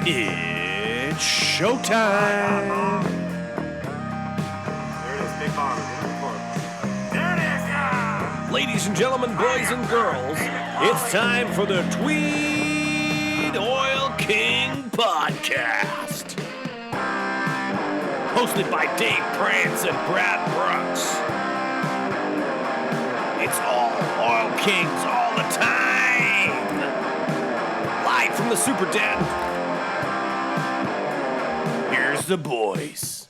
It's showtime. There it is, Big Farmer. There it is, yeah! Ladies and gentlemen, boys and girls, it's time for the Tweed Oil King Podcast. Hosted by Dave Prance and Brad Brooks. It's all Oil Kings all the time. Live from the Super Den. Here's the boys.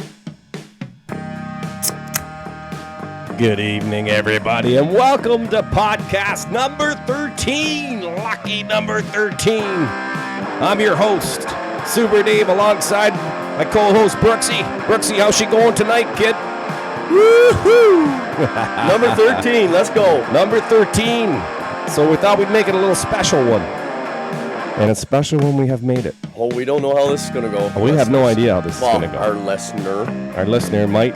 Good evening, everybody, and welcome to podcast number 13. Lucky number 13. I'm your host, Super Dave, alongside my co-host, Brooksy. Brooksy, how's she going tonight, kid? Woohoo! Number 13, let's go. Number 13. So we thought we'd make it a little special one. And a special one we have made it. Oh, we don't know how this is going to go. We have no idea how this is going to go. Our listener. Our listener might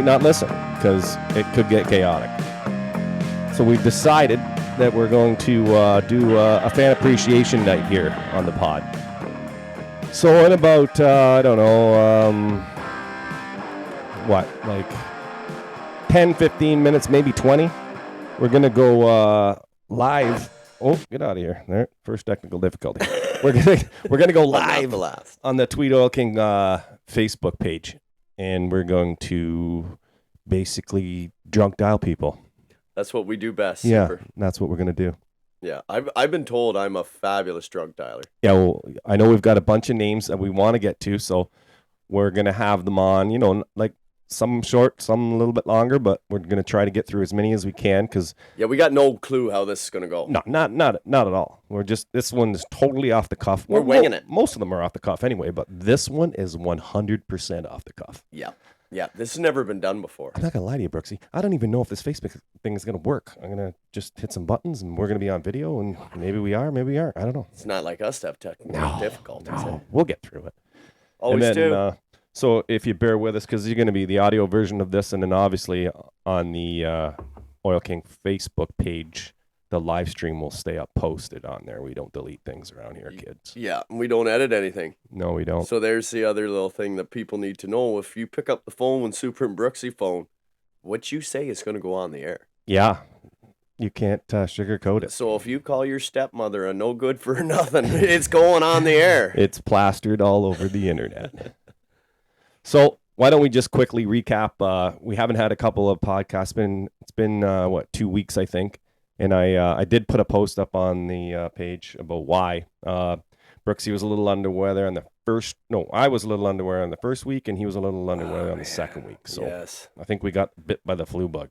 not listen because it could get chaotic. So we've decided that we're going to do a fan appreciation night here on the pod. So in about, I don't know, like 10, 15 minutes, maybe 20, we're going to go live. Oh, get out of here. There, first technical difficulty. We're gonna go live on the Tweed Oil King Facebook page, and we're going to basically drunk dial people. That's what we do best. Yeah, Super. that's what we're gonna do. Yeah, I've been told I'm a fabulous drunk dialer. Yeah, well, I know we've got a bunch of names that we want to get to, so we're gonna have them on. You know, like some short, some a little bit longer, but we're gonna try to get through as many as we can because we got no clue how this is gonna go. No, not at all. We're just, this one is totally off the cuff. We're winging it. Most of them are off the cuff anyway, but this one is 100% off the cuff. Yeah, this has never been done before. I'm not gonna lie to you, Brooksy. I don't even know if this Facebook thing is gonna work. I'm gonna just hit some buttons and we're gonna be on video, and maybe we are, maybe we aren't. I don't know. It's not like us to have technical difficulties. No, we'll get through it. Always do. So if you bear with us, because you're going to be the audio version of this, and then obviously on the Oil King Facebook page, the live stream will stay up posted on there. We don't delete things around here, kids. Yeah, we don't edit anything. No, we don't. So there's the other little thing that people need to know. If you pick up the phone when Super and Brooksy phone, what you say is going to go on the air. Yeah, you can't sugarcoat it. So if you call your stepmother a no good for nothing, it's going on the air. It's plastered all over the internet. So why don't we just quickly recap? We haven't had a couple of podcasts. It's been 2 weeks, I think. And I did put a post up on the page about why. Brooksy was a little under weather on the first. No, I was a little under weather on the first week, and he was a little under weather on the second week. So yes. I think we got bit by the flu bug.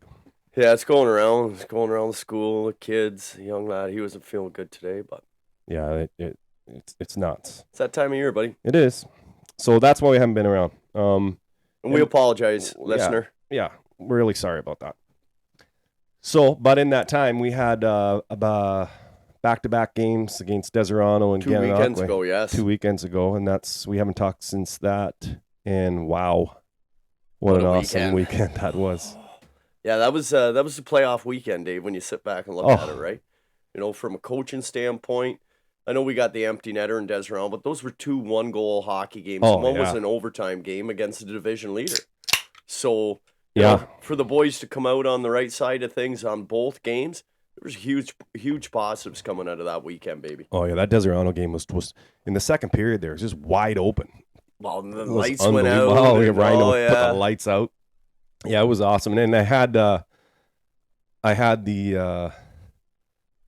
Yeah, it's going around. It's going around the school, the kids, the young lad. He wasn't feeling good today, but yeah, it's nuts. It's that time of year, buddy. It is. So that's why we haven't been around. And we apologize, listener. Yeah, we're really sorry about that. So, but in that time, we had back-to-back games against Deserano and 2 weekends ago, yes. 2 weekends ago, and we haven't talked since that. And wow, what an awesome weekend that was. Yeah, that was the playoff weekend, Dave, when you sit back and look at it, right? You know, from a coaching standpoint, I know we got the empty netter in Deserano, but those were 2 one-goal hockey games. One was an overtime game against the division leader. So, you know, for the boys to come out on the right side of things on both games, there was huge positives coming out of that weekend, baby. Oh, yeah, that Deserano game was in the second period there. It was just wide open. Well, the lights went out. Oh, Ryan put the lights out. Yeah, it was awesome. And I had the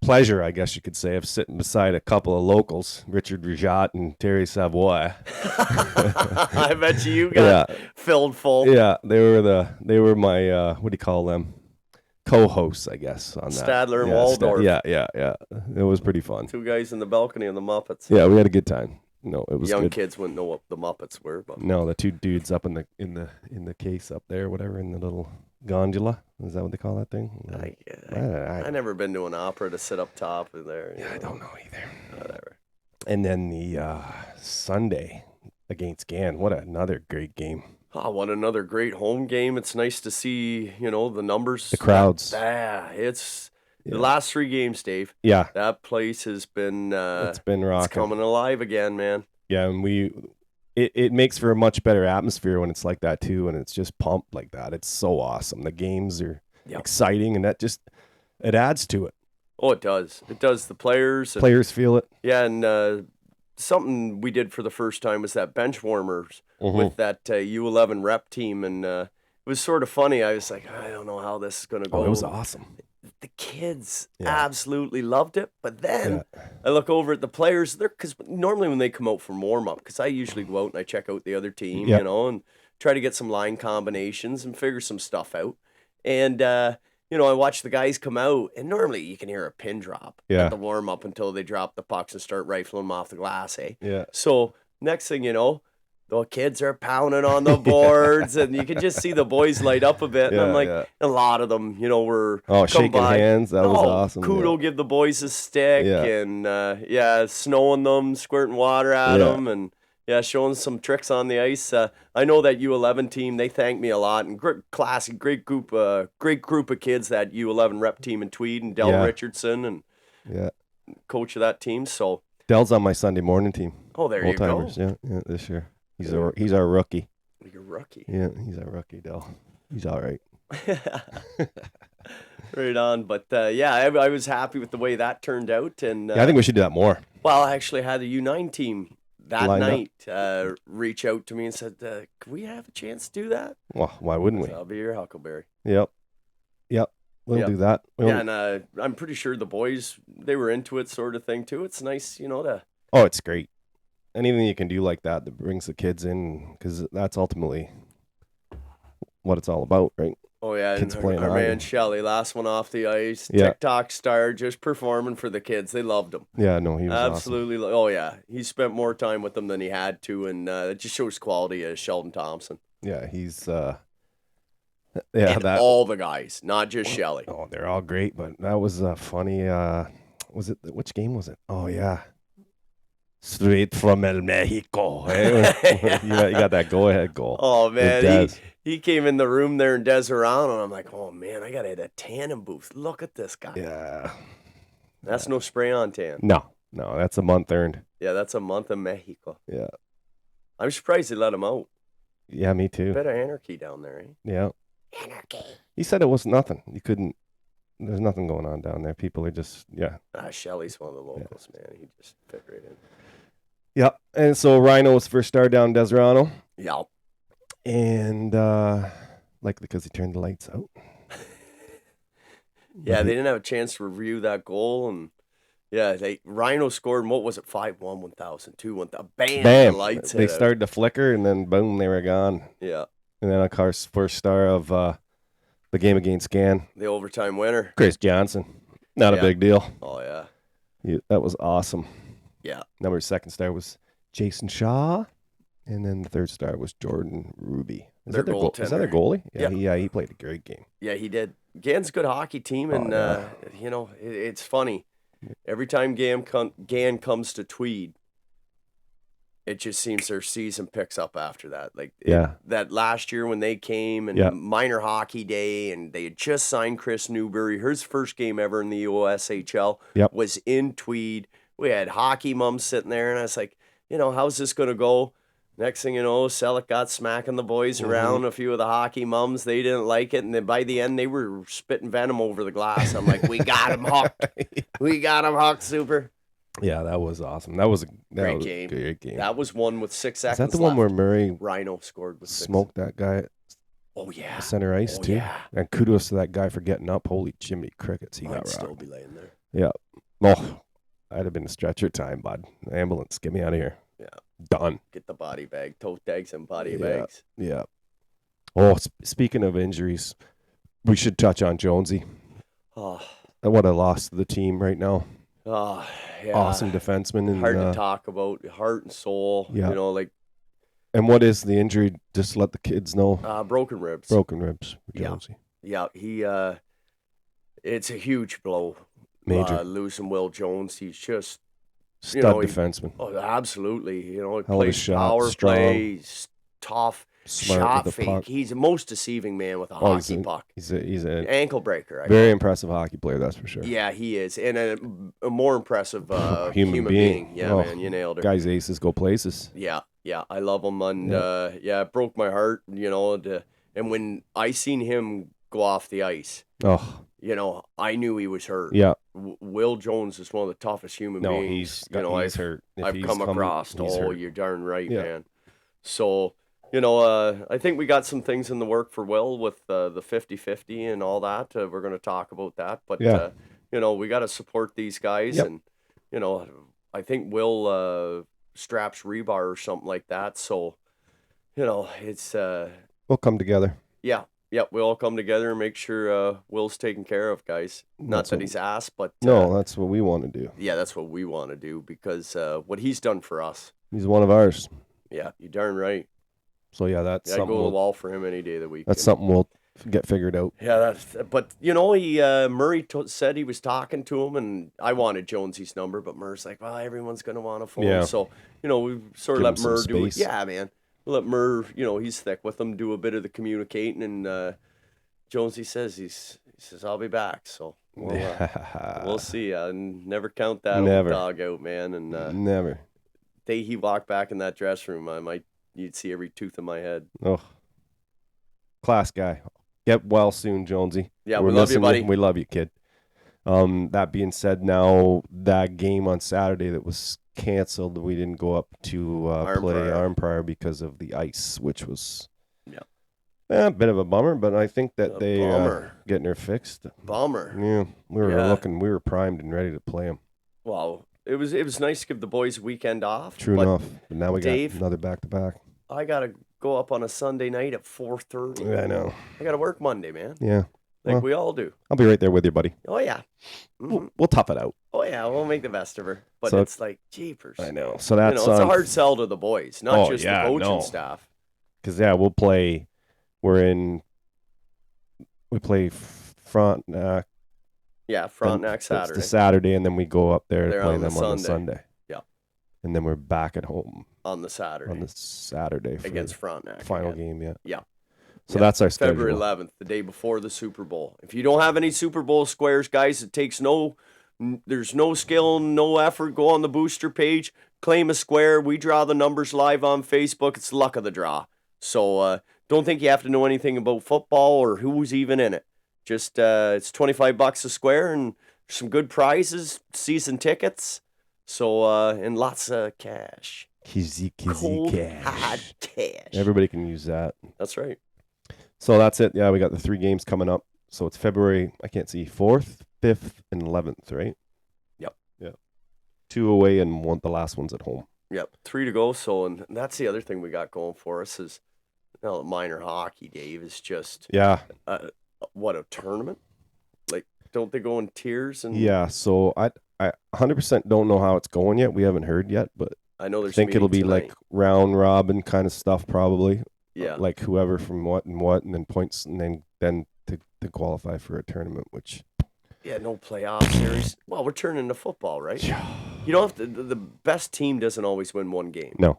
pleasure, I guess you could say, of sitting beside a couple of locals, Richard Rajat and Terry Savoy. I bet you got filled full. Yeah, they were my what do you call them? Co-hosts, I guess, on that. Stadler and Waldorf. Yeah. It was pretty fun. 2 guys in the balcony and the Muppets. Yeah, we had a good time. No, it was young good. kids wouldn't know what the Muppets were, but no, the 2 dudes up in the case up there, whatever, in the little gondola. Is that what they call that thing? I never been to an opera to sit up top in there. I don't know either. Whatever. And then the Sunday against Gan. What another great game. Oh, what another great home game. It's nice to see, the numbers. The crowds. It's the last 3 games, Dave. Yeah. That place has been it's been rocking. It's coming alive again, man. Yeah, and it makes for a much better atmosphere when it's like that too, and it's just pumped like that. It's so awesome. The games are Yep. exciting, and that just it adds to it. Oh, it does. It does. The players. And, Players feel it. yeah, and something we did for the first time was that bench warmers Mhm. with that U11 rep team, and it was sort of funny. I was like, I don't know how this is going to go. Oh, it was awesome. The kids Yeah. absolutely loved it, but then Yeah. I look over at the players. They're because normally when they come out from warm up, because I usually go out and I check out the other team, Yeah. you know, and try to get some line combinations and figure some stuff out. And you know, I watch the guys come out, and normally you can hear a pin drop Yeah. at the warm up until they drop the pucks and start rifling them off the glass. Eh? Yeah. So next thing you know, the kids are pounding on the boards, and you can just see the boys light up a bit. And I'm Yeah, like, yeah. a lot of them, you know, were Oh, come shaking by. hands. That was Oh, awesome. Kudo give the boys a stick, Yeah. and snowing them, squirting water at Yeah. them, and showing some tricks on the ice. I know that U11 team, they thanked me a lot, and great group of kids, that U11 rep team in Tweed, and Del Yeah. Richardson, and Yeah. coach of that team. So, Dell's on my Sunday morning team. there you go. Old-timers. Yeah, this year. He's our rookie. You're rookie. Yeah, he's our rookie, Dell. He's all right. Right on. But I was happy with the way that turned out. And Yeah, I think we should do that more. well, I actually had the U9 team that Lined up. night reach out to me and said, "Can we have a chance to do that?" Well, why wouldn't we? So I'll be your Huckleberry. Yep. We'll Yep. do that. Yeah, and I'm pretty sure the boys, they were into it, sort of thing too. It's nice, you know, to Oh, it's great. Anything you can do like that brings the kids in, because that's ultimately what it's all about, right? oh yeah, Kids and playing our hockey. man Shelley, last one off the ice, Yeah. TikTok star, just performing for the kids. They loved him. Yeah, no, he was Absolutely. Oh yeah, he spent more time with them than he had to, and it just shows quality as Sheldon Thompson. awesome. Yeah, he's And that. all the guys, not just Shelley. Oh, they're all great, but that was funny. Was it which game was it? Oh yeah, straight from El Mexico. Eh? you got that go-ahead goal. Oh man, Des. he came in the room there in Deserano, and I'm like, oh man, I gotta hit a tannin booth. Look at this guy. Yeah. That's no spray on tan. No, that's a month earned. Yeah, that's a month in Mexico. Yeah. I'm surprised they let him out. Yeah, me too. Bit of anarchy down there, eh? Yeah. Anarchy. He said it was nothing. You couldn't. There's nothing going on down there. People are just Shelley's one of the locals, man. He just fit right in. Yeah. And so Rhino was first star down Deserano, Yeah. and likely because he turned the lights out. Yeah, they didn't have a chance to review that goal, and Rhino scored. And what was it? 5-1, 1,000, 2-1. Bam! Bam! The lights They hit out. started to flicker, and then boom, they were gone. Yeah, And then of course, first star of the game against Gan, the overtime winner. Chris Johnson. Not Yeah. a big deal. Oh yeah, That was awesome. yeah. Second star was Jason Shaw, and then the third star was Jordan Ruby. Is Their that their goaltender. goalie? Yeah. He played a great game. Yeah, he did. Gan's a good hockey team, and yeah. you know, it's funny. Every time Gan comes to Tweed, it just seems their season picks up after that. Like Yeah. that last year when they came and Yeah. minor hockey day, and they had just signed Chris Newberry. His first game ever in the OSHL Yep. was in Tweed. We had hockey mums sitting there, and I was like, you know, how's this going to go? Next thing you know, Selleck got smacking the boys Mm-hmm. around. A few of the hockey mums, they didn't like it. And then by the end, they were spitting venom over the glass. I'm like, we got him hooked. We got him hooked, super. Yeah, that was awesome. That was a Great game. Great game. That was one with 6 Is seconds that the one where left. Murray Rhino scored with 6. smoked that guy at Oh, yeah. the center ice Oh, too? yeah. And kudos to that guy for getting up. Holy Jimmy Crickets, he I'd got still rocked. be laying there. Yeah. Oh, I'd have been a stretcher time, bud. Ambulance, get me out of here. Yeah. Done. Get the body bag, tote bags, and body Yeah. bags. Yeah. Oh, speaking of injuries, we should touch on Jonesy. Oh, What a loss to the team right now. oh yeah. Awesome defenseman. And, Hard to talk about, heart and soul. Yeah. You know, like and what is the injury? Just let the kids know. broken ribs. Broken ribs for Yeah. Jonesy. Yeah, he. It's a huge blow. Major. Losing Will Jones. He's just Stud know, defenseman. absolutely. You know, he Hell of a plays shot, power strong. play. He's tough. smart shot with the fake. puck. He's the most deceiving man with a Oh, he's hockey an- puck. He's an Ankle breaker. I very know. impressive hockey player, that's for sure. Yeah, he is, and a more impressive Human being. Yeah, Oh, man, you nailed it. Guys' aces go places. Yeah, I love him, and it broke my heart, and when I seen him go off the ice, Oh, I knew he was hurt. yeah. Will Jones is one of the toughest human No, beings. he's hurt. If I've he's come coming, across. he's hurt. You're darn right, Yeah. man. So, I think we got some things in the work for Will with the 50-50 and all that. We're going to talk about that. But, Yeah. we got to support these guys. Yep. And, I think Will straps rebar or something like that. So, it's, We'll come together. yeah, we all come together and make sure Will's taken care of, guys. Not That's that what- he's asked, but No, that's what we want to do. yeah, that's what we want to do because what he's done for us. He's one of ours. Yeah, you're darn right. So yeah, that's Yeah, I'd something. go to the We'll, wall for him any day of the week. that's something we'll get figured out. Yeah, but he Murray said he was talking to him, and I wanted Jonesy's number, but Murray's like, well, everyone's gonna want a phone, Yeah. so we sort Give of let him some Murray do it. space. Yeah, man, we'll let Murray, he's thick with him, do a bit of the communicating, and Jonesy says he says I'll be back, so we'll see. Never count that Never. old dog out, man, and Never. day he walked back in that dressing room, you'd see every tooth in my head. Oh, class guy. Get well soon, Jonesy. Yeah, We're we love you, missing buddy. We love you, kid. That being said, now that game on Saturday that was canceled, we didn't go up to play Arnprior. Arnprior because of the ice, which was Yeah. a bit of a bummer. But I think that A they bummer. getting her fixed. Bummer. Yeah, we were Yeah. we were primed and ready to play them. Well, it was nice to give the boys a weekend off. True but enough. But now we Dave- got another back to back. I gotta go up on a Sunday night at 4:30. I know. I gotta work Monday, man. Yeah, Like Well- we all do. I'll be right there with you, buddy. Oh yeah. Mhm. We'll tough it out. Oh yeah. We'll make the best of her. But So- it's like jeepers. I know. So that's it's a hard sell to the boys, not Oh, just yeah, the coaching no. staff. because we'll play. We play Frontenac. Yeah, Frontenac It's Saturday. the Saturday, and then we go up there They're to play on the them on the Sunday. Sunday. Yeah. And then we're back at home on the Saturday on the Saturday for against the Frontenac. final again. game. Yeah. Yeah. So Yeah, that's our schedule. February 11th, the day before the Super Bowl. If you don't have any Super Bowl squares, guys, there's no skill, no effort. Go on the booster page, claim a square. We draw the numbers live on Facebook. It's luck of the draw. So don't think you have to know anything about football or who's even in it. Just it's $25 a square and some good prizes, season tickets. So and lots of cash. Kizzy Cold cash. hard cash. Everybody can use that. That's right. So that's it. Yeah, we got the 3 games coming up. So it's February, I can't see, 4th, 5th, and 11th, right? Yep. Yeah. 2 away and the last one's at home. Yep, 3 to go. So, and that's the other thing we got going for us is, minor hockey, Dave, is just Yeah. what a tournament. Like, don't they go in tiers? And Yeah. So I 100% don't know how it's going yet. We haven't heard yet, but I know I there's. think it'll be meeting like tonight. round robin kind of stuff probably. Yeah. Like whoever from what, and then points, and then to qualify for a tournament, which Yeah, no playoff series. Well, we're turning to football, right? You don't have to. The best team doesn't always win one game. no.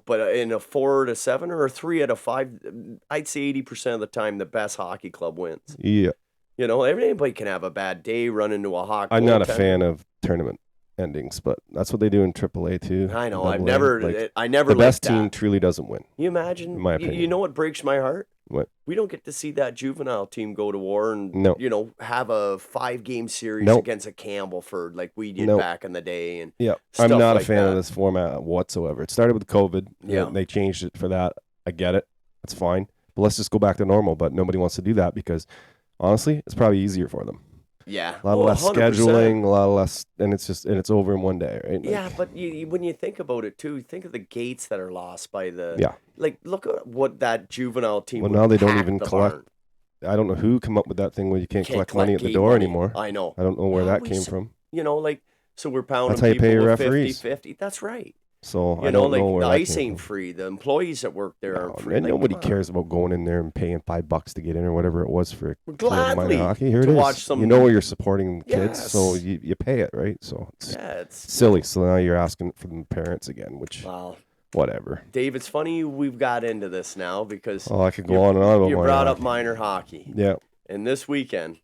But in a 4 to 7 or a 3 out of 5, I'd say 80% of the time the best hockey club wins. Yeah. Anybody can have a bad day, run into a hockey. I'm not a fan of tournament endings, but that's what they do in AAA too. I know. AA. I've never. Like, I never. the best liked team that. truly doesn't win. You imagine? in my You opinion. know what breaks my heart? What? We don't get to see that juvenile team go to war and No. have a 5-game series Nope. against a Campbellford like we did Nope. back in the day. And Yeah, Stuff I'm not like a fan that. of this format whatsoever. It started with COVID. Yeah. They changed it for that. I get it. That's fine. But let's just go back to normal. But nobody wants to do that because honestly, it's probably easier for them. yeah, A lot less 100%. scheduling, a lot less, and it's over in one day, right? Like, Yeah, but when you think about it too, think of the gates that are lost by the. Yeah. Like, look at what that juvenile team. Well, would now they don't pack even the collect barn. I don't know who come up with that thing where you can't collect money at the gate door money. anymore. I know. I don't know where Yeah, that we came s- from. So we're pounding That's how you people pay your with referees. 50-50. That's right. So I You know, don't know like where the that ice came ain't from. free. The employees that work there No, aren't free. man, Like, nobody come on. cares about going in there and paying $5 to get in or whatever it was for Gladly minor hockey. Here it to is. watch some- You know where you're supporting kids, so Yes. you pay it, right? So it's Yeah, it's silly. So now you're asking for the parents again, which wow. Whatever. Dave, it's funny we've got into this now because Oh, I could go on and on about you minor brought up hockey. minor hockey. Yeah. And this weekend,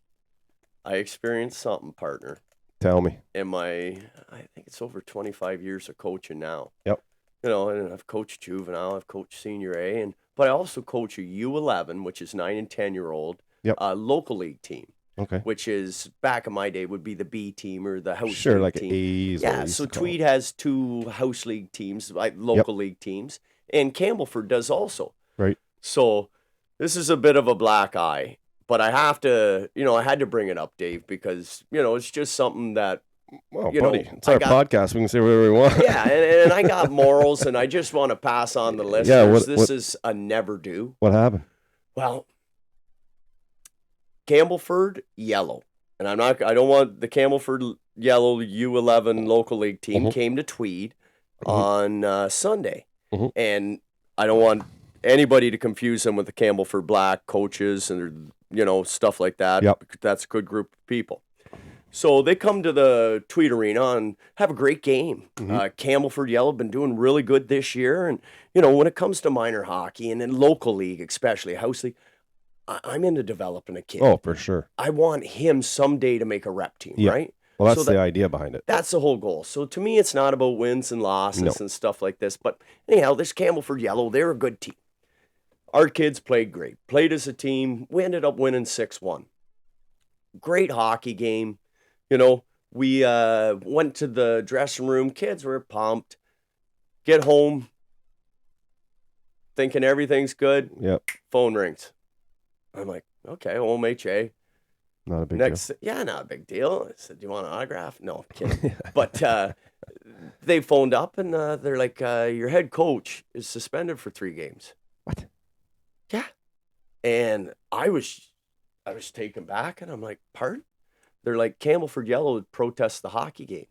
I experienced something, partner. Tell me. In I think it's over 25 years of coaching now. Yep. You know, and I've coached juvenile, I've coached senior A, but I also coach a U11, which is 9 and 10-year-old, Yep. local league team, Okay. which is back in my day would be the B team or the house Sure, league like team. A's. Yeah, so Tweed has 2 house league teams, like local league teams, and Campbellford does also. Right. So this is a bit of a black eye, but I have to, I had to bring it up, Dave, because, it's just something that, Well, you buddy, know, it's our podcast. We can say whatever we want. yeah, and I got morals, and I just want to pass on the listeners. Yeah, this is a never do. What happened? Well, Campbellford yellow, and I don't want the Campbellford yellow U11 local league team came to Tweed on Sunday, and I don't want anybody to confuse them with the Campbellford Black coaches and stuff like that. Yep. That's a good group of people. So they come to the Tweed Arena and have a great game. Campbellford Yellow have been doing really good this year. And, when it comes to minor hockey and in local league, especially house league, I'm into developing a kid. Oh, for sure. I want him someday to make a rep team, Yeah. right? Well, that's So the idea behind it. That's the whole goal. So to me, it's not about wins and losses and stuff like this. But anyhow, this Campbellford Yellow, they're a good team. Our kids played great. Played as a team. We ended up winning 6-1. Great hockey game. We went to the dressing room. Kids were pumped. Get home, thinking everything's good. Yep. Phone rings. I'm like, okay, home HA. Not a big deal. Yeah, not a big deal. I said, do you want an autograph? No, I'm kidding. But they phoned up and they're like, your head coach is suspended for 3 games. What? Yeah. And I was taken back, and I'm like, pardon? They're like, Campbellford Yellow would protest the hockey game.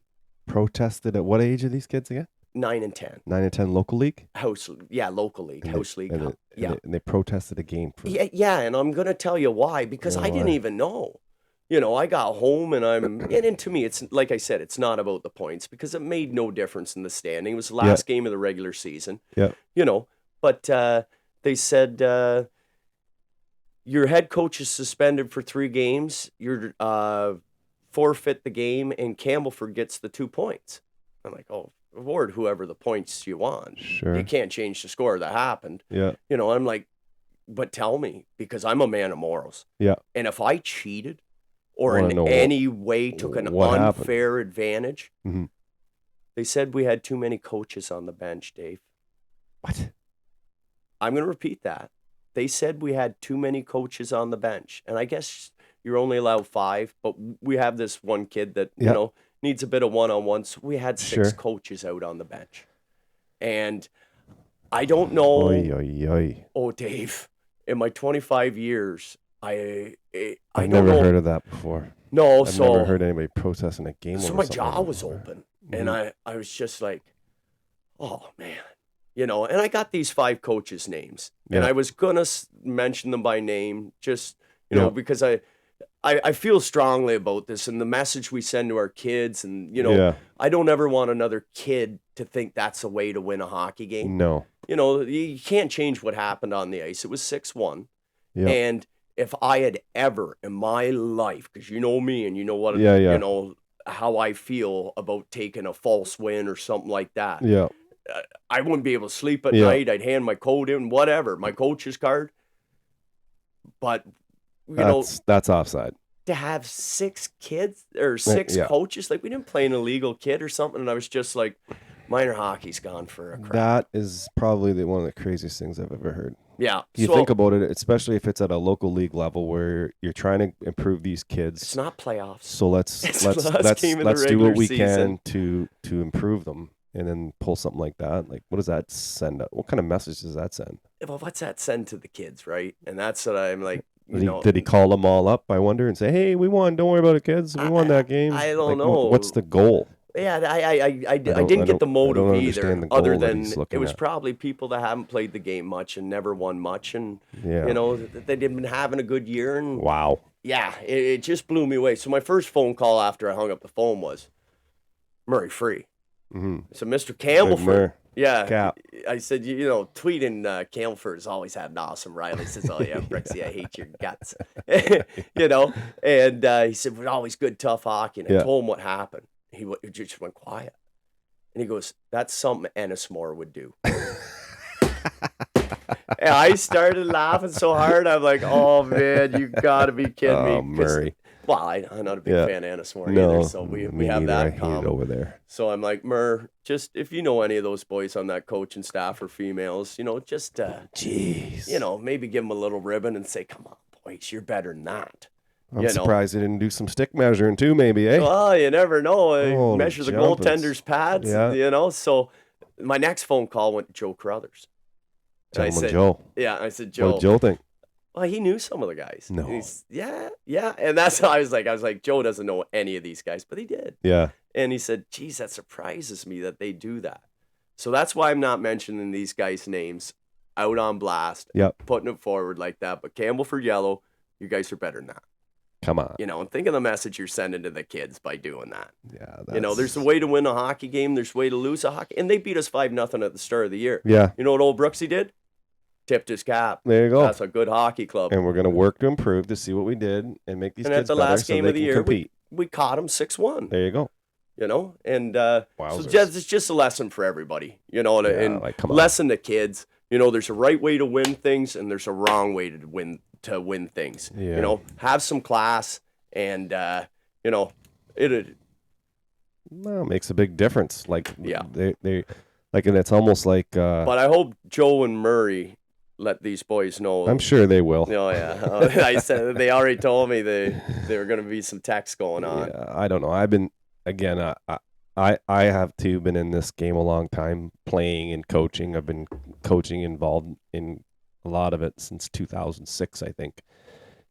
Protested at what age are these kids again? 9 and 10. 9 and 10 local league? Local league, house league. And they protested a game. Yeah, and I'm going to tell you why, because I didn't even know. I got home and to me, it's like I said, it's not about the points because it made no difference in the standing. It was the last game of the regular season. Yeah. But they said, your head coach is suspended for 3 games. You're forfeit the game, and Campbellford gets the 2 points. I'm like, oh, award whoever the points you want. Sure. You can't change the score that happened. Yeah. I'm like, but tell me, because I'm a man of morals. Yeah. And if I cheated or Wanna in know any way took an what unfair advantage, Mhm. they said we had too many coaches on the bench, Dave. What? I'm going to repeat that. They said we had too many coaches on the bench. And I guess you're only allowed 5, but we have this one kid that, needs a bit of one-on-one. So we had 6 coaches out on the bench. And I don't know. Oy, oy, oy. Oh, Dave, in my 25 years, I I've don't never know. heard of that before. No, I've so never heard anybody protesting a game. so over my something jaw like was that. open, and I was just like, oh man, and I got these 5 coaches' names, and Yeah. I was gonna mention them by name, just Yeah. because I feel strongly about this and the message we send to our kids, and Yeah. I don't ever want another kid to think that's a way to win a hockey game. No. You can't change what happened on the ice. It was 6-1. Yeah. And if I had ever in my life, because you know me and you know what, Yeah. how I feel about taking a false win or something like that, Yeah. I wouldn't be able to sleep at Yeah. night. I'd hand my code in, whatever, my coach's card. But, That's offside. to have 6 kids or 6 Yeah. coaches, like we didn't play an illegal kid or something. And I was just like, minor hockey's gone for a crap. That is probably one of the craziest things I've ever heard. Yeah. You So think about it, especially if it's at a local league level where you're trying to improve these kids. it's not playoffs. So let's It's the last game of the do what regular we season. can to improve them, and then pull something like that. Like, what does that send? What kind of message does that send? Well, what's that send to the kids, right? And that's what I'm like, Did he call them all up? I wonder, and say, "Hey, we won. Don't worry about it, kids. We won that game." I don't Like, know. What's the goal? Yeah, I didn't get the don't motive either. understand the goal Other that than he's it looking was at. probably people that haven't played the game much and never won much, and Yeah. they've been having a good year, and Wow. yeah, it just blew me away. So my first phone call after I hung up the phone was Murray Free. Mm-hmm. So Mr. Murray. Campbellford, Yeah. Cap. I said, Tweed and Campbellford's always had an awesome. Riley says, oh, yeah, Brooksy, I hate your guts. And he said, we're always good, tough hockey. And I Yeah. told him what happened. He just went quiet. And he goes, that's something Ennismore would do. And I started laughing so hard. I'm like, oh, man, you got to be kidding me. Oh, Murray. Well, I'm not a big Yeah. fan of Ennismore No, either, so we me have neither. I that hate it common. over there. So I'm like, Murr, just if you know any of those boys on that coaching staff or females, just, Jeez. maybe give them a little ribbon and say, come on, boys, you're better than that. I'm surprised they didn't do some stick measuring too, maybe, eh? Well, you never know. Holy Measure the jumpers. goaltender's pads, Yeah. So my next phone call went to Joe Carruthers. And I Gentleman said, Joe. yeah, I said, What Joe. did Joe think? Well, he knew some of the guys. No. And he's, yeah. And that's how I was like, Joe doesn't know any of these guys, but he did. Yeah. And he said, geez, that surprises me that they do that. So that's why I'm not mentioning these guys' names out on blast, Yep. putting it forward like that. But Campbellford Yellow, you guys are better than that. Come on. And think of the message you're sending to the kids by doing that. Yeah. There's a way to win a hockey game. There's a way to lose a hockey. And they beat us 5-0 at the start of the year. Yeah. You know what old Brooksy did? Tipped his cap. There you go. That's a good hockey club. And we're going to work to improve to see what we did and make these And kids at the better last so game they of the can year, compete. we caught them 6-1. There you go. And so Wowzers. it's just a lesson for everybody, and come on. lesson to kids. There's a right way to win things and there's a wrong way to win things. Yeah. Have some class and Well, it makes a big difference. Like, Yeah. they like, and it's almost like, but I hope Joe and Murray let these boys know. I'm sure they will. Oh yeah, I said they already told me there were going to be some texts going on. Yeah, I don't know. I've been, again, I have too been in this game a long time, playing and coaching. I've been coaching involved in a lot of it since 2006, I think.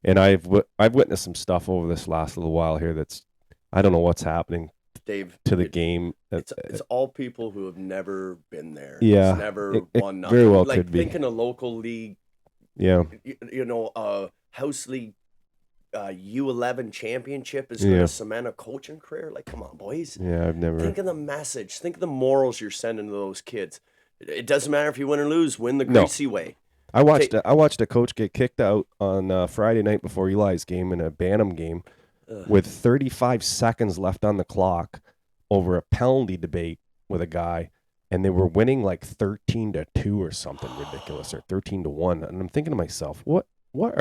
And I've witnessed some stuff over this last little while here that's, I don't know what's happening Dave, to the game. It's all people who have never been there. Yeah, It's never it won nothing. very well like could be. thinking a local league, Yeah. house league, U11 championship is going Yeah. to cement a coaching career. Like, come on, boys. Yeah, I've never. Think of the message. Think of the morals you're sending to those kids. It doesn't matter if you win or lose. Win the No. greasy way. I watched a coach get kicked out on Friday night before Eli's game in a Bantam game with 35 seconds left on the clock over a penalty debate with a guy, and they were winning like 13-2 or something ridiculous, or 13-1. And I'm thinking to myself, what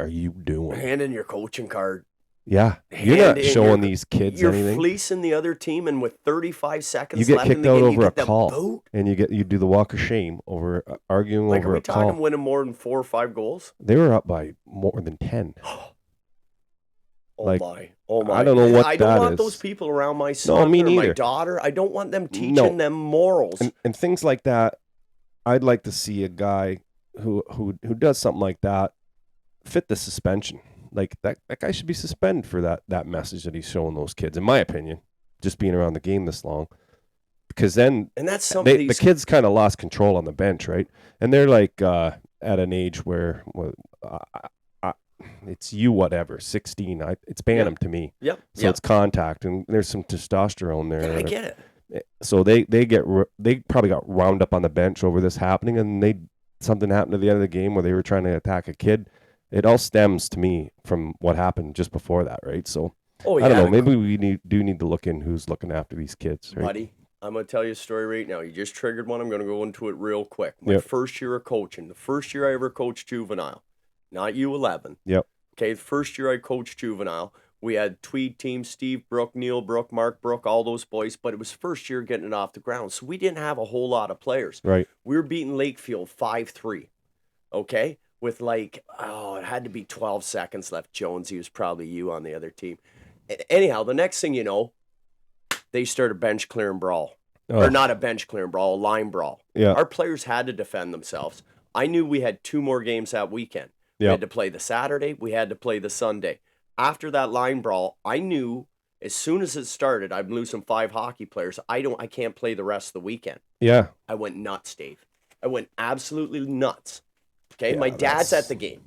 are you doing? Hand in your coaching card. Yeah, you're Hand not in showing your- these kids You're anything. fleecing the other team, and with 35 seconds You get left in kicked the out game, you over a get the call, boot? and you do the walk of shame over arguing Like, over are we a talking call. winning more than 4 or 5 goals? They were up by more than 10. Oh Like, my! Oh my! I don't know what I don't that want is. those people around my son me or my neither. daughter. I don't want them teaching No. them morals. And things like that. I'd like to see a guy who does something like that fit the suspension. Like, that guy should be suspended for that message that he's showing those kids, in my opinion, just being around the game this long. Because then And that's something the kids kind of lost control on the bench, right? And they're like at an age where it's whatever, 16. It's Bantam to me. Yep. So it's contact, and there's some testosterone there. Yeah, I get it. So they probably got wound up on the bench over this happening, and something happened at the end of the game where they were trying to attack a kid. It all stems to me from what happened just before that, right? So Oh yeah. I don't know. Maybe we need to look in who's looking after these kids, right? buddy. I'm gonna tell you a story right now. You just triggered one. I'm gonna go into it real quick. My Yep. first year of coaching, the first year I ever coached juvenile, not U11. Yep. Okay, the first year I coached juvenile, we had Tweed team, Steve Brook, Neil Brook, Mark Brook, all those boys. But it was first year getting it off the ground, so we didn't have a whole lot of players. Right. We were beating Lakefield 5-3. Okay, with it had to be 12 seconds left. Jonesy was probably you on the other team. Anyhow, the next thing you know, they started bench clearing brawl. Oh, Or not a bench clearing brawl, a line brawl. Yeah. Our players had to defend themselves. I knew we had 2 more games that weekend. We Yep. had to play the Saturday, we had to play the Sunday. After that line brawl, I knew as soon as it started, I'm losing 5 hockey players. I can't play the rest of the weekend. Yeah. I went nuts, Dave. I went absolutely nuts. Okay, Yeah, my dad's that's- at the game.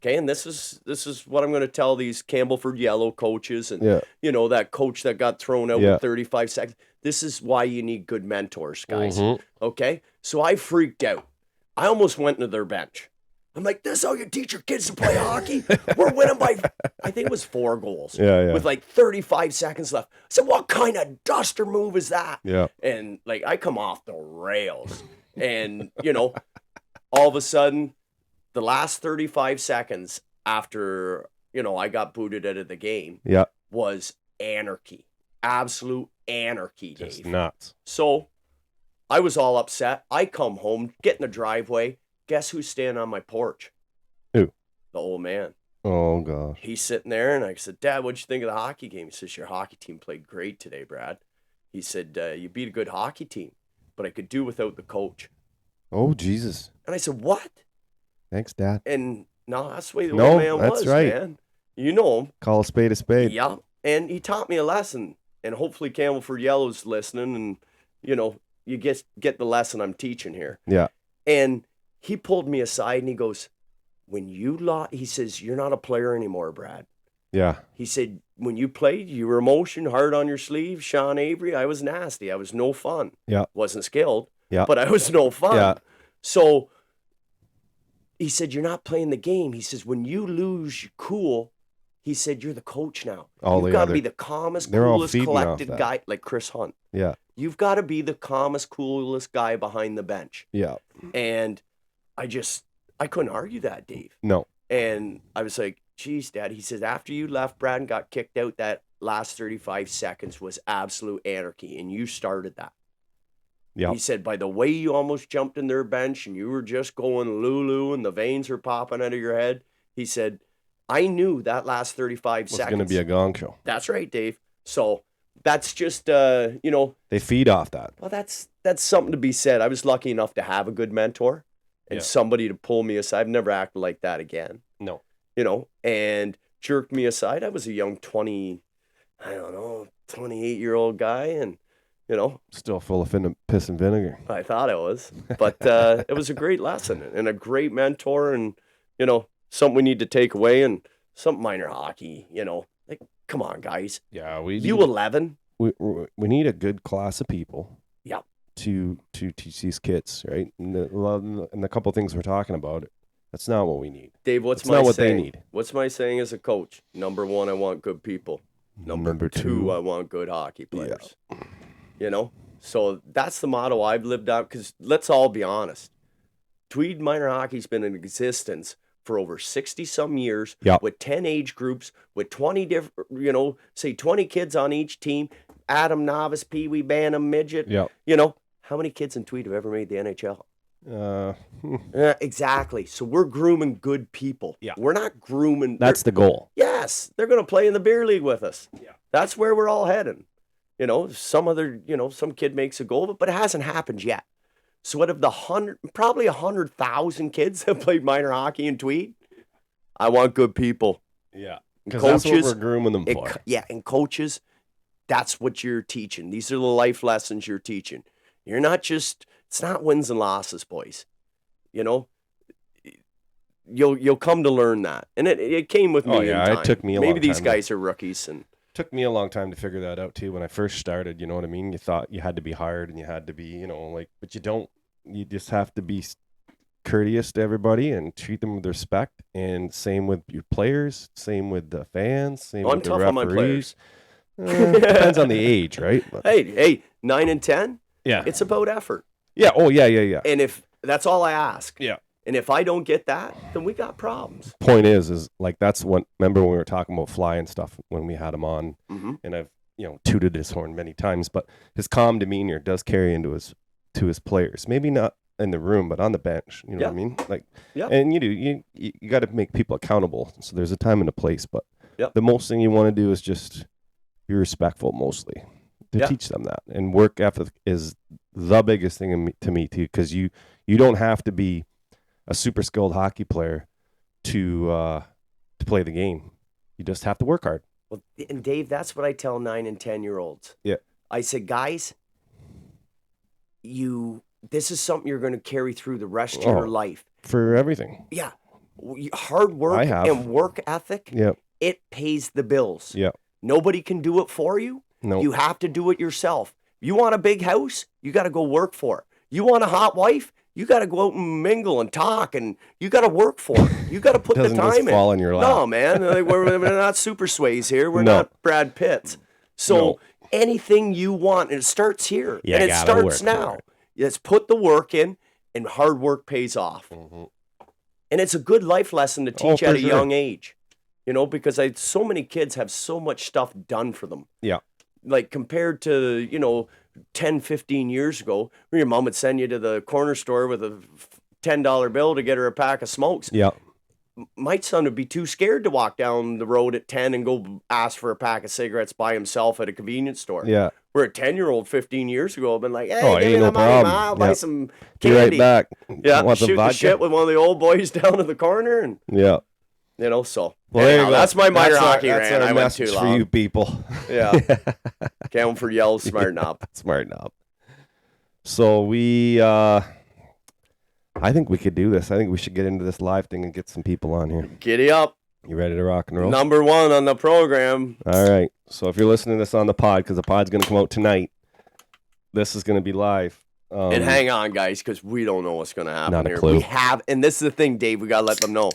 Okay, and this is what I'm going to tell these Campbellford Yellow coaches and Yeah. that coach that got thrown out Yeah. with 35 seconds. This is why you need good mentors, guys. Mhm. Okay? So I freaked out. I almost went into their bench. I'm like, this is how you teach your kids to play hockey? We're winning by, I think it was 4 goals. Yeah, yeah. With like 35 seconds left. I said, what kind of duster move is that? Yeah. And like, I come off the rails. And, all of a sudden, the last 35 seconds after, I got booted out of the game Yeah. was anarchy. Absolute anarchy, Dave. Just nuts. So I was all upset. I come home, get in the driveway. Guess who's standing on my porch? Who? The old man. Oh gosh. He's sitting there, and I said, Dad, what'd you think of the hockey game? He says, your hockey team played great today, Brad. He said, you beat a good hockey team, but I could do without the coach. Oh Jesus. And I said, what? Thanks, Dad. And no, that's the way the No, old man that's was, right. man. You know him. Call a spade a spade. Yeah. And he taught me a lesson. And hopefully Campbellford Yellow's listening, and, you get the lesson I'm teaching here. Yeah. And he pulled me aside and he goes, when you he says, you're not a player anymore, Brad. Yeah. He said, when you played, you were emotion, hard on your sleeve. Sean Avery, I was nasty. I was no fun. Yeah. Wasn't skilled, Yeah. but I was no fun. Yeah. So he said, you're not playing the game. He says, when you lose, you're cool. He said, you're the coach now. You've got to be the calmest, they're all coolest, feeding off collected that. guy, like Chris Hunt. Yeah. You've got to be the calmest, coolest guy behind the bench. Yeah. And I couldn't argue that, Dave. No. And I was like, geez, Dad. He says, after you left, Brad, and got kicked out, that last 35 seconds was absolute anarchy, and you started that. Yeah. He said, by the way you almost jumped in their bench and you were just going Lulu and the veins were popping out of your head, he said, I knew that last 35 It's seconds. going to be a gong show. That's right, Dave. So that's just, They feed off that. well, that's something to be said. I was lucky enough to have a good mentor and Yeah. somebody to pull me aside. I've never acted like that again, No. and jerked me aside. I was a young 28-year-old guy, and, Still full of piss and vinegar. I thought I was, but it was a great lesson and a great mentor, and, something we need to take away, and some minor hockey, like, come on, guys. Yeah. We You 11? we need a good class of people. Yeah. To teach these kids, right? And the couple things we're talking about, that's not what we need. Dave, what's It's my not what they saying? need. What's my saying as a coach? Number 1, I want good people. Number 2, I want good hockey players. So that's the motto I've lived out, because let's all be honest. Tweed minor hockey's been in existence for over 60-some years, Yeah. with 10 age groups, with 20 different, say 20 kids on each team, Adam, novice, Pee-wee, Bantam, midget. Yeah. How many kids in Tweed have ever made the NHL? Uh, Exactly. So we're grooming good people. Yeah. We're not grooming. that's the goal. Yes, they're going to play in the beer league with us. Yeah. That's where we're all heading. Some kid makes a goal, but it hasn't happened yet. So out of the probably 100,000 kids that played minor hockey in Tweed, I want good people. Yeah. And Because that's what coaches, we're grooming them for. and coaches, that's what you're teaching. These are the life lessons you're teaching. You're not just, it's not wins and losses, boys. You'll come to learn that. And it came with me. Oh, in yeah, time. it took me a Maybe long these time. guys are rookies, and Took me a long time to figure that out too. When I first started, you know what I mean? You thought you had to be hard and you had to be, but you don't. You just have to be courteous to everybody and treat them with respect. And same with your players, same with the fans, same I'm with the tough on my players. referees. Depends on the age, right? But, hey, 9 and 10, yeah. it's about effort. Yeah. Oh, yeah. And if that's all I ask. Yeah. And if I don't get that, then we got problems. Point is like that's what. Remember when we were talking about Fly and stuff when we had him on, Mm-hmm. and I've tooted his horn many times, but his calm demeanor does carry into his players. Maybe not in the room, but on the bench. You know what I mean? Like, Yeah. and you got to make people accountable. So there's a time and a place, but Yeah. the most thing you want to do is just be respectful, mostly, to Yeah. teach them that. And work ethic is the biggest thing to me too, because you don't have to be a super skilled hockey player to play the game. You just have to work hard. Well, and Dave, that's what I tell 9 and 10-year-olds. Yeah. I said, guys, this is something you're going to carry through the rest of your life. For everything. Yeah. Hard work I have. and work ethic, Yep. it pays the bills. Yep. Nobody can do it for you. No. You have to do it yourself. You want a big house? You got to go work for it. You want a hot wife? You got to go out and mingle and talk, and you got to work for it. You got to put the Doesn't time just in. fall in your lap. No, man. Like, we're not Super Sways here. We're No. not Brad Pitts. So No. anything you want, and it starts here. You and it gotta starts work for now. it. Let's put the work in, and hard work pays off. Mhm. And it's a good life lesson to teach for at a sure. young age. Because so many kids have so much stuff done for them. Yeah. Like compared to, 10, 15 years ago, where your mom would send you to the corner store with a $10 bill to get her a pack of smokes. Yeah. My son would be too scared to walk down the road at 10 and go ask for a pack of cigarettes by himself at a convenience store. Yeah. Where a 10-year-old 15 years ago have been like, hey, Oh, give me ain't no the money, problem. Ma. I'll buy Yep. some Be candy. right back. Yeah, Want some shoot the vodka? shit with one of the old boys down in the corner. And, Yeah. so. Well, there you anyhow, go. that's my minor That's hockey our, rant. That's our I went message too for long. you people. Yeah. Count for yells, smarten up. Smarten up. So I think we could do this. I think we should get into this live thing and get some people on here. Giddy up. You ready to rock and roll? Number one on the program. All right. So if you're listening to this on the pod, because the pod's going to come out tonight, this is going to be live. And hang on, guys, because we don't know what's going to happen Not a here. clue. We have, and this is the thing, Dave, we got to let them know.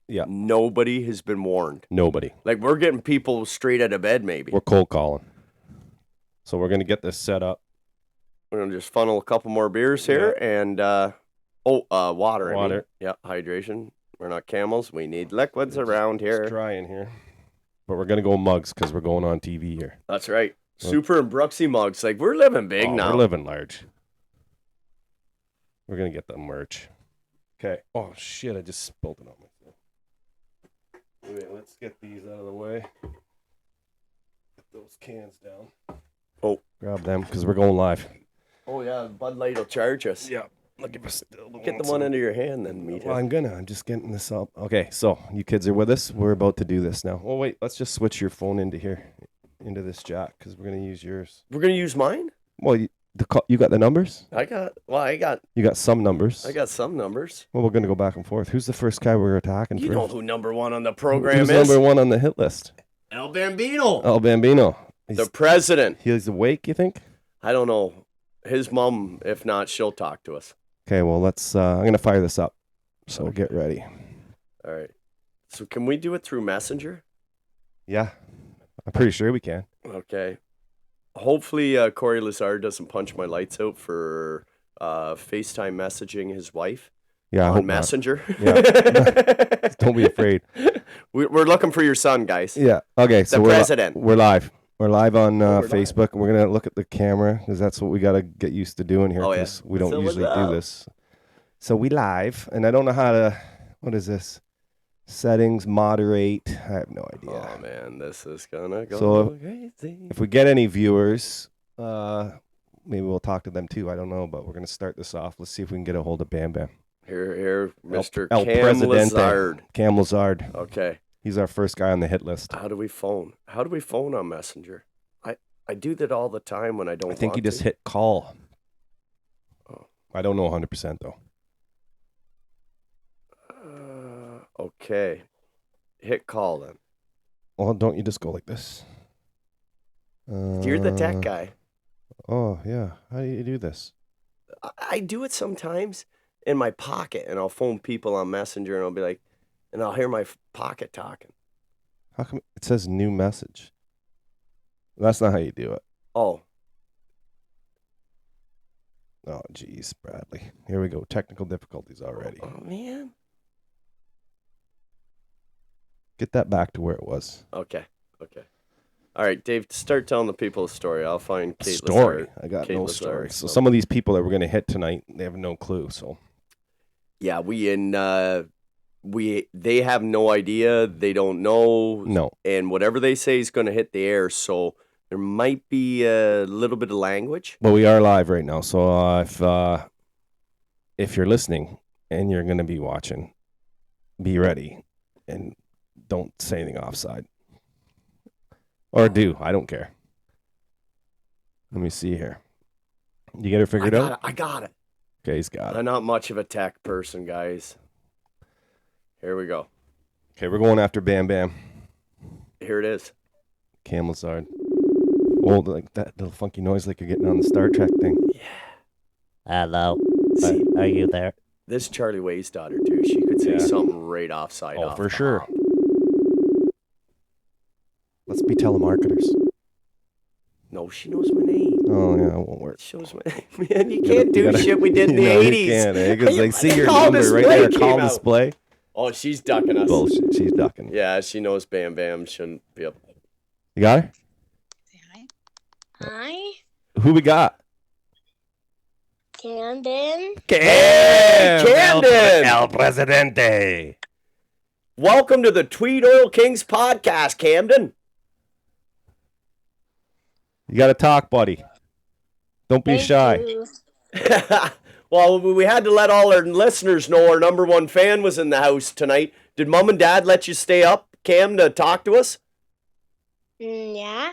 Yeah. Nobody has been warned. Nobody. Like, we're getting people straight out of bed, maybe. We're cold calling. So we're going to get this set up. We're going to just funnel a couple more beers here and, water. I mean. Water. Yeah, hydration. We're not camels. We need liquids around It's here. dry in here. But we're going to go mugs because we're going on TV here. That's right. Super and Brooksy mugs. Like, we're living big now. We're living large. We're going to get the merch. Okay. Oh, shit. I just spilled it on myself. Wait, let's get these out of the way. Get those cans down. Oh. Grab them because we're going live. Oh, yeah. Bud Light will charge us. Yeah. Look at us still. Get the one into your hand then, meet Well, him. I'm just getting this up. Okay, so you kids are with us. We're about to do this now. Oh, wait. Let's just switch your phone into here, into this jack, because we're going to use yours. We're going to use mine? Well, you got the numbers? I got You got some numbers. some numbers. Well, we're going to go back and forth. Who's the first guy we're attacking You first? know who number one on the program Who's is? number one on the hit list? El Bambino. El Bambino. The president. He's awake, you think? I don't know. His mom, if not, she'll talk to us. Okay, well, let's. I'm going to fire this up. So get ready. All right. So can we do it through Messenger? Yeah. I'm pretty sure we can. Okay. Hopefully, Corey Lazard doesn't punch my lights out for FaceTime messaging his wife Yeah, I hope on not. Messenger. Yeah. Don't be afraid. We're looking for your son, guys. Yeah. Okay, so The we're president. We're live. We're live on we're live. Facebook, and we're going to look at the camera because that's what we got to get used to doing here. Oh, yeah. 'cause we don't So what's usually up? do this. So we live, and I don't know how to. What is this? Settings, moderate. I have no idea. Oh man, this is gonna go So, crazy. If we get any viewers, maybe we'll talk to them too. I don't know, but we're going to start this off. Let's see if we can get a hold of Bam Bam. Here, Mr. El Cam Presidente. Lazard. Cam Lazard. Okay. He's our first guy on the hit list. How do we phone? How do we phone on Messenger? I do that all the time when I don't I think want you just to. hit call. Oh. I don't know 100% though. Okay. Hit call then. Well, don't you just go like this? You're the tech guy. Oh, yeah. How do you do this? I do it sometimes in my pocket, and I'll phone people on Messenger, and I'll be like, and I'll hear my pocket talking. How come it says new message? That's not how you do it. Oh, Oh, geez, Bradley. Here we go. Technical difficulties already. oh man. Get that back to where it was. Okay. All right, Dave, start telling the people a story. I'll find Kate Story. Lazard. I got Kate no Lazard, story. So so- some of these people that we're going to hit tonight, they have no clue. So Yeah, they have no idea. They don't know. no. And whatever they say is going to hit the air. So there might be a little bit of language. But we are live right now. So if you're listening and you're going to be watching, be ready and don't say anything offside. Or do. I don't care. Let me see here. You get it figured out? I got it. Okay, he's got it. I'm not much of a tech person, guys. Here we go. Okay, we're going after Bam Bam. Here it is. Cam Lazard. Oh, like that little funky noise like you're getting on the Star Trek thing. Hello. See, Are you there? this is Charlie Way's daughter, too. She could say Yeah. something right offside. Oh, off for the sure. hop. Let's be telemarketers. No, she knows my name. Oh, yeah, it won't work. She knows my name. Man, you You can't do gotta- shit we did in the No, 80s. You can't, eh? Because they see your Call number right display there. came Call out. display. Oh, she's ducking us. Bullshit. She's ducking. Yeah, she knows Bam Bam shouldn't be up. You got her? Say hi. Hi, Who we got? Camden. Camden! El Presidente. Welcome to the Tweed Oil Kings podcast, Camden. You got to talk, buddy. Don't be Thank shy. you. Well, we had to let all our listeners know our number one fan was in the house tonight. Did Mom and Dad let you stay up, Cam, to talk to us? Yeah,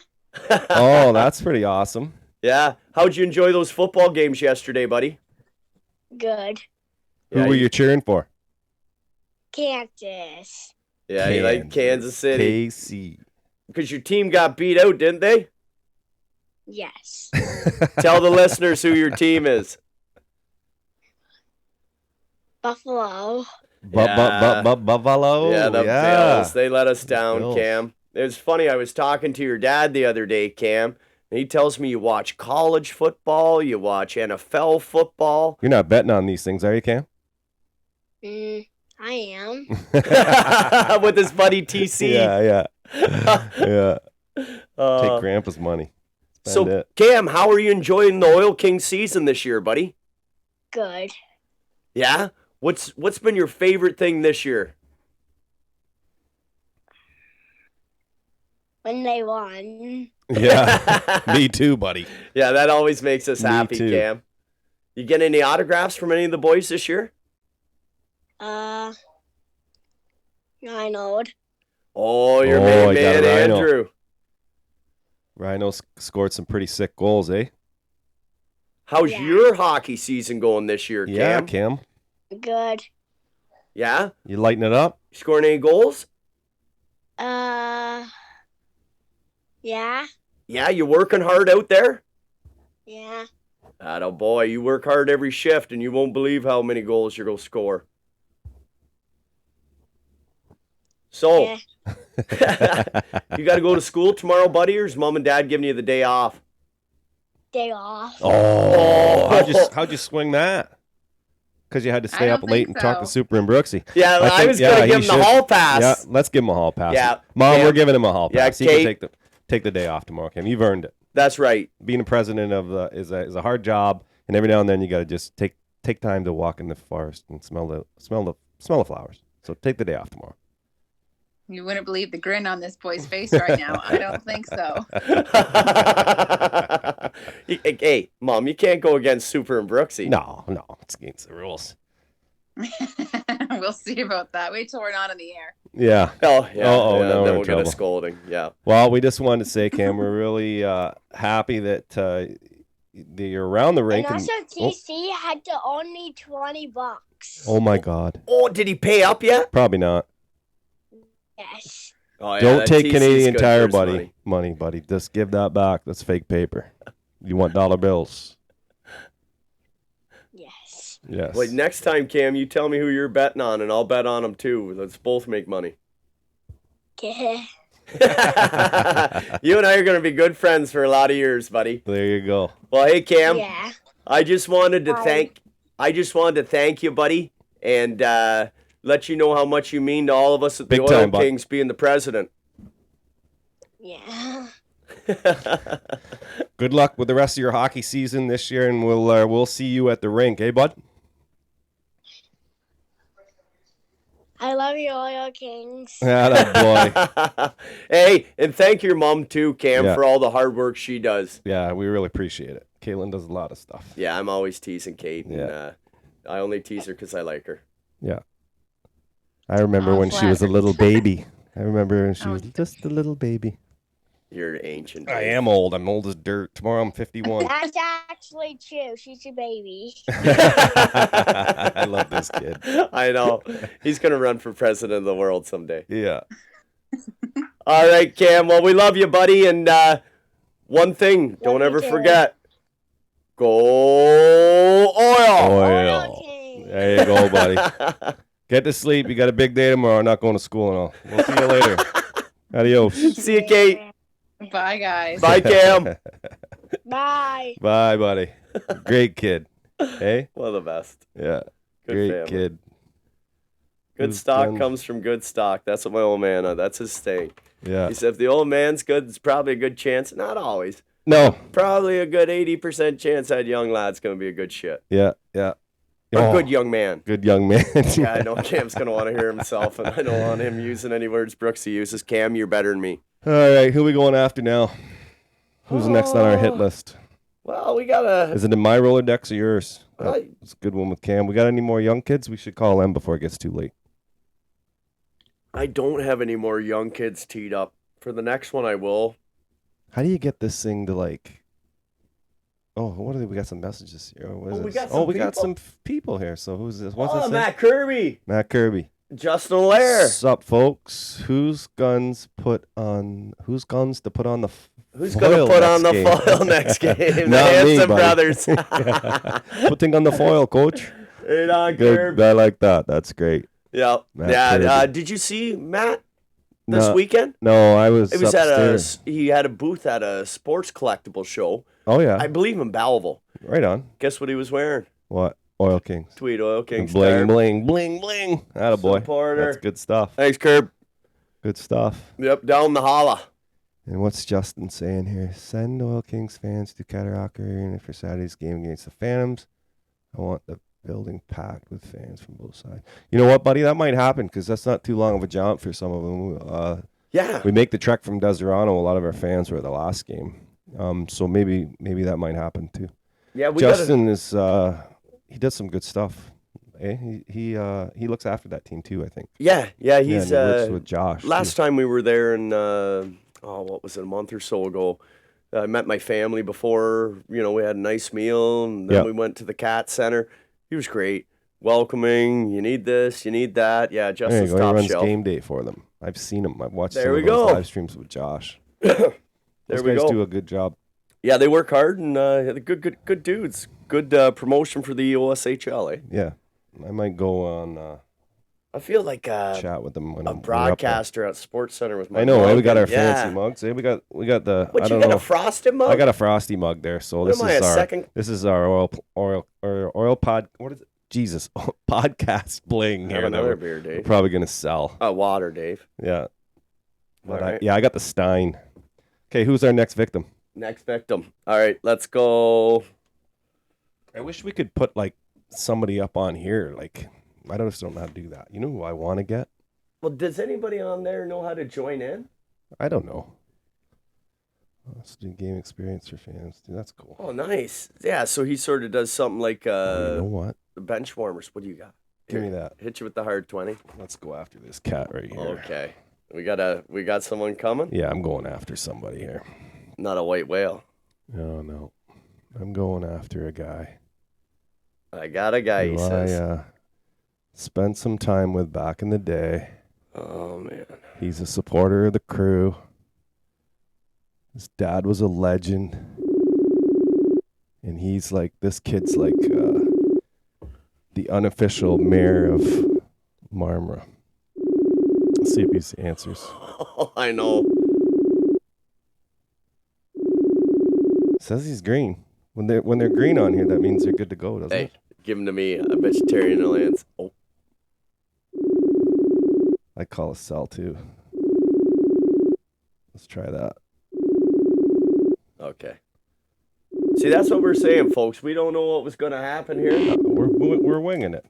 Oh, that's pretty awesome. Yeah. How'd you enjoy those football games yesterday, buddy? good. Yeah, Who were you cheering for? Kansas. Yeah, you like Kansas City. KC. Because your team got beat out, didn't they? Yes. Tell the listeners who your team is. Buffalo. Buffalo. Yeah, the Bills. They let us down, Bills. Cam. It was funny. I was talking to your dad the other day, Cam, and he tells me you watch college football, you watch NFL football. You're not betting on these things, are you, Cam? I am. With his buddy TC. Yeah. Yeah. Uh, Take Grandpa's money. Spend so, it. Cam, how are you enjoying the Oil King season this year, buddy? Good. Yeah? What's been your favorite thing this year? When they won. Yeah. Me too, buddy. Yeah, that always makes us Me happy, too. Cam. You get any autographs from any of the boys this year? I know. Oh, your Oh, main I got man, a Rhino. Andrew. Rhino scored some pretty sick goals, eh? How's Yeah. your hockey season going this year, Yeah, Cam? Cam. Good. Yeah? You lighting it up? Scoring any goals? Yeah. Yeah, you working hard out there? Yeah. Atta boy, you work hard every shift and you won't believe how many goals you're going to score. So, Yeah. you got to go to school tomorrow, buddy, or is mom and dad giving you the day off? Day off. Oh, how'd you swing that? Because you had to stay I up don't late think and talk to so. Super and Brooksy. Yeah, I think- was going to he give him the should. hall pass. Yeah, let's give him a hall pass. Yeah, Mom, Cam. we're giving him a hall Yeah, pass. He Kate. can take the day off tomorrow, Cam. You've earned it. That's right. Being a president of the is a hard job, and every now and then you got to just take time to walk in the forest and smell the flowers. So take the day off tomorrow. You wouldn't believe the grin on this boy's face right now. I don't think so. Hey, Mom, you can't go against Super and Brooksy. No, it's against the rules. We'll see about that. Wait till we're not in the air. Yeah. Oh, yeah. Uh-oh, yeah, now we're then in we'll get a trouble. scolding. Yeah. Well, we just wanted to say, Cam, we're really happy that you're around the rink. And And, also, TC had to only $20. oh my God, Oh, did he pay up yet? probably not. Yes. Oh, yeah, Don't that take TC's Canadian good Tire for his money, buddy. Just give that back. That's fake paper. You want dollar bills? Yes. Yes. Wait, next time, Cam, you tell me who you're betting on, and I'll bet on them too. Let's both make money. Okay. You and I are going to be good friends for a lot of years, buddy. There you go. Well, hey, Cam, Yeah. I just wanted to Hi. thank you, buddy, and let you know how much you mean to all of us at the Big Oil time, bud. Kings being the president. Yeah. Good luck with the rest of your hockey season this year, and we'll see you at the rink, eh, bud? I love you, Oil Kings. Boy. Hey, and thank your mom too, Cam, Yeah. for all the hard work she does. Yeah, we really appreciate it. Caitlin does a lot of stuff. Yeah, I'm always teasing Kate, and Yeah. I only tease her because I like her. Yeah. I remember Oh, when she was a flat. little baby. I remember when she Oh. was just a little baby. You're ancient. I Dave. am old. I'm old as dirt. Tomorrow I'm 51. That's actually true. She's your baby. I love this kid. I know. He's going to run for president of the world someday. Yeah. All right, Cam. Well, we love you, buddy. And one thing, don't you ever too. forget, go oil. Oil. King. There you go, buddy. Get to sleep. You got a big day tomorrow. Not going to school and all. We'll see you later. Adios. See you, Kate. Bye, guys. Bye, Cam. Bye. Bye, buddy. Great kid. Hey? One of the best. Yeah. Good Great family. kid. Good Who's stock done- comes from good stock. That's what my old man, that's his saying. Yeah. He said, if the old man's good, it's probably a good chance. Not always. No. Probably a good 80% chance that young lad's going to be a good shit. Yeah. Yeah. Or Oh, good young man. Good young man. Yeah, I know Cam's going to want to hear himself, and I don't want him using any words Brooksy uses. Cam, you're better than me. All right. Who are we going after now? Who's next on our hit list? Well, we got to... Is it in my Rolodex or yours? Well, It's a good one with Cam. We got any more young kids? We should call them before it gets too late. I don't have any more young kids teed up. For the next one, I will. How do you get this thing to like? Oh, what are they? We got some messages here. What is Oh, we this? got some we got people? some people here. So who's this? What's Oh, this? Matt Kirby. Matt Kirby. Justin Allaire. Sup, folks? Whose guns to put on the Who's foil going to put next on the game? foil next game? The Not me, Hanson buddy. brothers. Putting on the foil, coach. Right on, Good. Kirb. I like that. That's great. Yeah. Matt Yeah. Kirby. Did you see Matt this No, weekend? no, I was. It was upstairs. he had a booth at a sports collectible show. Oh yeah, I believe in Belleville. right on. Guess what he was wearing? What? Oil Kings. Tweed Oil King Bling, star. bling, bling, bling. Attaboy. Supporter. That's good stuff. Thanks, Kirb. Good stuff. Yep, down the holla. And what's Justin saying here? Send Oil Kings fans to Cataract Arena for Saturday's game against the Phantoms. I want the building packed with fans from both sides. You know what, buddy? That might happen because that's not too long of a jaunt for some of them. Yeah. We make the trek from Deserano. A lot of our fans were at the last game. So maybe that might happen too. Yeah, we got Justin is he does some good stuff. Eh? He looks after that team too, I think. Yeah, he's Yeah, and he works with Josh. last time we were there in what was it, a month or so ago. I met my family before, we had a nice meal, and then Yeah. we went to the Cat Center. He was great. Welcoming, you need this, you need that. Yeah, There you Justin's go. He top runs shelf. game day for them. I've seen him. I've watched There some we of those go. live streams with Josh. There Those we guys go. do a good job. Yeah, they work hard, and they're good dudes. Good promotion for the OSHL, eh? Yeah, I might go on I feel like chat with them when a I'm broadcaster at Sports Center with my I know. mug, We got our and- yeah. fancy mugs. Eh? We got the. What, I you don't got know. a frosted mug? I got a frosty mug there. So What this am I, is a our second? this is our oil pod. What is it? Jesus, podcast bling Have here. that another we're beer, Dave. probably gonna sell. Water, Dave. Yeah. But All right. I got the Stein. Okay, who's our next victim? Next victim. All right, let's go. I wish we could put like somebody up on here. Like I just don't know how to do that. You know who I want to get? Well, does anybody on there know how to join in? I don't know. Let's do game experience for fans. Dude, that's cool. Oh, nice. Yeah, so he sort of does something like you know what? the bench warmers. What do you got? Give me Here, that. Hit you with the hard 20. Let's go after this cat right here. Okay. We got someone coming? Yeah, I'm going after somebody here. Not a white whale. No. I'm going after a guy. I got a guy, he who says. I spent some time with back in the day. Oh, man. He's a supporter of the Crew. His dad was a legend. And he's like, this kid's like the unofficial mayor of Marmora. Let's see if he answers. Oh, I know. Says he's green. When they're green on here, that means they're good to go, doesn't Hey, it? give him to me. I bet you Terry and Lance. Oh, I call a cell too. Let's try that. okay. See, that's what we're saying, folks. We don't know what was going to happen here. We're winging it.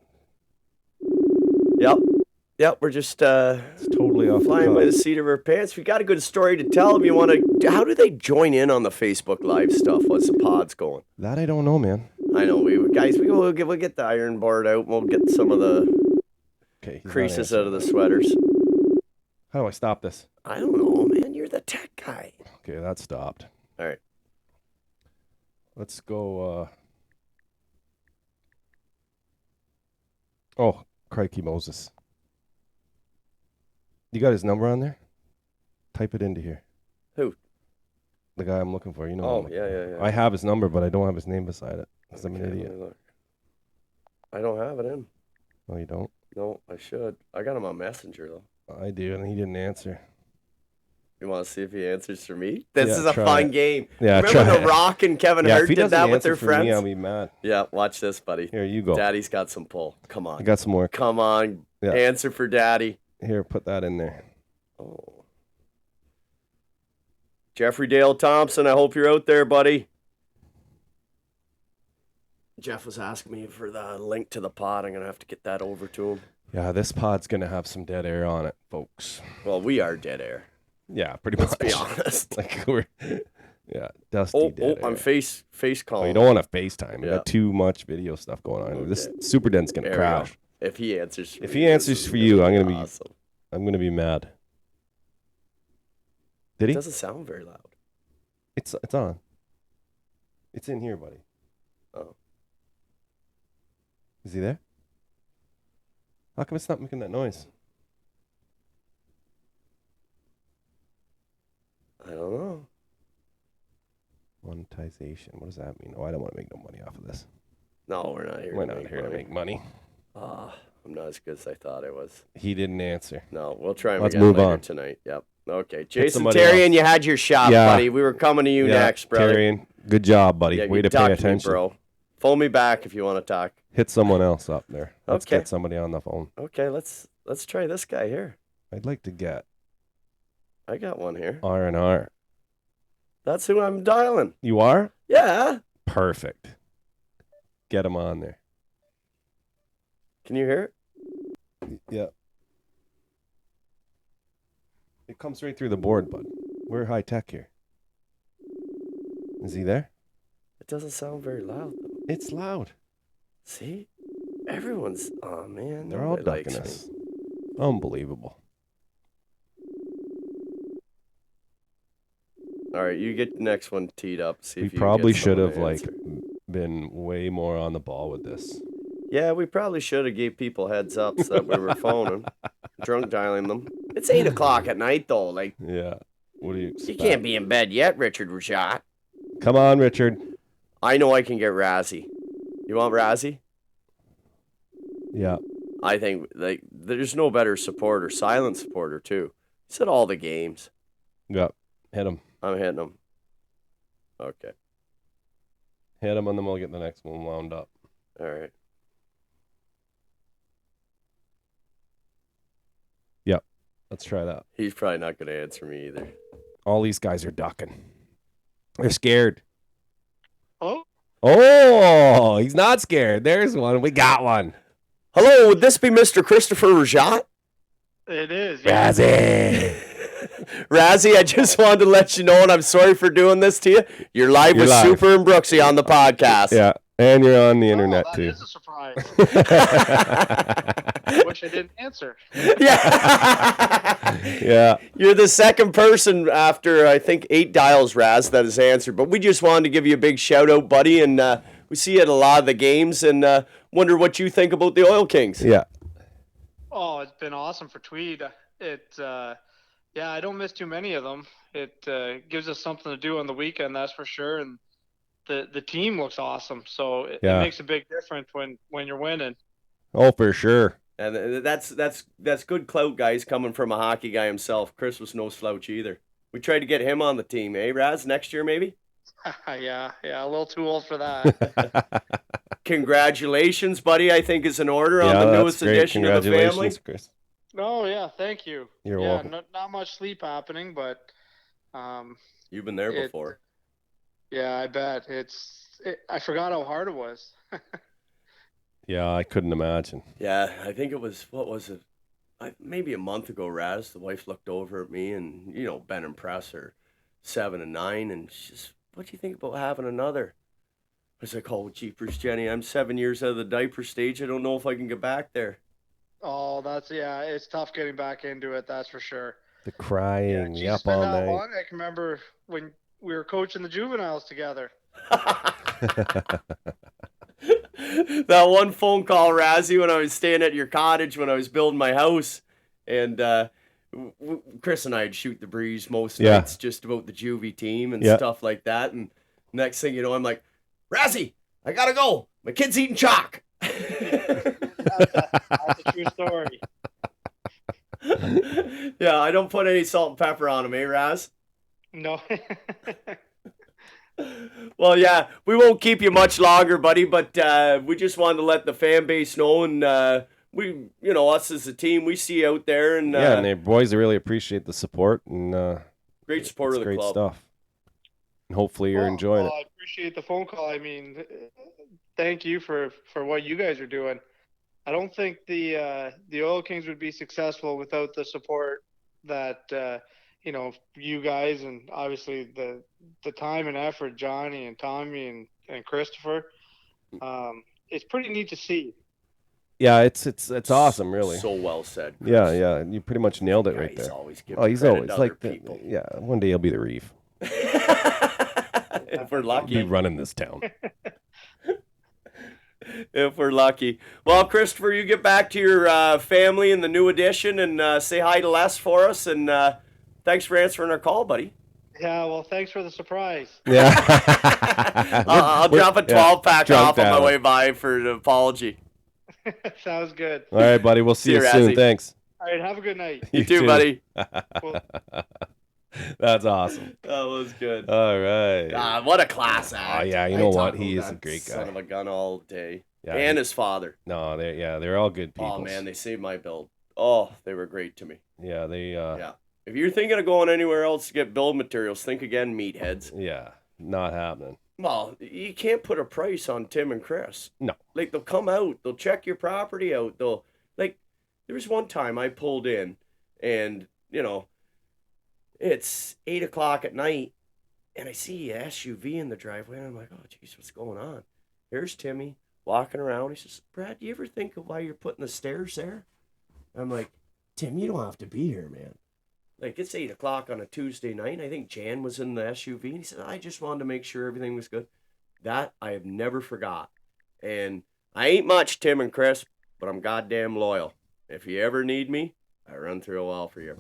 Yep, we're just It's totally off flying the by the cuff. seat of our pants. We got a good story to tell. If you want to, how do they join in on the Facebook Live stuff? What's the pods going? That I don't know, man. I know we'll get the iron board out. We'll get some of the Okay. he's not creases answering. out of the sweaters. How do I stop this? I don't know, man. You're the tech guy. Okay, that stopped. All right. Let's go. Oh, crikey Moses. You got his number on there? Type it into here. Who? The guy I'm looking for. You know. Oh, yeah. I have his number, but I don't have his name beside it. 'Cause I'm an Okay, let idiot. me look. I don't have it in. Oh, you don't? No, I should. I got him on Messenger, though. I do, and he didn't answer. You want to see if he answers for me? This Yeah, is a try fun it. game. Yeah, Remember try The it. Rock and Kevin Yeah, Hart if he did doesn't that with answer their for friends? me, I'll be mad. Yeah, watch this, buddy. Here, you go. Daddy's got some pull. Come I on. got some more. Come on. Yeah. Answer for Daddy. Here, put that in there. Oh. Jeffrey Dale Thompson, I hope you're out there, buddy. Jeff was asking me for the link to the pod. I'm going to have to get that over to him. Yeah, this pod's gonna have some dead air on it, folks. Well, we are dead air. Yeah, pretty Let's much. be honest. Like we're, yeah, dusty Oh, dead air. I'm face Oh, calling. you don't want to FaceTime. You Yeah. got too much video stuff going on. This Okay. Super Den's gonna There we go. crash. If he answers for If me, he this answers is for you, I'm gonna be- awesome. I'm gonna be mad. Did It he? doesn't sound very loud. It's on. It's in here, buddy. Oh. Is he there? How come it's not making that noise? I don't know. Monetization. What does that mean? Oh, I don't want to make no money off of this. No, we're not here. We're to not make here money. to make money. I'm not as good as I thought I was. He didn't answer. No, we'll try him Let's again move later on. tonight. Yep. Okay. Jason somebody Terrian, else. you had your shot, Yeah. buddy. We were coming to you next, brother. Tyrion, good job, buddy. Yeah, Way you to pay ducked me, attention. bro. Phone me back if you want to talk. Hit someone else up there. Let's Okay. get somebody on the phone. Okay, let's try this guy here. I'd like to get I got one here. R&R. That's who I'm dialing. You are? Yeah. Perfect. Get him on there. Can you hear it? Yeah. It comes right through the board, bud. We're high tech here. Is he there? It doesn't sound very loud, though. It's loud. See? Everyone's, oh, man. They're all nobody ducking likes us. me. Unbelievable. All right, you get the next one teed up. See We if you probably can get should someone have to like answer. been way more on the ball with this. Yeah, we probably should have gave people heads ups that we were phoning, drunk dialing them. It's 8 o'clock at night, though. Like, Yeah. What do you you expect? can't be in bed yet, Richard Rajat. Come on, Richard. I know I can get Razzie. You want Razzie? Yeah. I think like there's no better supporter, silent supporter too. He's at all the games. Yeah. Hit him. I'm hitting him. Okay. Hit him, and then we'll get the next one wound up. All right. Let's try that. He's probably not going to answer me either. All these guys are ducking. They're scared. Hello? Oh, he's not scared. There's one. We got one. Hello, would this be Mr. Christopher Rajat? It is. Yeah. Razzie. Razzie, I just wanted to let you know, and I'm sorry for doing this to you. You're live You're with live. Super and Brooksy on the podcast. Yeah. And you're on the internet, that too. is a surprise. Wish I didn't answer. Yeah. Yeah. You're the second person after, I think, 8 dials, Raz, that has answered. But we just wanted to give you a big shout out, buddy. And we see you at a lot of the games and wonder what you think about the Oil Kings. Yeah. Oh, it's been awesome for Tweed. Yeah, I don't miss too many of them. It gives us something to do on the weekend, that's for sure. And the team looks awesome. So it makes a big difference when you're winning. Oh, for sure. And that's good clout, guys, coming from a hockey guy himself. Chris was no slouch either. We tried to get him on the team, eh, Raz? Next year, maybe? yeah, a little too old for that. Congratulations, buddy, I think is in order on Yeah, the that's newest great. addition of the family. Congratulations, Chris. Oh, yeah, thank you. You're yeah, welcome. not much sleep happening, but You've been there It- before. yeah, I bet. I forgot how hard it was. Yeah, I couldn't imagine. Yeah, I think it was, what was it? Maybe a month ago, Raz, the wife looked over at me and, Ben and Press are 7 and 9, and she's, what do you think about having another? I was like, oh, jeepers, Jenny, I'm 7 years out of the diaper stage. I don't know if I can get back there. Oh, it's tough getting back into it, that's for sure. The crying, geez, yep, it's been all that night. long. I can remember when we were coaching the juveniles together. That one phone call, Razzie, when I was staying at your cottage when I was building my house, and Chris and I'd shoot the breeze most Yeah. nights just about the juvie team and Yeah. stuff like that. And next thing you know, I'm like, Razzie, I gotta go. My kid's eating chalk. That's a true story. Yeah, I don't put any salt and pepper on them, Raz? No. Well, yeah, we won't keep you much longer, buddy, but we just wanted to let the fan base know, and we, us as a team, we see you out there, and Yeah, and the boys really appreciate the support, and great support it's of the great club. stuff. And hopefully you're enjoying I appreciate the phone call. I mean, thank you for what you guys are doing. I don't think the Oil Kings would be successful without the support that you guys, and obviously the time and effort Johnny and Tommy and Christopher. It's pretty neat to see. it. Yeah, it's awesome, really. So well said, Chris. Yeah, you pretty much nailed it right He's there. always Oh, he's credit always to other like the, people. yeah. One day he'll be the Reef. If we're He'll be lucky. running this town. If we're lucky. Well, Christopher, you get back to your family in the new addition and say hi to Les for us. And thanks for answering our call, buddy. Yeah, well, thanks for the surprise. Yeah. I'll drop a 12-pack drunk off on my dialing. way by for an apology. Sounds good. All right, buddy. We'll see you soon. Razzie. Thanks. All right, have a good night. You too, buddy. Cool. That's awesome. That was good. All right. What a class act. Oh, yeah, you I know talk what? about He is that a great guy. Son of a gun all day. Yeah, And his father. No, they're all good people. Oh, man, they saved my build. Oh, they were great to me. Yeah, they Yeah. If you're thinking of going anywhere else to get build materials, think again, meatheads. yeah, not happening. Well, you can't put a price on Tim and Chris. No. Like, they'll come out, they'll check your property out. There was one time I pulled in and, it's 8 o'clock at night and I see a SUV in the driveway and I'm like, oh, geez, what's going on? Here's Timmy walking around. He says, Brad, do you ever think of why you're putting the stairs there? I'm like, Tim, you don't have to be here, man. Like, it's 8 o'clock on a Tuesday night. I think Jan was in the SUV. And he said, I just wanted to make sure everything was good. That I have never forgot. And I ain't much, Tim and Chris, but I'm goddamn loyal. If you ever need me, I run through a wall for you.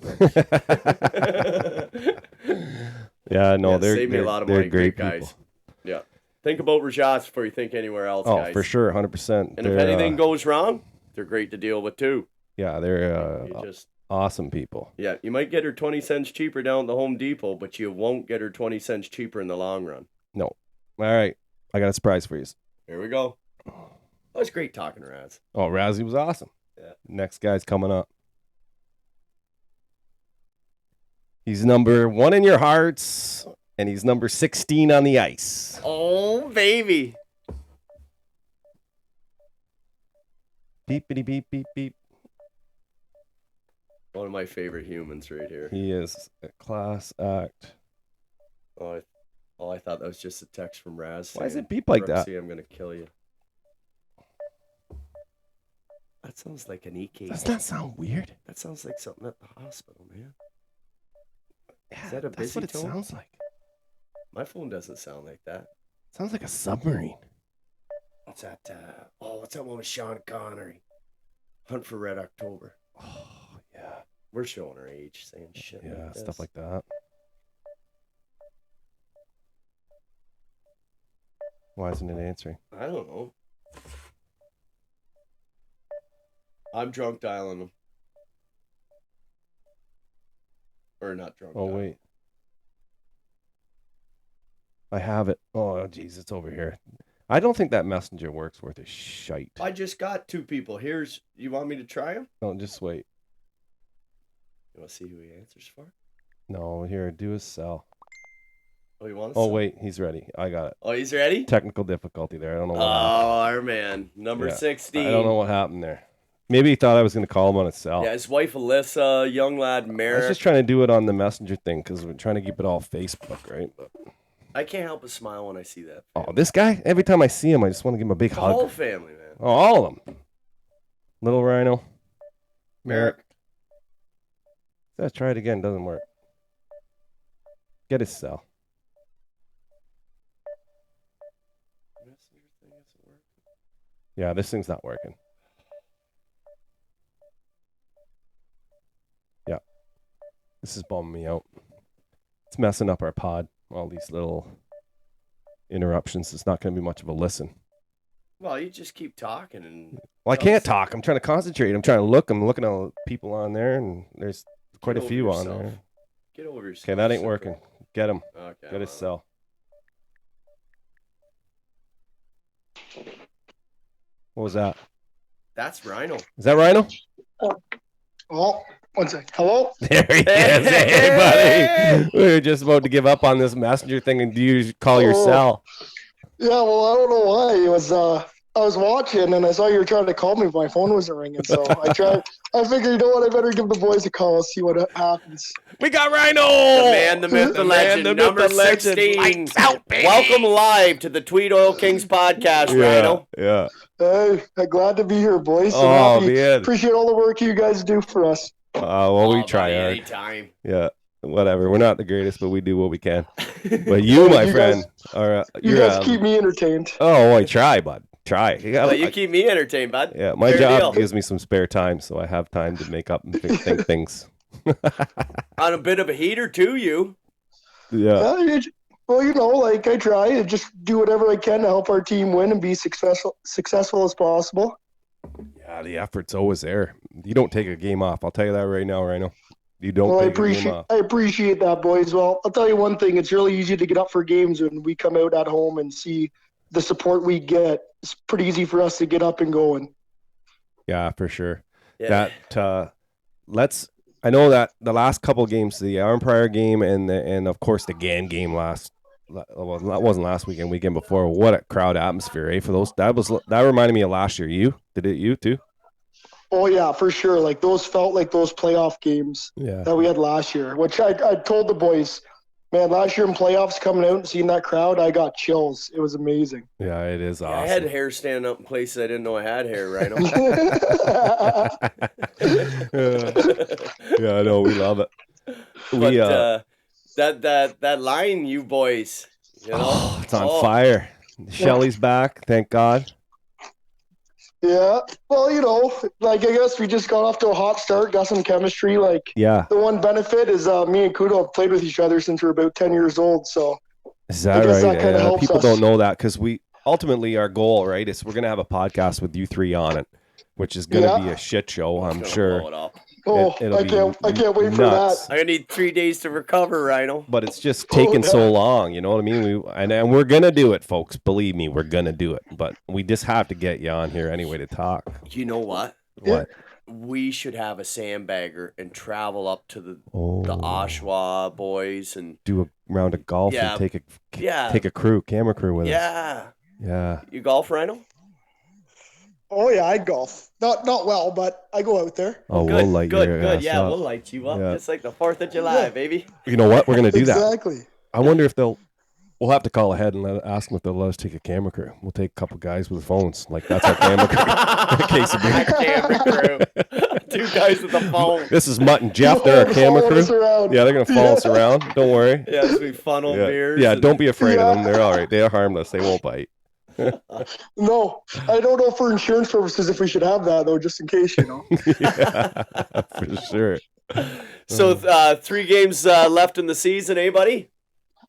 Yeah, no, they're save me a lot of they're money. great Guys. people. Yeah. Think about Rajats before you think anywhere else, Oh, guys. for sure, 100%. And if anything goes wrong, they're great to deal with too. yeah, they're You just awesome people. Yeah, you might get her 20 cents cheaper down at the Home Depot, but you won't get her 20 cents cheaper in the long run. No, all right, I got a surprise for you. Here we go. That was great talking to Raz. Oh, Razzie was awesome. Yeah. Next guy's coming up. He's number 1 in your hearts, and he's number 16 on the ice. Oh, baby. Beepity beep beep beep. One of my favorite humans right here. He is a class act. Oh, I thought that was just a text from Raz. Why does saying, it beep like that? "Brooksy, I'm going to kill you." That sounds like an EKG. Does that sound weird? That sounds like something at the hospital, man. Yeah, that a that's busy what it tone? sounds like. My phone doesn't sound like that. Sounds like a submarine. What's that? What's that one with Sean Connery? Hunt for Red October. Oh, yeah. We're showing our age, saying shit. Yeah, like stuff this. like that. Why isn't it answering? I don't know. I'm drunk dialing them. Or not drunk. Oh, dialing. wait. I have it. Oh, geez, it's over here. I don't think that messenger works worth a shite. I just got 2 people. You want me to try them? No, just wait. You want to see who he answers for? No, here, do a cell. Oh, you want to Oh, wait, he's ready. I got it. Oh, he's ready? Technical difficulty there. I don't know Oh, what happened. our man. Number Yeah, 16. I don't know what happened there. Maybe he thought I was going to call him on his cell. Yeah, his wife Alyssa, young lad I was Merrick. just trying to do it on the messenger thing because we're trying to keep it all Facebook, right? But, I can't help but smile when I see that. oh, this guy? Every time I see him, I just want to give him a big The hug. whole family, man. Oh, all of them. Little Rhino. Merrick. Let's try it again. Doesn't work. Get his cell. Yeah, this thing's not working. Yeah. This is bumming me out. It's messing up our pod. All these little interruptions. It's not going to be much of a listen. Well, you just keep talking and. Well, I can't talk. I'm trying to concentrate. I'm trying to look. I'm looking at all the people on there, and there's quite a Get few over on yourself. there. Get over yourself. Okay, that ain't Simple. working. Get him. Okay. Get his cell. What was that? That's Rhino. Is that Rhino? Oh, one sec. Hello? There he is. Hey, buddy. We were just about to give up on this messenger thing, and you call your Oh. cell. Yeah, well, I don't know why. It was I was watching and I saw you were trying to call me, but my phone wasn't ringing. So I figured, you know what, I better give the boys a call, see what happens. We got Rhino. The man, the myth, the legend, man, the myth, number the legend. 16. Lights out, baby. Welcome live to the Tweed Oil Kings podcast, Yeah, Rhino. yeah. Hey, I'm glad to be here, boys. And Oh, happy- man. appreciate all the work you guys do for us. Well, we Oh, try buddy, hard. anytime. Yeah, whatever. We're not the greatest, but we do what we can. But you, my You friend, are You you're. guys keep me entertained. Oh, I try, bud. Try. Well, you keep me entertained, bud. Yeah, my Fair job deal. gives me some spare time, so I have time to make up and think things. On a bit of a heater, too, you. Yeah. Well, you know, like I try to just do whatever I can to help our team win and be successful as possible. Yeah, the effort's always there. You don't take a game off. I'll tell you that right now, Rhino. You don't Well, take a game off. I appreciate that, boys. Well, I'll tell you one thing. It's really easy to get up for games when we come out at home and see the support we get. It's pretty easy for us to get up and going. Yeah, for sure. Yeah. That I know that the last couple games, the Arm Prior game and of course the GAN game well, that wasn't last weekend before. What a crowd atmosphere, eh? For those that reminded me of last year. You too? Oh yeah, for sure. Like those felt like those playoff games Yeah. that we had last year. Which I told the boys, man, last year in playoffs coming out and seeing that crowd, I got chills. It was amazing. Yeah, it is Yeah, awesome. I had hair standing up in places I didn't know I had hair, Rhino. Yeah, I know. We love it. But that line, you boys, you know, Oh, it's on fire. Shelly's back, thank God. Yeah. Well, you know, like I guess we just got off to a hot start, got some chemistry. Like Yeah, the one benefit is me and Kudo have played with each other since we're about 10 years old. So is that I guess right? that kinda helps People us. don't know that because we ultimately our goal, right, is we're gonna have a podcast with you three on it, which is gonna be Yeah. a shit show, I'm Gonna sure. blow it up. oh, It'll I be can't wait for nuts. that. I'm gonna need 3 days to recover, Rhino. But it's just taking yeah. so long, you know what I mean? And we're gonna do it, folks. Believe me, we're gonna do it. But we just have to get you on here anyway to talk. You know what? What? We should have a sandbagger and travel up to the Oh, Oshawa boys and do a round of golf Yeah. and take yeah, a camera crew with us. yeah. Yeah. You golf, Rhino? Oh yeah, I golf. Not well, but I go out there. Oh, Good, we'll light good, your good. ass Yeah, up. we'll light you up Yeah. just like the 4th of July, Yeah. baby. You know what? We're gonna do that. Exactly. I wonder if we'll have to call ahead and ask them if they'll let us take a camera crew. We'll take a couple guys with phones. Like that's our camera crew. In case of beer. Camera crew. 2 guys with the phone. This is Mutt and Jeff. They're our camera Following us crew. around. Yeah, they're gonna follow us around. Don't worry. Yeah, as we funnel Yeah, beers. yeah, and- don't be afraid of them. Yeah. They're all right. They are harmless. They won't bite. No, I don't know for insurance purposes if we should have that though, just in case, you know. Yeah, for sure. So 3 games left in the season, eh, buddy?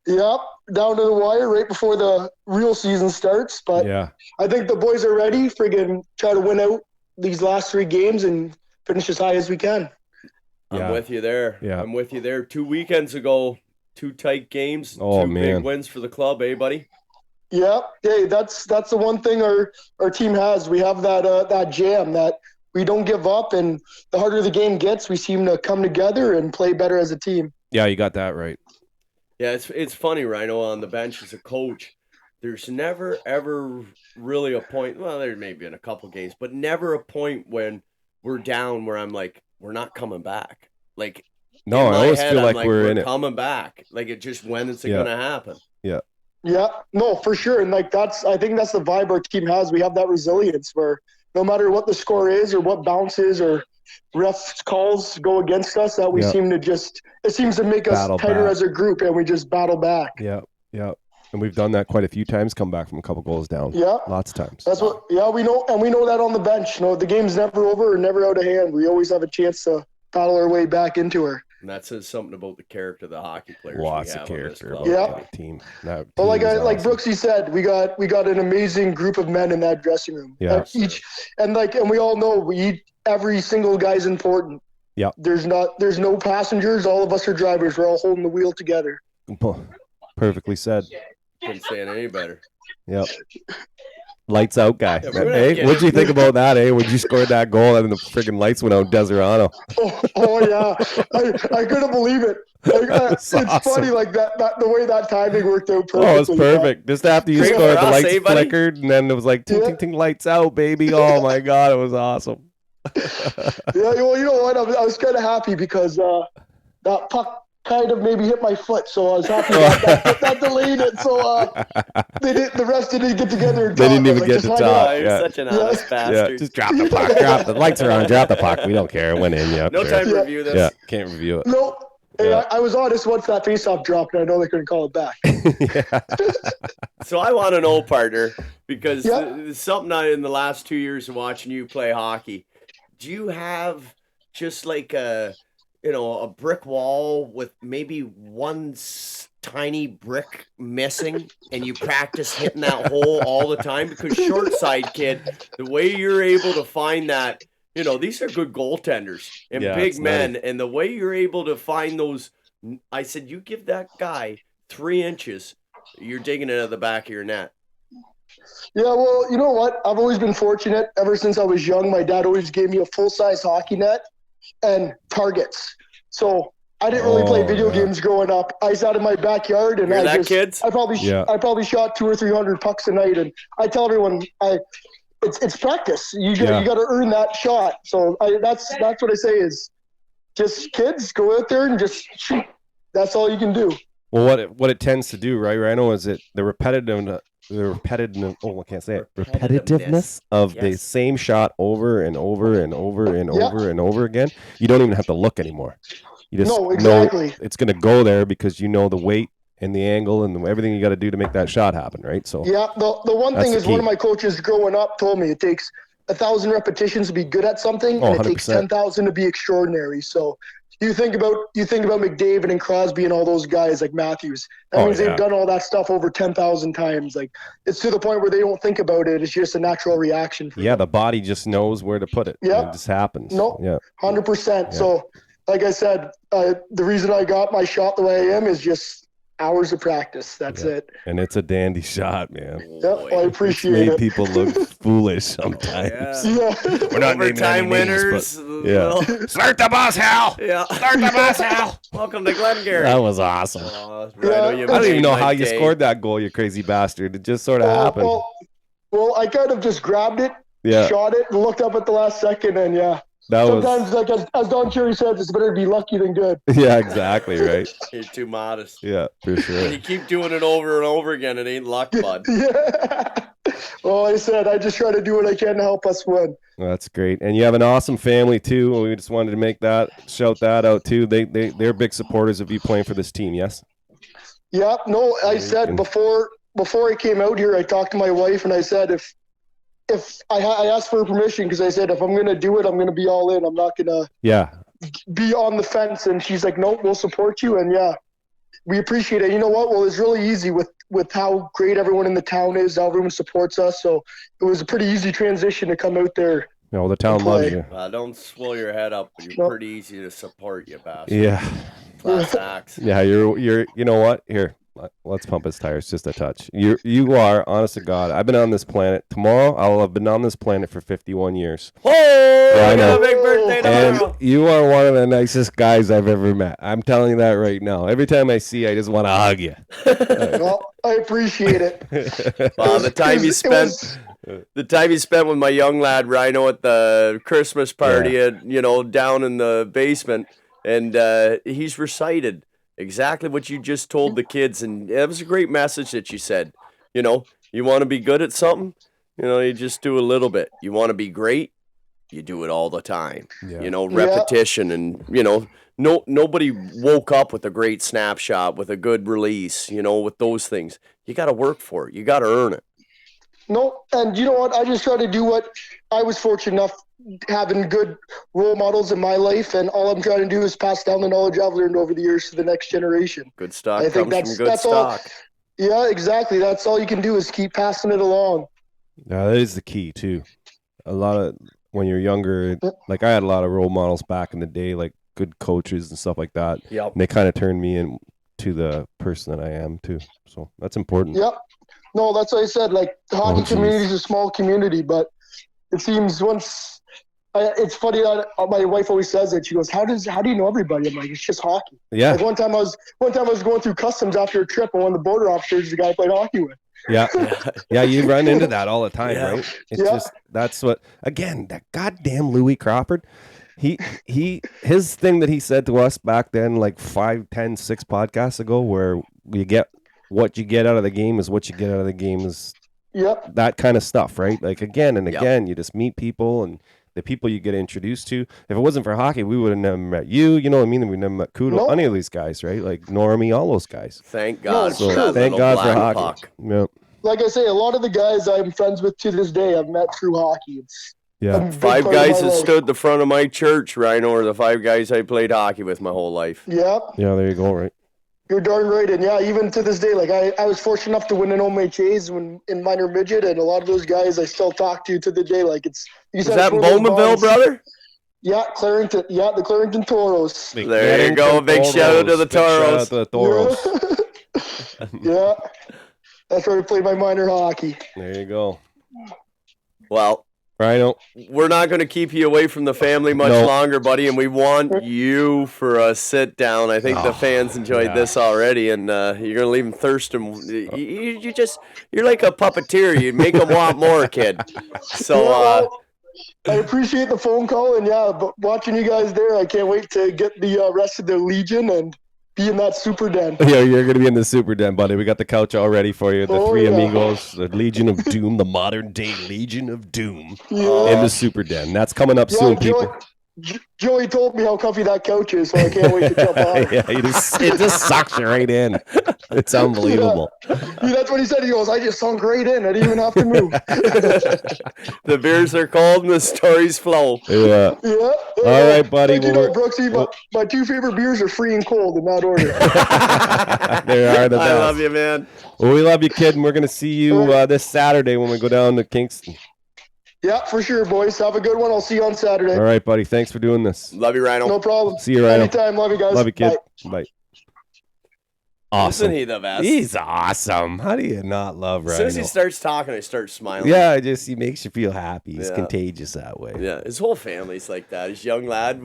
Yep, down to the wire right before the real season starts. But Yeah, I think the boys are ready. Friggin' try to win out these last 3 games and finish as high as we can. Yeah. I'm with you there. Yeah. I'm with you there. 2 weekends ago, 2 tight games. Oh, 2 man. big wins for the club, eh, buddy? Yep. Hey, that's the one thing our team has. We have that jam that we don't give up, and the harder the game gets, we seem to come together and play better as a team. yeah, you got that right. Yeah, it's funny, Rhino, on the bench as a coach. There's never, ever really a point. Well, there may be in a couple games, but never a point when we're down where I'm like, we're not coming back. Like, No, in I my always head, feel I'm like we're in it. coming back. Like, it just, when is it Yeah. going to happen? Yeah, no, for sure. And like I think that's the vibe our team has. We have that resilience where no matter what the score is or what bounces or ref calls go against us, that we Yeah. seem to it seems to make us Battle tighter back. as a group, and we just battle back. Yeah, yeah. And we've done that quite a few times, come back from a couple goals down. Yeah. Lots of times. That's what, we know, and we know that on the bench. The game's never over or never out of hand. We always have a chance to battle our way back into her. And that says something about the character of the hockey players. Lots we of have on this character club. about Yeah. that team. That Well, like team is like awesome. Brooksy said, we got an amazing group of men in that dressing room. Yeah. And we all know every single guy's important. Yeah. There's no passengers. All of us are drivers. We're all holding the wheel together. Perfectly said. Couldn't say it any better. Yep. Lights out guy. Yeah, we're gonna Hey, get what'd you it. think about that, eh? When you scored that goal and the freaking lights went out, Deserano. Oh yeah, I couldn't believe it. That's It's awesome. funny, like that the way that timing worked out perfectly. Oh, it's perfect. Just after you Great scored, for the us, lights eh, buddy? flickered, and then it was like ting, Yeah. ting, ting, lights out, baby. Oh my God, it was awesome. Yeah, well, you know what? I was kind of happy because that puck kind of maybe hit my foot, so I was happy that delayed it. So the rest didn't get together. And They didn't talk. I even was get like, to just talk. Oh, you're yeah. such an honest Yeah, bastard. just drop the puck. Drop the lights are on. Drop the puck. We don't care. It went in. Yeah, no sure. time to Yeah. review this. Yeah, can't review it. No, hey, Yeah. I was honest once that faceoff dropped, and I know they couldn't call it back. Yeah. So I want to know, partner, because Yeah. there's something in the last 2 years of watching you play hockey. Do you have just like a brick wall with maybe one tiny brick missing, and you practice hitting that hole all the time? Because short side kid, the way you're able to find that, these are good goaltenders and Yeah, big it's men, and the way you're able to find those, I said, you give that guy 3 inches, you're digging it at the back of your net. Yeah, well, you know what? I've always been fortunate. Ever since I was young, my dad always gave me a full-size hockey net and targets. So I didn't really play video games growing up. I sat in my backyard and Hear that, kids? I probably Yeah. shot 200 or 300 pucks a night. And I tell everyone, it's practice. You got to earn that shot. So that's what I say is, just kids go out there and just shoot. That's all you can do. Well, what it tends to do, right, Rhino, is it the repetitiveness. Oh, I can't say it. Repetitiveness of the Yes. same shot over and over and over and over and over again. You don't even have to look anymore. You just No, exactly. know it's going to go there because you know the weight and the angle and everything you got to do to make that shot happen, right? So Yeah, the one That's thing the is one key. of my coaches growing up told me it takes 1,000 repetitions to be good at something, Oh, and it takes 100%. 10,000 to be extraordinary. So you think about McDavid and Crosby and all those guys like Matthews. That Oh, means yeah. they've done all that stuff over 10,000 times. Like, it's to the point where they don't think about it. It's just a natural reaction. For yeah, the body just knows where to put it. Yeah. It just happens. No. Yeah. 100%. Yeah. So, like I said, the reason I got my shot the way I am is just hours of practice. That's Yeah. it. And it's a dandy shot, man. Yep, I It's appreciate made it. people look foolish sometimes. Yeah. Yeah. We're not naming Overtime any names, winners. but- yeah. Start the bus, Hal! Yeah. Start the bus, Hal! Welcome to Glengarry. That was awesome. Oh, Yeah. Rhino, I you I don't even made know my how you day. scored that goal, you crazy bastard. It just sort of happened. Well, I kind of just grabbed it, Yeah, shot it, and looked up at the last second. And yeah, that sometimes, was. like as Don Cherry says, it's better to be lucky than good. Yeah, exactly right. You're too modest. Yeah, for When sure. you keep doing it over and over again, it ain't luck, bud. Yeah. Well, like I said, I just try to do what I can to help us win. That's great, and you have an awesome family too. We just wanted to make that shout that out too. They're big supporters of you playing for this team. Yes. Yeah. No, I you said can- before I came out here, I talked to my wife and I said if I asked for her permission because I said if I'm gonna do it, I'm gonna be all in. I'm not gonna Yeah. be on the fence. And she's like, nope, we'll support you. And yeah, we appreciate it. You know what? Well, it's really easy with how great everyone in the town is, how everyone supports us. So it was a pretty easy transition to come out there. No, the town loves you. Don't swell your head up. You're Nope. pretty easy to support, you bastard. Yeah. Class acts. Yeah, you're. You know what? Here, let's pump his tires just a touch. You are, honest to God. I've been on this planet. Tomorrow, I'll have been on this planet for 51 years. Oh, I I got know. a big birthday And tomorrow. you are one of the nicest guys I've ever met. I'm telling you that right now. Every time I see you, I just want to hug you. Well, I appreciate it. The time you It spent, was- the time you spent with my young lad Rhino at the Christmas party at down in the basement, and he's recited exactly what you just told the kids, and it was a great message that you said. You want to be good at something, you just do a little bit. You want to be great, you do it all the time. Yeah. You know, repetition, and you know, nobody woke up with a great snapshot, with a good release. You know, with those things, you got to work for it. You got to earn it. No, and you know what? I just try to do what I was fortunate enough having good role models in my life, and all I'm trying to do is pass down the knowledge I've learned over the years to the next generation. Good stock I think comes from good stock. Yeah, exactly. That's all you can do is keep passing it along. Yeah, that is the key too. A lot of when you're younger, like I had a lot of role models back in the day, like good coaches and stuff like that. Yep. And they kind of turned me into the person that I am too. So that's important. Yep. No, that's what I said. Like the hockey community is a small community, but it seems it's funny that my wife always says it. She goes, "How do you know everybody?" I'm like, "It's just hockey." Yeah. Like one time I was going through customs after a trip, and one of the border officers, the guy I played hockey with. Yeah. Yeah, you run into that all the time, Yeah. right? It's just that's what again, that goddamn Louis Crawford. His thing that he said to us back then, like 5, 10, 6 podcasts ago, where you get what you get out of the game is what you get out of the game is that kind of stuff, right? Like again and again, you just meet people and the people you get introduced to. If it wasn't for hockey, we would have never met you. You know what I mean? We never met Kudo, any of these guys, right? Like Normie, all those guys. Thank God. So for that thank little God for black hockey. puck. Yep. Like I say, a lot of the guys I'm friends with to this day I've met through hockey. It's Yeah. a big 5 part of guys my that life. stood the front of my church, Rhino, are the 5 guys I played hockey with my whole life. Yeah, Yeah, there you go, right? you're darn right. And yeah, even to this day, like I was fortunate enough to win an OMHAs when in minor midget, and a lot of those guys I still talk to the day. Like Is that in Bowmanville, brother? Yeah, Clarington. Yeah, the Clarington Toros. There you go. Big shout out to the Big shout out Toros. to the Toros. Yeah, that's where I played my minor hockey. There you go. Well, Rhino. we're not going to keep you away from the family much No. longer, buddy, and we want you for a sit down. I think the fans enjoyed this already, and you're going to leave them thirsting. You're like a puppeteer. You make them want more, kid. So, I appreciate the phone call, and but watching you guys there, I can't wait to get the rest of the Legion and be in that super den. Yeah, you're going to be in the Super Den, buddy. We got the couch all ready for you. The three yeah. amigos, the Legion of Doom, the modern day Legion of Doom Yeah. in the Super Den. That's coming up soon, people. Joey told me how comfy that couch is, so I can't wait to jump on it. Yeah, it just sucks you right in. It's unbelievable. Yeah, that's what he said. He goes, "I just sunk right in. I didn't even have to move." the beers are cold and the stories flow. Yeah. Yeah. All right, buddy. Like, you know, Brooksy, my 2 favorite beers are free and cold in that order. They are the best. I love you, man. Well, we love you, kid, and we're going to see you this Saturday when we go down to Kingston. Yeah, for sure, boys. Have a good one. I'll see you on Saturday. All right, buddy. Thanks for doing this. Love you, Rhino. No problem. See you, Rhino. Anytime. Love you guys. Love you, kid. Bye. Bye. Awesome. Isn't he the best? He's awesome. How do you not love Rhino? As soon as he starts talking, I start smiling. Yeah, he makes you feel happy. He's Yeah. contagious that way. Yeah, his whole family's like that. His young lad,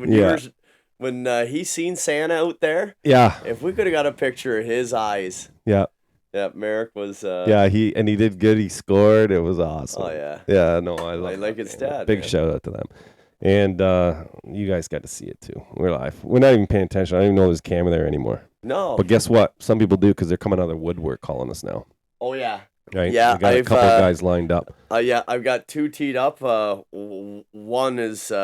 when he seen Santa out there, Yeah. if we could have got a picture of his eyes. Yeah. Yeah, Merrick was. Yeah, he did good. He scored. It was awesome. Oh yeah. Yeah, no, I love. I like his dad. Big man. shout out to them, and you guys got to see it too. We're live. We're not even paying attention. I don't even know there's a camera there anymore. No. But guess what? Some people do because they're coming out of the woodwork calling us now. Oh yeah. Right? Yeah, we got a couple of guys lined up. Yeah, I've got 2 teed up. One is. We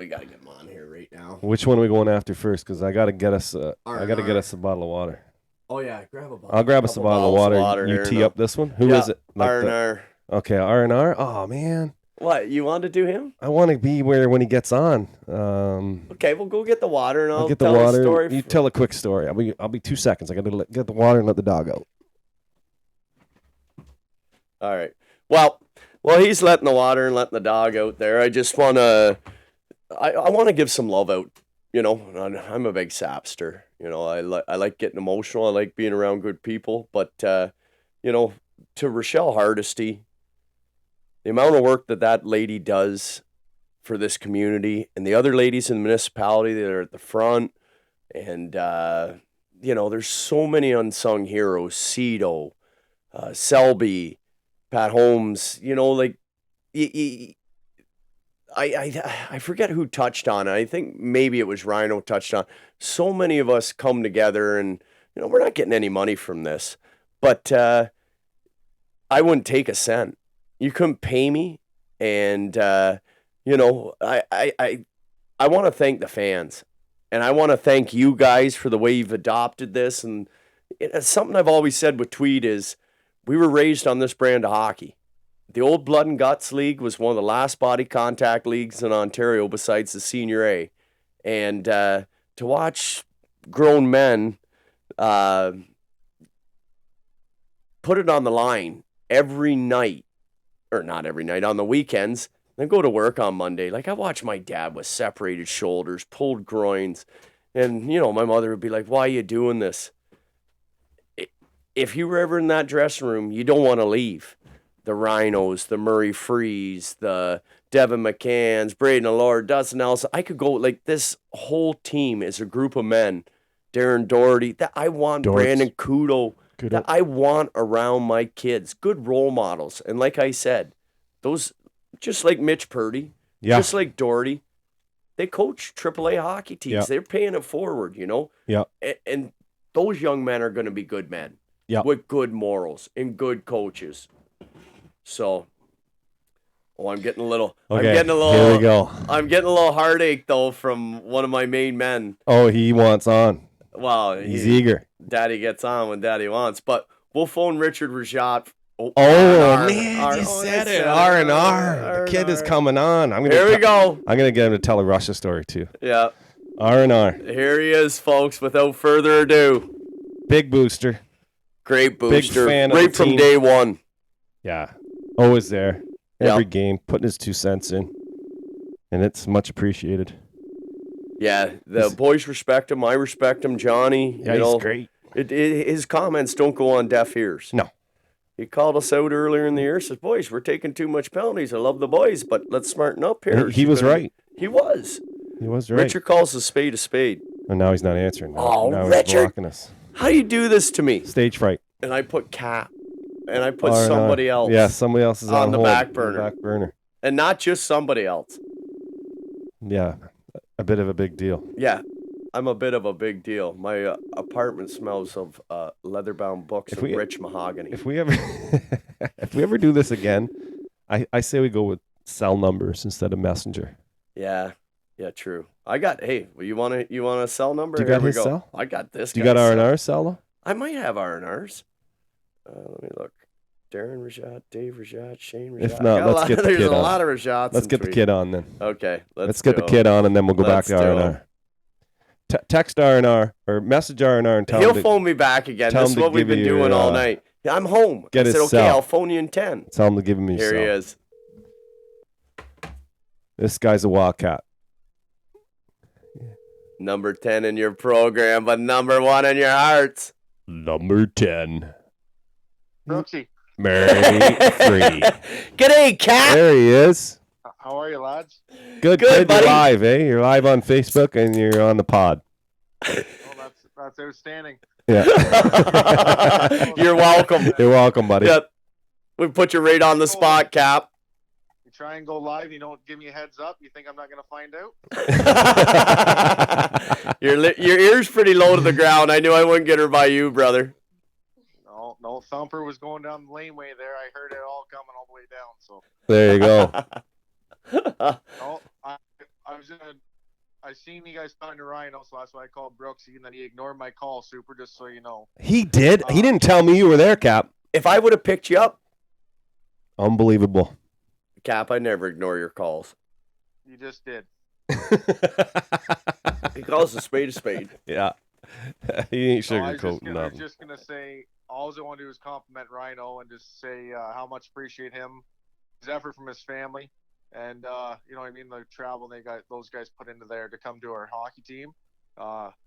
gotta get him on here right now. Which one are we going after first? Because I gotta get us. I R&R. gotta get us a bottle of water. Oh yeah, grab a bottle. I'll grab us a bottle of water. You here tee now. up this one. Who is it? Like R&R. Okay, R&R. Oh man, What, you want to do him? I want to be where when he gets on. Okay, we'll go get the water and I'll get the tell water. a story. You tell a quick story. I'll be 2 seconds. I gotta get the water and let the dog out. All right. Well, he's letting the water and letting the dog out there. I just want to, I want to give some love out. You know, I'm a big sapster. You know, I like getting emotional. I like being around good people. But, you know, to Rochelle Hardesty, the amount of work that lady does for this community and the other ladies in the municipality that are at the front. And, you know, there's so many unsung heroes. Cito, Selby, Pat Holmes, you know, like, I forget who touched on it. I think maybe it was Rhino touched on. So many of us come together and, you know, we're not getting any money from this. But I wouldn't take a cent. You couldn't pay me. And, you know, I want to thank the fans, and I want to thank you guys for the way you've adopted this. And it's something I've always said with Tweed is we were raised on this brand of hockey. The old Blood and Guts League was one of the last body contact leagues in Ontario besides the Senior A. And to watch grown men put it on the line every night, or not every night, on the weekends, then go to work on Monday. Like, I watched my dad with separated shoulders, pulled groins, and, you know, my mother would be like, why are you doing this? If you were ever in that dressing room, you don't want to leave. The Rhinos, the Murray Frees, the Devin McCanns, Braden Allure, Dustin Ellis. I could go, like, this whole team is a group of men. Darren Doherty, that I want, Brandon Kudo, that I want around my kids. Good role models. And like I said, those, just like Mitch Purdy, just like Doherty, they coach AAA hockey teams. Yeah. They're paying it forward, you know? Yeah. And those young men are going to be good men with good morals and good coaches. So, I'm getting a little. Okay, I'm getting a little. here we go. I'm getting a little heartache though from one of my main men. Oh, he wants on. Wow, He's eager. Daddy gets on when Daddy wants. But we'll phone Richard Rajat. Oh, man, you said it. R&R. The kid is coming on. Here we go. I'm going to get him to tell a Russia story, too. Yeah. R&R. Here he is, folks, without further ado. Big booster. Great booster. Big fan of right the from team. day one. Yeah. Always there. Every Yep. game, putting his 2 cents in. And it's much appreciated. Yeah, the boys respect him. I respect him, Johnny. Yeah, you know, he's great. His comments don't go on deaf ears. No. He called us out earlier in the year. Says, boys, we're taking too much penalties. I love the boys, but let's smarten up here. He was right. He was. He was right. Richard calls a spade a spade. And now he's not answering. Oh, now Richard. he's blocking us. How do you do this to me? Stage fright. And I put Cap. And I put R&R. somebody else. Yeah, somebody else is on the hold, back burner. Back burner. And not just somebody else. Yeah, a bit of a big deal. Yeah, I'm a bit of a big deal. My apartment smells of leather-bound books If of we- rich mahogany. If we ever do this again, I say we go with cell numbers instead of messenger. Yeah, true. I got. Hey, you want a cell number? Do you Here got we his go. cell? I got this. Do you got guy's cell. R&R cell? Though? I might have R&Rs. Let me look. Darren Rajat, Dave Rajat, Shane Rajat. If not, I got let's get the there's kid a on. lot of Rajats. Let's in get the Tweed. kid on then. Okay, Let's get the do kid on, and then we'll go Let's back to do R&R. Text R&R or message R&R and tell He'll him to, phone me back again. tell This him is to what we've give been you doing your, all night. Yeah, I'm home. get I his said, okay, cell. I'll phone you in 10. tell him to give him your Here cell. he is. This guy's a wildcat. Number 10 in your program, but number 1 in your hearts. Number 10. Brooksy, Mary Free. G'day, Cat. There he is. how are you, lads? Good, Good, kid. buddy. You're live, eh? You're live on Facebook and you're on the pod. Oh, that's outstanding. Yeah. You're welcome. You're welcome, buddy. Yep. We put you right on the spot, Cap. You try and go live, you don't give me a heads up. You think I'm not going to find out? Your ear's pretty low to the ground. I knew I wouldn't get her by you, brother. No, Thumper was going down the laneway there. I heard it all coming all the way down. So, There you go. no, I was in I seen you guys talking to Rhino, so that's why I called Brooksy, and then he ignored my call, Super, just so you know. He did. He didn't tell me you were there, Cap. If I would have picked you up, Unbelievable. Cap, I never ignore your calls. You just did. He calls a spade a spade. Yeah. He ain't No, I was sugarcoating I was nothing. just gonna say, all I want to do is compliment Rhino and just say how much appreciate him, his effort from his family, and you know what I mean, the travel those guys put into there to come to our hockey team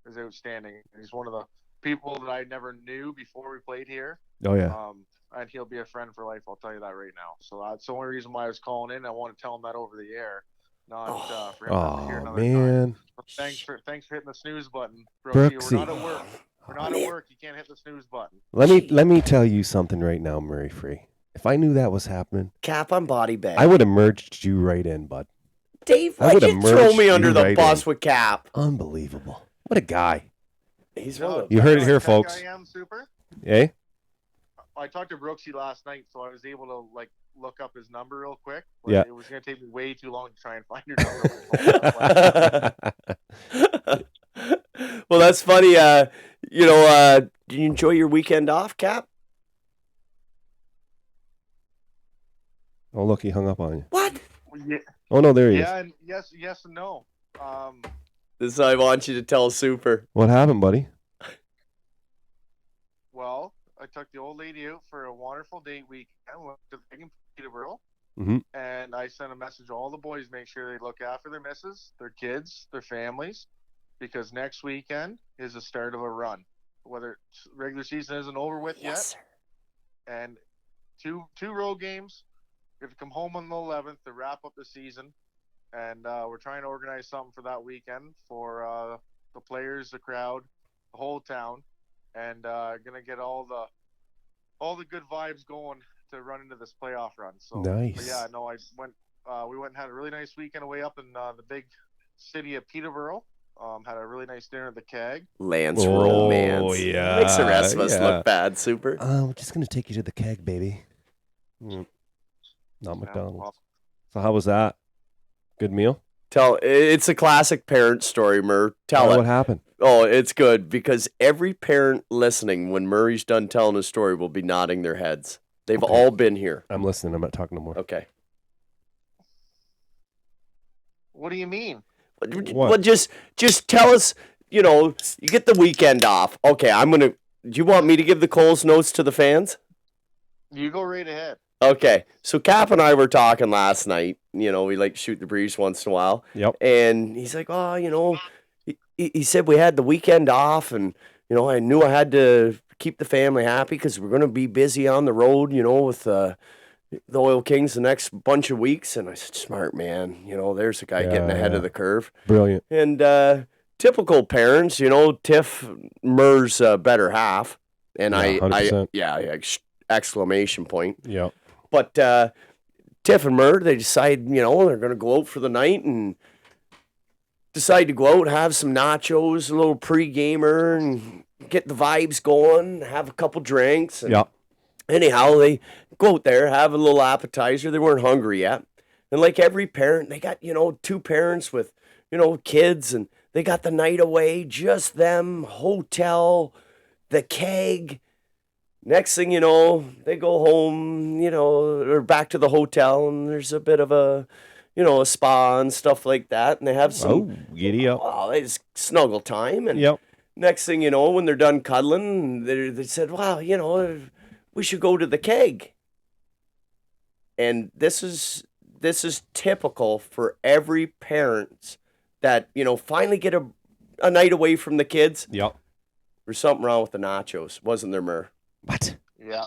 is outstanding. He's one of the people that I never knew before we played here. Oh, yeah. And he'll be a friend for life. I'll tell you that right now. So that's the only reason why I was calling in. I want to tell him that over the air, not for him to hear Oh, another time. man. Thanks for hitting the snooze button, Brooksy. Brooksy. We're not at work. We're not at work. You can't hit the snooze button. Let me tell you something right now, Murray Free. If I knew that was happening, Cap on body bag. I would have merged you right in, bud. Dave, I why'd would've you throw merged me under you the right bus in. with Cap? Unbelievable. What a guy. He's Oh, really You heard it know here, what tech folks. I am, Super. Eh? I talked to Brooksy last night, so I was able to look up his number real quick. But Yeah. It was going to take me way too long to try and find your number. Well, that's funny. Did you enjoy your weekend off, Cap? Oh, look, he hung up on you. What? Yeah, Oh, no, there he is. and yes and no. This is what I want you to tell Super. What happened, buddy? Well, I took the old lady out for a wonderful date weekend. Went to Peterborough, Mhm. and I sent a message to all the boys: make sure they look after their misses, their kids, their families, because next weekend is the start of a run. Whether regular season isn't over with yet, Sir. and two road games. We have to come home on the 11th to wrap up the season, and we're trying to organize something for that weekend for the players, the crowd, the whole town, and gonna get all the good vibes going to run into this playoff run. So Nice. but yeah, no, I went. We went and had a really nice weekend away up in the big city of Peterborough. Had a really nice dinner at the Keg. Lance Oh, romance. yeah, Makes the rest of us yeah. look bad, Super. We're just going to take you to the Keg, baby. Not Yeah, McDonald's. well, So how was that? Good meal? It's a classic parent story, Mur. Tell What it. happened? Oh, it's good because every parent listening, when Murray's done telling his story, will be nodding their heads. They've Okay. all been here. I'm listening. I'm not talking no more. Okay. what do you mean? What? Well, just tell us. You get the weekend off. Okay, do you want me to give the Coles notes to the fans? You go right ahead. Okay, so Cap and I were talking last night. We like to shoot the breeze once in a while. Yep. And he's like, he said we had the weekend off, and I knew I had to keep the family happy because we're going to be busy on the road, with the Oil Kings the next bunch of weeks. And I said, smart man, there's a guy getting ahead Yeah. of the curve. Brilliant. And typical parents, Tiff Murr's better half, and Yeah, 100%. Exclamation point. Yep. But Tiff and Murr, they decide, they're going to go out for the night and decide to go out and have some nachos, a little pre-gamer, and get the vibes going, have a couple drinks. And Yeah. anyhow, they go out there, have a little appetizer. They weren't hungry yet. And like every parent, they got, two parents with, kids, and they got the night away, just them, hotel, the Keg. Next thing you know, they go home, or back to the hotel, and there's a bit of a, a spa and stuff like that. And they have some, Oh, giddy up. they just snuggle time. And Yep. next thing you know, when they're done cuddling, they said, wow, we should go to the Keg. And this is typical for every parent that, finally get a night away from the kids. Yep. There's something wrong with the nachos, wasn't there, Mur? What? Yeah.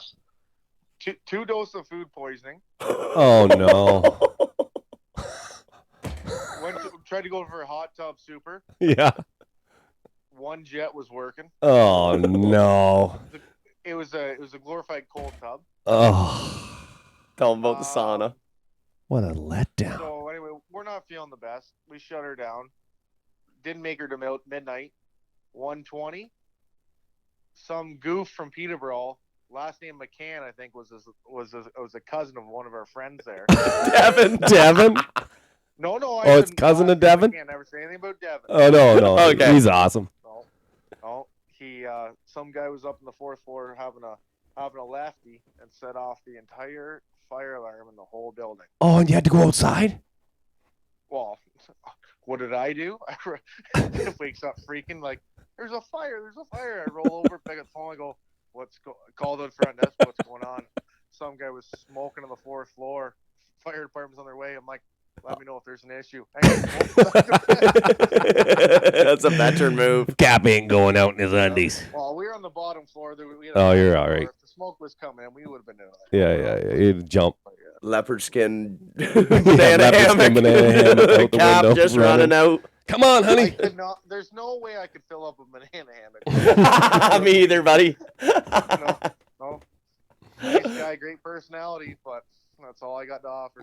Two doses of food poisoning. Oh, no. Tried to go for a hot tub super. Yeah. One jet was working. Oh, no. It was a glorified cold tub. Oh, Tell them about the sauna. what a letdown. So anyway, we're not feeling the best. We shut her down. Didn't make her to midnight. 1:20. Some goof from Peterborough, last name McCann, I think was a cousin of one of our friends there. Devin. Devin? No. Oh, it's cousin of Devin? I can't never say anything about Devin. Oh, no. Okay. He's awesome. No. He some guy was up in the fourth floor having a lefty and set off the entire fire alarm in the whole building. Oh, and you had to go outside? Well, what did I do? I wakes up freaking like, there's a fire. I roll over, pick up the phone, I go, call the front desk, what's going on? Some guy was smoking on the fourth floor. Fire department's on their way. I'm like, let me know if there's an issue. That's a veteran move. Cap ain't going out in his undies. Well, we were on the bottom floor. We had Oh, a you're bottom all right. floor. If the smoke was coming in, we would have been in it. Yeah. He'd jump. Leopard skin leopard banana skin hammock. banana hammock out the Cap window, just running. running out. Come on, I honey. could not, there's no way I could fill up a banana hammock. Me either, buddy. No. Nice guy, great personality, but that's all I got to offer.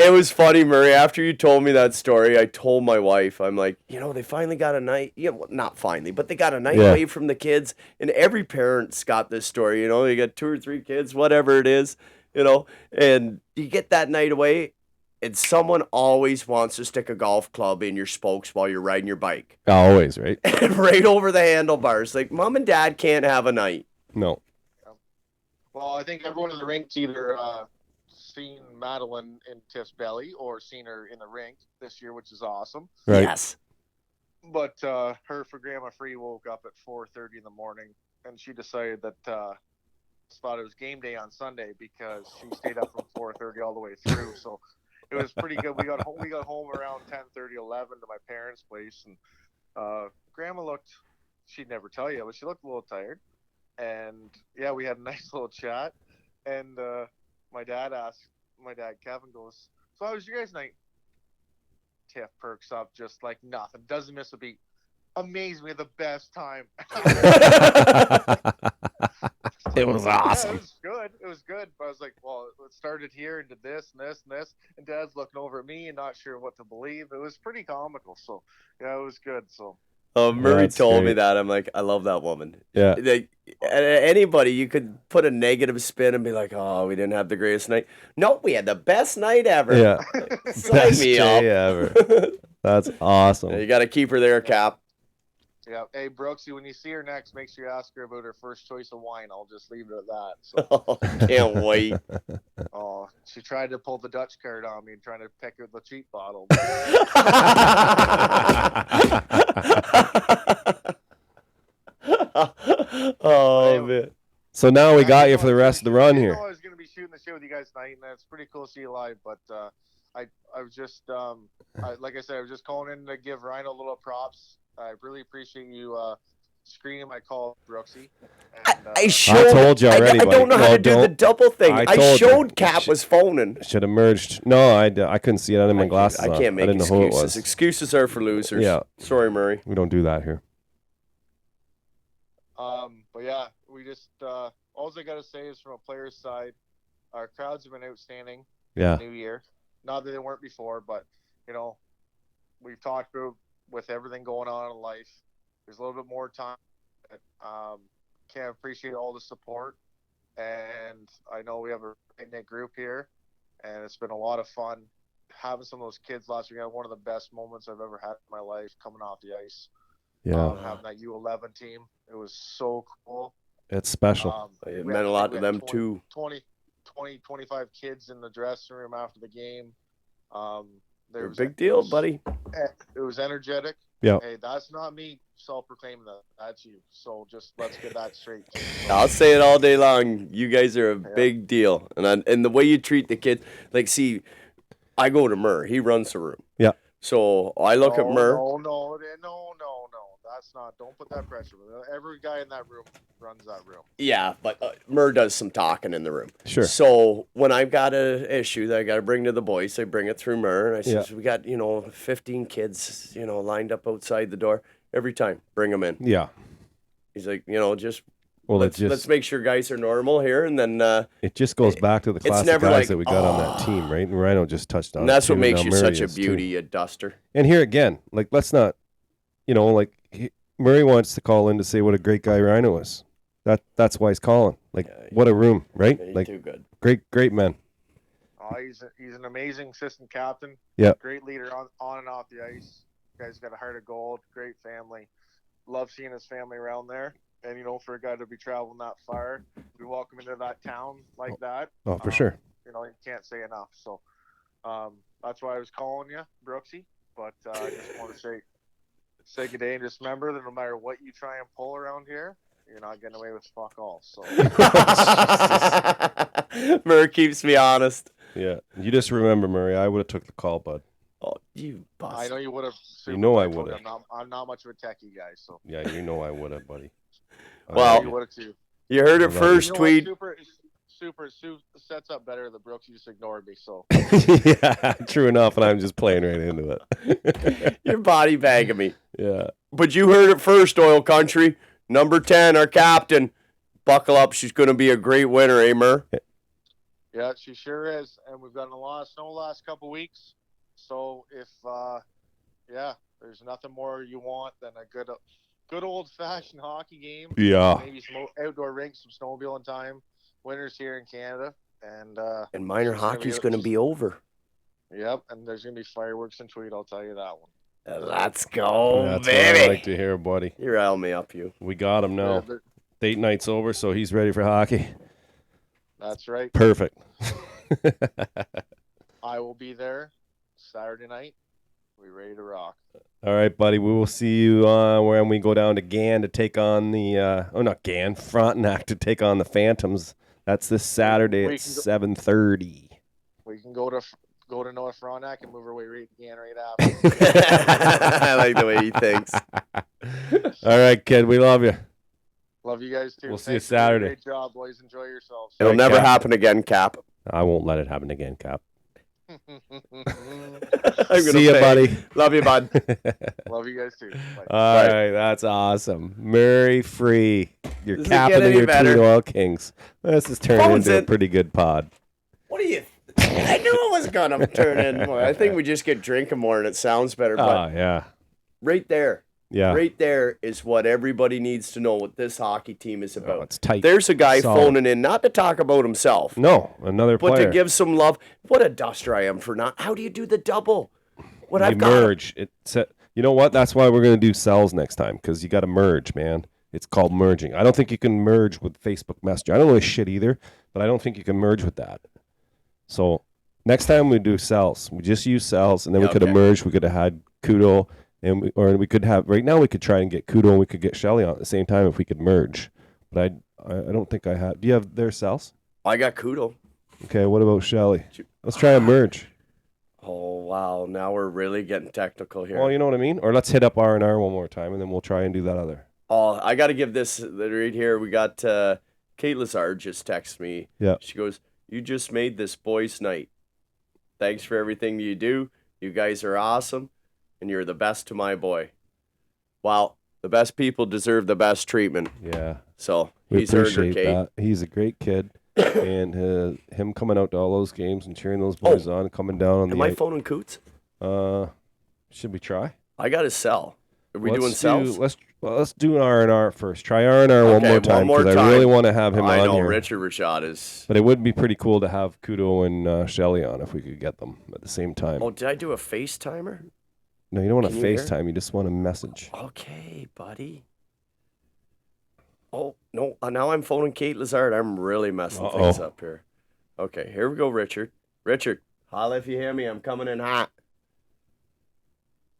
It was funny, Murray. After you told me that story, I told my wife, I'm like, they finally got a night. Yeah, well, not finally, but they got a night away from the kids. And every parent's got this story. You got 2 or 3 kids, whatever it is. And you get that night away, and someone always wants to stick a golf club in your spokes while you're riding your bike. Always, right? And right over the handlebars. Like, mom and dad can't have a night. No. Well, I think everyone in the rink's either seen Madeline in Tiff's belly or seen her in the rink this year, which is awesome. Right. Yes. But her for Grandma Free woke up at 4:30 in the morning, and she decided that thought it was game day on Sunday because she stayed up from 4:30 all the way through. So it was pretty good. We got home around 10:30, 11 to my parents' place, and Grandma looked. She'd never tell you, but she looked a little tired. And yeah, we had a nice little chat. And my dad Kevin goes, "So how was your guys' night?" Tiff perks up just like nothing. Doesn't miss a beat. Amazing. We had the best time. It was awesome. Yeah, it was good. But I was like, well, it started here and did this and this and this. And Dad's looking over at me and not sure what to believe. It was pretty comical. So, yeah, it was good. So. Murray That's told me great. that. I'm like, I love that woman. Yeah. Anybody, you could put a negative spin and be like, oh, we didn't have the greatest night. No, we had the best night ever. Yeah. Sign Best me day up. ever. That's awesome. You got to keep her there, Cap. Yeah. Hey, Brooksy, when you see her next, make sure you ask her about her first choice of wine. I'll just leave it at that. So. Can't wait. Oh, she tried to pull the Dutch card on me and trying to pick out the cheap bottle. Oh, man. So now we got you for the rest of the run I here. know I was going to be shooting the shit with you guys tonight, and it's pretty cool to see you live. But I was just, like I said, I was just calling in to give Ryan a little props. I really appreciate you screening my call, Brooksy. And, I showed. told you already, I don't buddy. know how No, to do the don't. double thing. I I told you. showed Cap was phoning. Should have merged. No, I couldn't see it. I had my glasses I on. can't make I didn't know who it excuses. was. Excuses are for losers. Yeah. Sorry, Murray. We don't do that here. But yeah, we just all I gotta say is from a player's side, our crowds have been outstanding. Yeah. New Year, not that they weren't before, but we've talked about with everything going on in life. There's a little bit more time. Can't appreciate all the support, and I know we have a knit group here, and it's been a lot of fun having some of those kids last week. I had one of the best moments I've ever had in my life coming off the ice. Yeah. Having that U11 team, it was so cool. It's special. It we meant had- a lot we to had them, too. 25 kids in the dressing room after the game. You're a big deal, buddy. It was energetic. Yeah. Hey, that's not me self-proclaiming that. That's you. So just let's get that straight. I'll say it all day long. You guys are a big deal, and the way you treat the kids, like, see, I go to Murr. He runs the room. Yeah. So I look at Murr. No. That's not. Don't put that pressure. Every guy in that room runs that room. Yeah, but Murr does some talking in the room. Sure. So when I've got an issue that I got to bring to the boys, I bring it through Murr, and I says, we got 15 kids, lined up outside the door every time. Bring them in. Yeah. He's like, just. Well, let's make sure guys are normal here, and then it just goes back to the class of never guys like, that we got on that team, right? And Rhino just touched on and it, that's what too. makes Now you Murray such a is, too. beauty, a duster. And here again, like, let's not, Murray wants to call in to say what a great guy Rhino is. That's why he's calling. Like, what a room, right? Yeah, like, too good. Great man. Oh, he's an amazing assistant captain. Yeah. Great leader on and off the ice. Guy's got a heart of gold. Great family. Love seeing his family around there. And for a guy to be traveling that far, we welcome into that town like that. Oh, for sure. You can't say enough. So that's why I was calling you, Brooksy. But I just want to say good day, and just remember that no matter what you try and pull around here, you're not getting away with fuck all. So Murray keeps me honest. Yeah. You just remember, Murray, I would have took the call, bud. Oh, you bust. I know you would have. You know I would have. I'm not much of a techie guy, so Yeah, you know I would have, buddy. Well, you would have too. You heard it love first, You know Tweed. what? Super sets up better than Brooks. You just ignored me, so Yeah, true enough, and I'm just playing right into it. You're body bagging me. Yeah. But you heard it first, Oil Country. Number 10, our captain. Buckle up. She's going to be a great winner, eh, Murr? Yeah, she sure is. And we've gotten a lot of snow the last couple weeks. So if, there's nothing more you want than a good old-fashioned hockey game. Yeah. Maybe some outdoor rinks, some snowmobiling time. Winter's here in Canada. And minor hockey's going to be over. Yep, and there's going to be fireworks in Tweed, I'll tell you that one. Let's go, That's baby. what I like to hear, buddy. You rile me up, you. We got him now. Date night's over, so he's ready for hockey. That's right. Perfect. I will be there Saturday night. We're ready to rock. All right, buddy. We will see you when we go down to Gan to take on the not Gan, Frontenac to take on the Phantoms. That's this Saturday at 7:30. We can go to North Frontenac and move our way right again right after. I like the way he thinks. All right, kid. We love you. Love you guys too. We'll see you Thanks for doing a Saturday. Great job, boys. Enjoy yourselves. It'll Right, never Cap. happen again, Cap. I won't let it happen again, Cap. I'm See you, buddy. Love you, bud. Love you guys too. Bye. All right, that's awesome. Murray Free, your Does it captain get of any your better? Tweed Oil Kings. This has turned Phone's into a in. pretty good pod. What do you? I knew it was gonna turn in more. I think we just get drinking more and it sounds better. Oh, But yeah. right there, Yeah. right there is what everybody needs to know what this hockey team is Oh, about. it's tight. There's a guy Solid. phoning in, not to talk about himself, No, another but player. to give some love. What a duster I am for not. How do you do the double? What you I've got. merge. You know what? That's why we're going to do cells next time, because you got to merge, man. It's called merging. I don't think you can merge with Facebook Messenger. I don't know this shit either, but I don't think you can merge with that. So next time we do cells, we just use cells, and then we could have Okay. merged. We could have had Kudo, or we could have right now. We could try and get Kudo, and we could get Shelly on at the same time if we could merge. But I don't think I have. Do you have their cells? I got Kudo. Okay. What about Shelly? Let's try and merge. Oh wow! Now we're really getting technical here. Well, you know what I mean. Or let's hit up R&R one more time, and then we'll try and do that other. Oh, I got to give this right here. We got Kate Lazard just texted me. Yeah. She goes, "You just made this boys' night. Thanks for everything you do. You guys are awesome, and you're the best to my boy." Wow, the best people deserve the best treatment. Yeah. So We he's earned her, appreciate Kate. that. He's a great kid, and him coming out to all those games and cheering those boys on, and coming down on Am the. I phoning Coots? Should we try? I got his cell. Are we Let's doing cells? Let's do an R&R first. Try R&R one Okay, more one time more because I really time. want to have him I on know here. Richard Rashad is. But it would be pretty cool to have Kudo and Shelly on if we could get them at the same time. Oh, did I do a FaceTimer? No, you don't want to Can you hear? FaceTime. You just want to message. Okay, buddy. Oh, no. Now I'm phoning Kate Lazard. I'm really messing things up here. Okay, here we go, Richard. Richard, holla if you hear me. I'm coming in hot.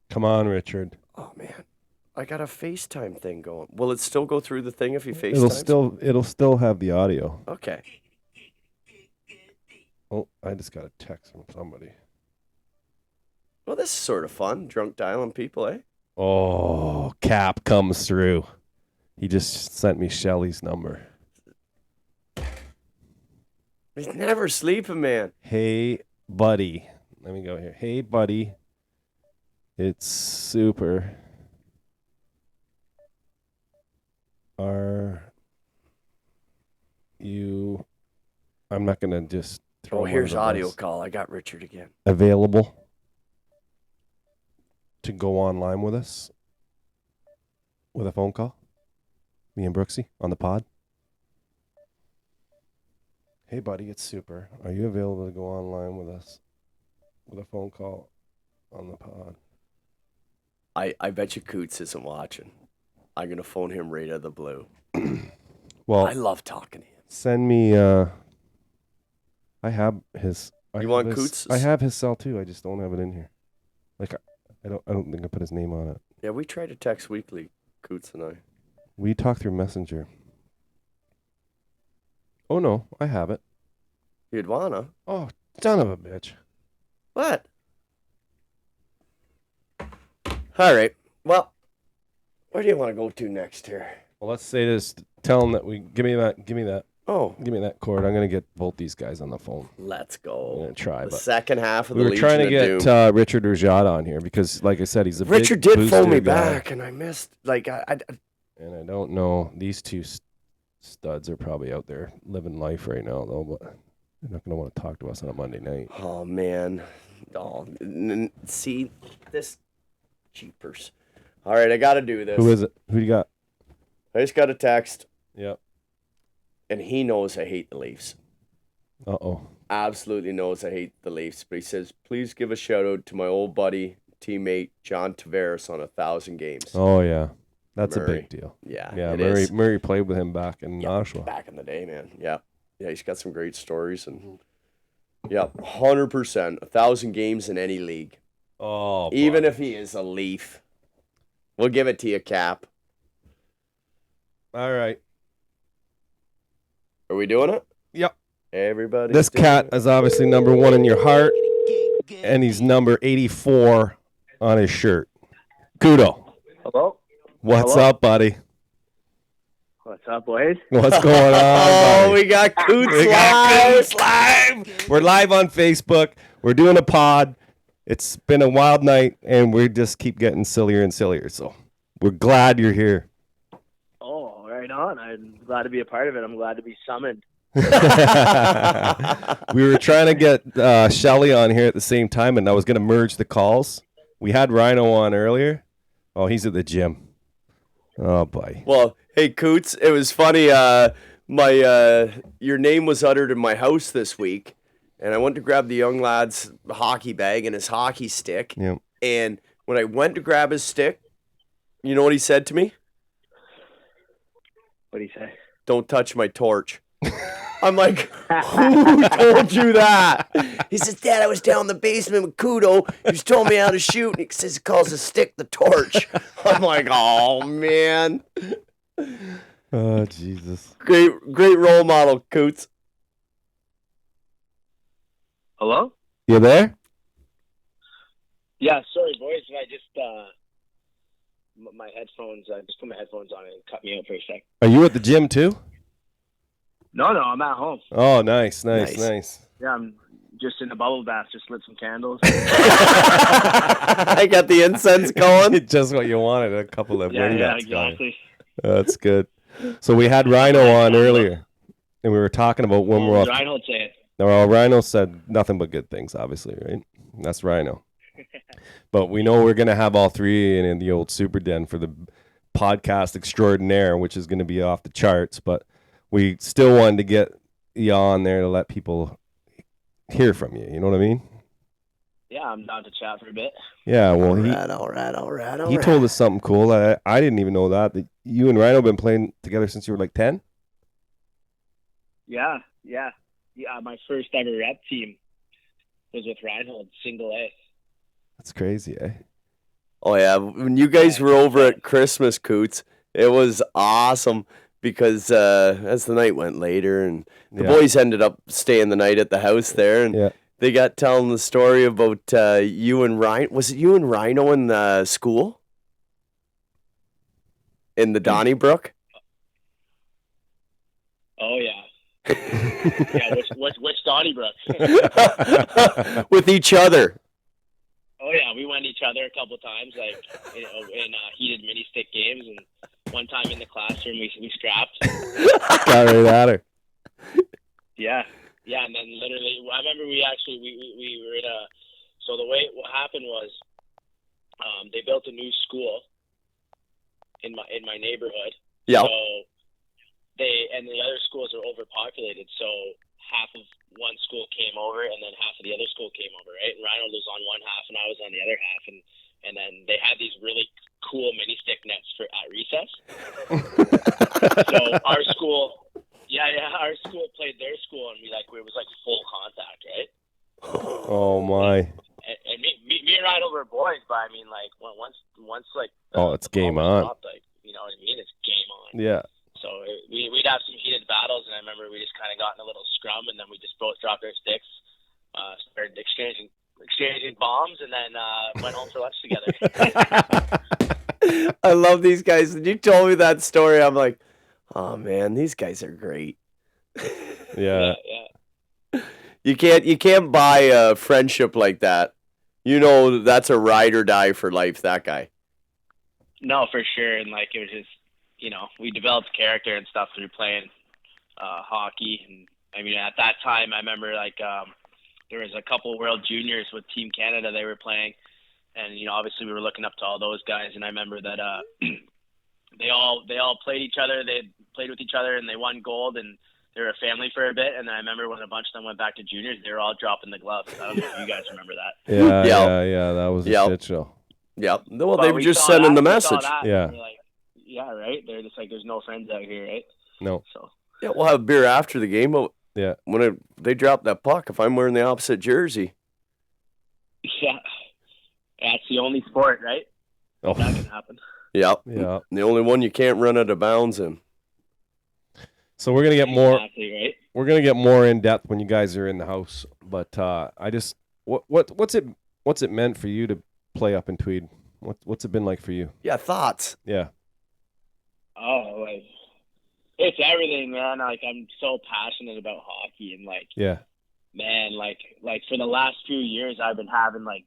Come on, Richard. Oh, man. I got a FaceTime thing going. Will it still go through the thing if he FaceTimes? It'll still have the audio. Okay. Oh, I just got a text from somebody. Well, this is sort of fun. Drunk dialing people, eh? Oh, Cap comes through. He just sent me Shelly's number. He's never sleeping, man. Hey, buddy. Let me go here. Hey, buddy. It's super. Are you... I'm not going to just throw Oh, one here's of the audio bus. call. I got Richard again. Available to go online with us with a phone call? Me and Brooksy on the pod? Hey, buddy, it's Super. Are you available to go online with us with a phone call on the pod? I bet you Coots isn't watching. I'm going to phone him right out of the blue. Well, I love talking to him. send me. I have his. You want Coots? I have his cell too. I just don't have it in here. Like I don't think I put his name on it. Yeah, we try to text weekly, Coots and I. We talk through Messenger. Oh no, I have it. You'd wanna. Oh, son of a bitch. What? All right. Well, where do you want to go to next here? Well, let's say this. Tell him that we give me that. Oh, Give me that cord. I'm gonna get both these guys on the phone. let's I'm go. gonna try, The but second half of we the were trying to Legion of get Doom. Richard Rajad on here because, like I said, he's a Richard big did phone me booster guy. back, and I missed. Like I And I don't know. These two studs are probably out there living life right now, though. But They're not going to want to talk to us on a Monday night. Oh man. Oh, see this cheapers. All right, I got to do this. Who is it? Who you got? I just got a text, Yep. and he knows I hate the Leafs. Uh-oh. Absolutely knows I hate the Leafs, but he says, please give a shout out to my old buddy, teammate, John Tavares on 1,000 games. Oh, yeah. That's a Murray. big deal. Yeah, Yeah, it Murray, is. Murray played with him back in Yeah, Oshawa. back in the day, man. Yeah. Yeah, he's got some great stories. And yeah, 100%. 1,000 games in any league. Oh, Even if he is a Leaf. We'll give it to you, Cap. All right. Are we doing it? Yep. Everybody. This cat is obviously number 1 in your heart, and he's number 84 on his shirt. Kudo. Hello? What's Hello? up, buddy? What's up, boys? What's going on, Oh, buddy? we got Coots We got live. Coots live. We're live on Facebook. We're doing a pod. It's been a wild night, and we just keep getting sillier and sillier. So we're glad you're here. Oh, right on. I'm glad to be a part of it. I'm glad to be summoned. We were trying to get Shelly on here at the same time, and I was going to merge the calls. We had Rhino on earlier. Oh, he's at the gym. Oh, boy. Well, hey, Coots, it was funny. Your name was uttered in my house this week, and I went to grab the young lad's hockey bag and his hockey stick. Yep. And when I went to grab his stick, you know what he said to me? What do you say? Don't touch my torch. I'm like, who told you that? He says, Dad, I was down in the basement with Kudo. He just told me how to shoot. And he says he calls his stick the torch. I'm like, oh, man. Oh, Jesus. Great role model, Coots. Hello? You there? Yeah, sorry, boys. I just, my headphones, I just put my headphones on and it cut me out for a sec. Are you at the gym, too? No, I'm at home. Oh, nice. Yeah, I'm just in a bubble bath, just lit some candles. I got the incense going. Just what you wanted, a couple of yeah, wing yeah, nuts going. exactly. That's good. So we had Rhino on earlier, and we were talking about when we're off. Reinhold say it. Well, Rhino said nothing but good things, obviously, right? That's Rhino. But we know we're going to have all three in the old Super Den for the podcast extraordinaire, which is going to be off the charts. But we still wanted to get you on there to let people hear from you. You know what I mean? Yeah, I'm down to chat for a bit. Yeah, well, All right. he told us something cool. I didn't even know that you and Rhino have been playing together since you were like 10? Yeah. My first ever rep team was with Reinhold, single A. That's crazy, eh? Oh, yeah. When you guys were over at Christmas, Coots, it was awesome because as the night went later and the boys ended up staying the night at the house there and they got telling the story about you and Rhino. Was it you and Rhino in the school? In the Donnybrook? Oh, yeah. Yeah, which Donnybrook? With each other. Oh yeah, we went each other a couple times, like in heated mini stick games, and one time in the classroom we scrapped. Got right at her. Yeah, and then literally, I remember we were in a. So what happened was, they built a new school in my neighborhood. Yeah. So and the other schools are overpopulated, so half of one school came over and then half of the other school came over, right? And Reinhold was on one half and I was on the other half, and then they had these really cool mini stick nets at recess. So our school played their school and it was like full contact, right? Oh my. And me and Reinhold were boys, but I mean like once like it's game on. Stopped, like, you know what I mean? It's game on. Yeah. So we'd have some heated battles, and I remember we just kind of got in a little scrum, and then we just both dropped our sticks, started exchanging bombs, and then went home for lunch together. I love these guys. When you told me that story, I'm like, oh man, these guys are great. Yeah. You can't buy a friendship like that. You know that's a ride or die for life, that guy. No, for sure. And it was just, we developed character and stuff through playing hockey, and I mean, at that time, I remember like there was a couple World Juniors with Team Canada they were playing, and obviously we were looking up to all those guys. And I remember that they all played each other. They played with each other, and they won gold, and they were a family for a bit. And then I remember when a bunch of them went back to juniors, they were all dropping the gloves. I don't know if you guys remember that. Yeah. That was a shit show. Yep. Well, they were just sending the message. Yeah. And we're like, yeah, right. They're just like, there's no friends out here, right? No. So. Yeah, we'll have beer after the game. But yeah, when they drop that puck, if I'm wearing the opposite jersey. Yeah. That's the only sport, right? Oh. That can happen. Yep. Yeah. The only one you can't run out of bounds in. So we're gonna get more. Exactly, right? We're gonna get more in depth when you guys are in the house. But I just what's it meant for you to play up in Tweed? What's it been like for you? Yeah, thoughts. Yeah. Oh, like it's everything, man. Like I'm so passionate about hockey, and like Yeah. man, like for the last few years, I've been having like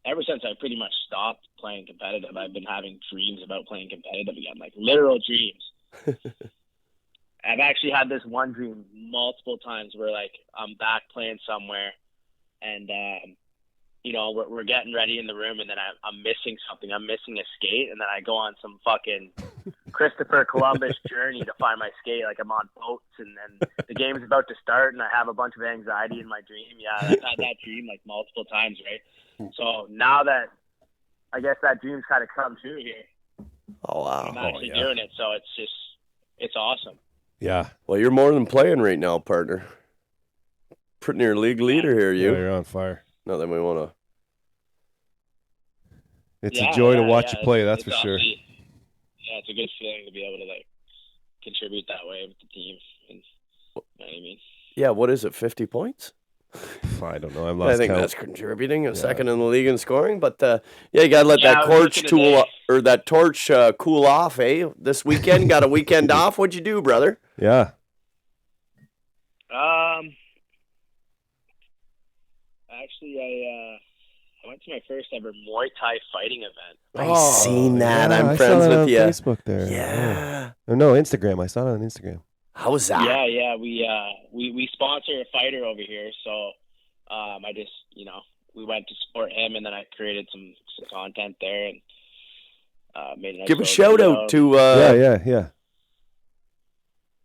ever since I pretty much stopped playing competitive, I've been having dreams about playing competitive again, like literal dreams. I've actually had this one dream multiple times where like I'm back playing somewhere, and we're getting ready in the room, and then I'm missing something. I'm missing a skate, and then I go on some fucking Christopher Columbus journey to find my skate. Like I'm on boats, and then the game's about to start, and I have a bunch of anxiety in my dream. Yeah, I've had that dream like multiple times, right? So now that I guess that dream's kind of come true here. Oh wow! I'm actually doing it, so it's awesome. Yeah. Well, you're more than playing right now, partner. Pretty near league leader here, you. Yeah, you're on fire. Not that we want to. It's a joy to watch you play. That's for sure. Yeah, it's a good feeling to be able to like contribute that way with the team. And, you know what I mean? Yeah. What is it? 50 points? I don't know. I've lost I think count. that's contributing. Second in the league in scoring, but you got to let that torch cool off, eh? This weekend, got a weekend off. What'd you do, brother? Yeah. Actually, I went to my first ever Muay Thai fighting event. I seen that. Yeah, I'm I friends saw that with on you. Facebook there. Yeah. Oh, no, Instagram. I saw it on Instagram. How was that? Yeah. We sponsor a fighter over here, so I just we went to support him, and then I created some content there and made a nice Give a little shout video. out to Yeah.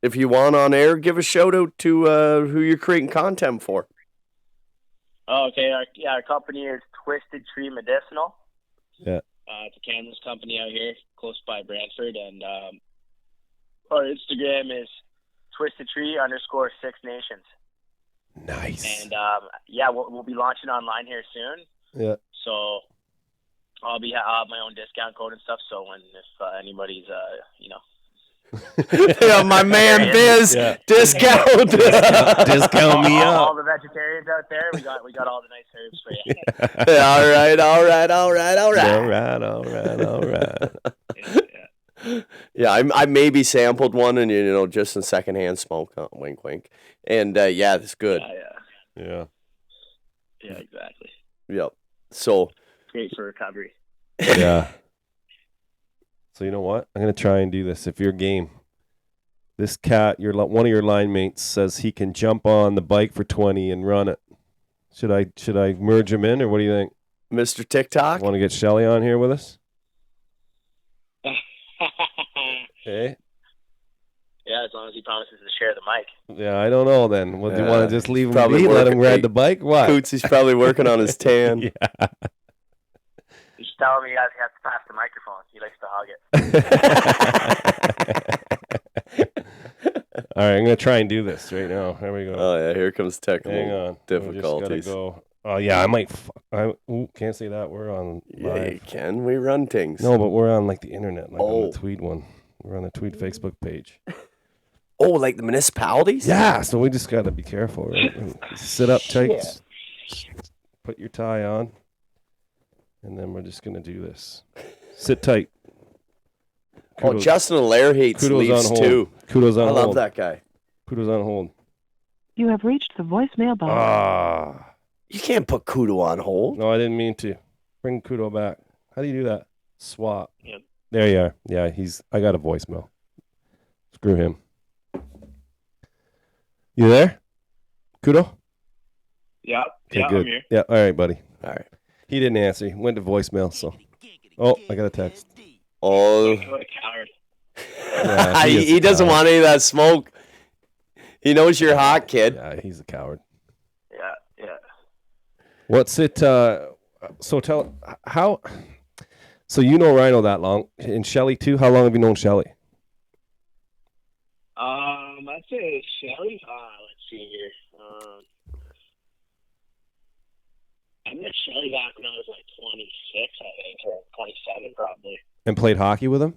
if you want on air, give a shout out to who you're creating content for. Oh, okay. Our company is Twisted Tree Medicinal. Yeah. It's a cannabis company out here, close by Brantford, and our Instagram is TwistedTree_Six Nations. Nice. And we'll be launching online here soon. Yeah. So I'll have my own discount code and stuff. So if anybody's Yeah, my man Biz, discount. Discount me all up. the vegetarians out there, we got all the nice herbs for you. All right. Yeah, I maybe sampled one, and just in secondhand smoke. Wink, wink. And it's good. Yeah. Yeah, exactly. Yep. So great for recovery. Yeah. So you know what? I'm gonna try and do this. If you're game, this cat, one of your line mates says he can jump on the bike for 20 and run it. Should I merge him in, or what do you think, Mr. TikTok? Want to get Shelly on here with us? Hey. Yeah, as long as he promises to share the mic. Yeah, I don't know then. Well, do you want to just leave him Probably be, let him working- ride the bike? What? Cootsy's probably working on his tan. You should tell him you guys have to pass the microphone. He likes to hog it. All right, I'm going to try and do this right now. Here we go. Oh, yeah, here comes technical Hang on. difficulties. We just gotta go. Oh, yeah, I might. Can't say that. We're on Yeah, live. you can. We run things. No, but we're on like the internet, like on Oh. the Tweed one. We're on the Tweed Facebook page. Oh, like the municipalities? Yeah, so we just got to be careful, right? Sit up tight. Put your tie on. And then we're just going to do this. Sit tight. Oh, Justin Allaire hates Kudos Leafs on hold. too. Kudos on I hold. love that guy. Kudos on hold. You have reached the voicemail box. Ah. You can't put Kudo on hold. No, I didn't mean to. Bring Kudo back. How do you do that? Swap. Yep. There you are. Yeah, I got a voicemail. Screw him. You there? Kudo? Yeah. Okay, Yeah, good. I'm here. Yeah, all right, buddy. All right. He didn't answer. He went to voicemail, so. Oh, I got a text. Oh. What a coward. Yeah, he is he a doesn't coward. want any of that smoke. He knows you're hot, kid. Yeah, he's a coward. Yeah. What's it? So tell how. So you know Rhino that long, and Shelly too. How long have you known Shelly? I'd say Shelly. Let's see here. I met Shelly back when I was like 26, I think, or 27 probably. And played hockey with him?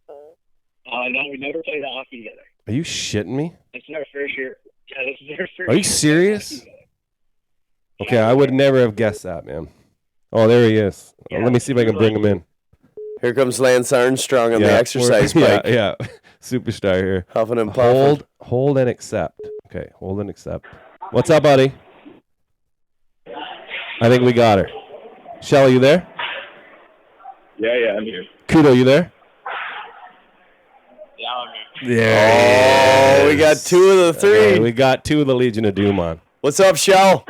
No, we never played hockey together. Are you shitting me? This is our first year. Yeah, this is our first Are you year serious? Okay, I would never have guessed that, man. Oh, there he is. Let me see if I can bring him in. Here comes Lance Armstrong on the exercise yeah, bike. yeah, superstar here. Huffing and puffing. Hold and accept. Okay, hold and accept. What's up, buddy? I think we got her. Shelly, you there? Yeah, I'm here. Kudo, you there? Yeah, I'm here. Yeah. Oh, we got two of the three. We got two of the Legion of Doom on. What's up, Shell?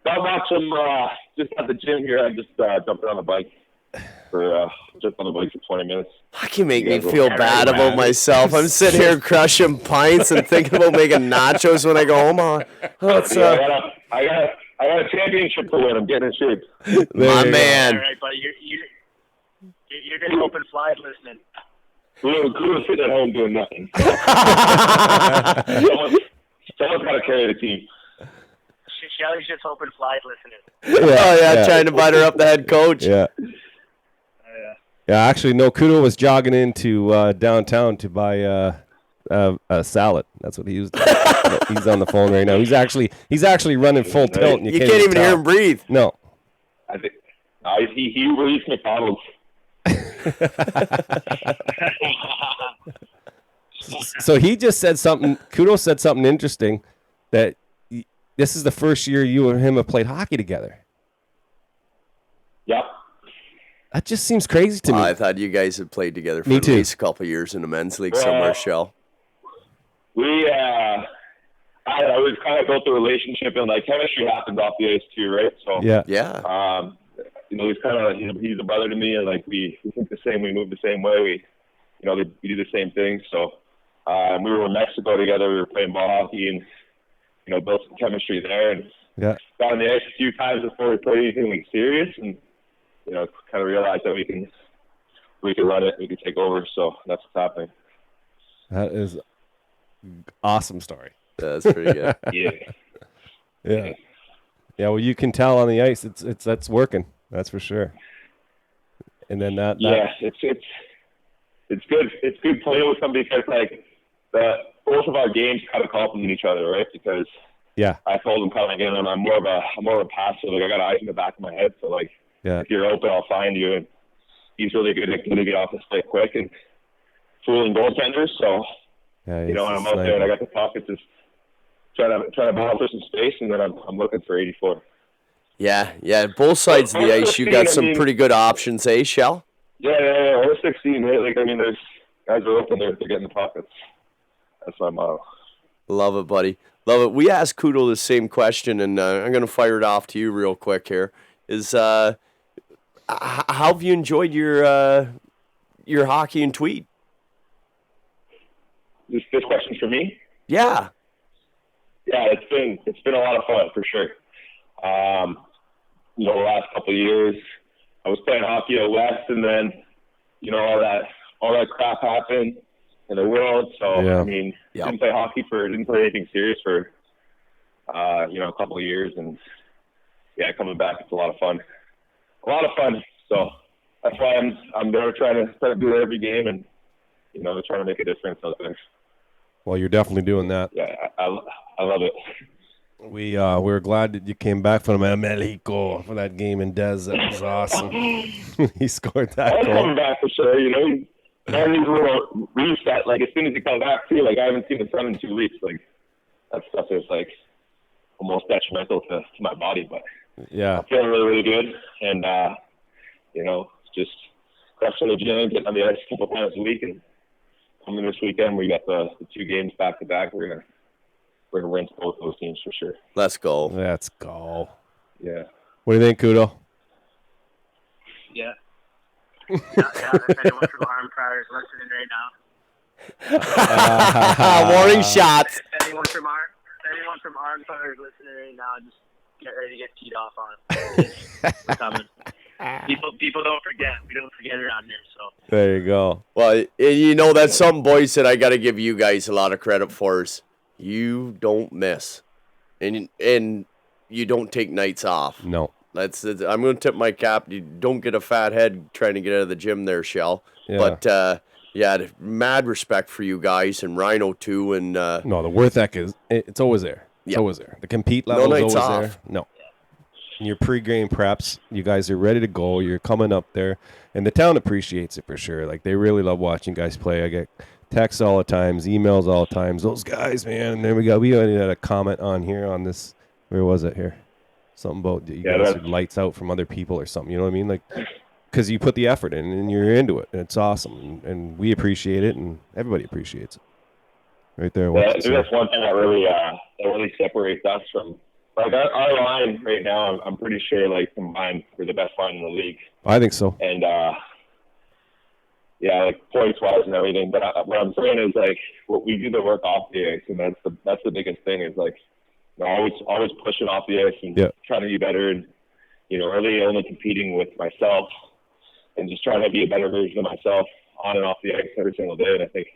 Not much. I'm just at the gym here. I just jumped on the bike for 20 minutes. I can make You me guys feel will bad carry about that. myself. I'm sitting here crushing pints and thinking about making nachos when I go home. I got a championship to win. I'm getting in shape. My man. All right, buddy. You're getting open flies listening. Kudo's sitting at home doing nothing. Someone's got to carry the team. Shelly's just open flies listening. Trying to butter up the head coach. Yeah. Yeah, actually, no. Kudo was jogging into downtown to buy a salad. That's what he was doing. He's on the phone right now. He's actually running full tilt. And You can't even hear him breathe. No. I think he released McDonald's. So he just said something. Kudo said something interesting that this is the first year you and him have played hockey together. Yep. That just seems crazy to me. I thought you guys had played together for Me at too. least a couple of years in the men's league somewhere, Shell. We I was kind of built the relationship, and like chemistry happens off the ice too, right? So yeah. He's kind of he's a brother to me, and like we think the same, we move the same way, we do the same thing. So we were in Mexico together, we were playing ball hockey, and built some chemistry there, and got on the ice a few times before we played anything like serious, and kind of realized that we can run it, we can take over. So that's what's happening. That is awesome story. That's pretty good. Yeah. Yeah, well, you can tell on the ice that's working. That's for sure. And then that it's good. It's good playing with somebody because like both of our games kind of complement each other, right? Because I told him coming in, and I'm more of a passer. Like I got eyes in the back of my head, so like if you're open, I'll find you. And he's really good at get off the stick quick and fooling goaltenders. So when I'm out there and I got the pocket, just trying to battle for some space, and then I'm looking for 84. Yeah. Both sides of the ice, you got some pretty good options, eh, Shell? Yeah. We're 16, right? Like there's guys are open there, they're getting the pockets. That's my motto. Love it, buddy. Love it. We asked Kudo the same question, and I'm going to fire it off to you real quick here. Is how have you enjoyed your hockey in Tweed? This question's for me? Yeah. Yeah, it's been a lot of fun for sure. The last couple of years, I was playing hockey at West, and then all that crap happened in the world. So didn't play anything serious for a couple of years, and coming back, it's a lot of fun. So that's why I'm there trying to do that every game, and trying to make a difference out there. Well, you're definitely doing that. Yeah, I love it. We were glad that you came back from Mexico for that game in Des. That was awesome. He scored that I'm goal. coming back for sure. And these little reset, like as soon as you come back too, like I haven't seen the sun in 2 weeks. Like that stuff is like almost detrimental to my body, but Yeah. I'm feeling really, really good, and just crushing the gym, getting on the ice a couple times a week, and coming this weekend. We got the 2 games back to back. We're gonna rinse both those teams for sure. Let's go. Let's go. Yeah. What do you think, Kudo? Yeah. If anyone from Arm Prior is listening right now. Warning shots. If anyone from Arm Prior is listening right now, just get ready to get teed off on. We're coming. People don't forget. We don't forget around here. So. There you go. Well, you know, that's something, boys, that I got to give you guys a lot of credit for is you don't miss. And you don't take nights off. No. I'm going to tip my cap. You don't get a fat head trying to get out of the gym there, Shell. Yeah. But, mad respect for you guys and Rhino, too. And no, the worth ethic it's always there. It's always there. The compete level is always there. No. In your pre-game preps, you guys are ready to go. You're coming up there. And the town appreciates it for sure. Like, they really love watching guys play. I get texts all the times, emails all the times. Those guys, man. And there we go. We had a comment on here on this. Where was it here? Something about you guys are lights out from other people or something. You know what I mean? Like, because you put the effort in and you're into it. And it's awesome. And we appreciate it. And everybody appreciates it. Right there. Yeah, I think that's one thing that really separates us from, like, our line right now. I'm pretty sure, like, combined, we're the best line in the league. I think so. And like points wise and everything. But what I'm saying is, like, what we do the work off the ice, and that's the biggest thing is, like, always pushing off the ice and trying to be better, and really only competing with myself and just trying to be a better version of myself on and off the ice every single day. And I think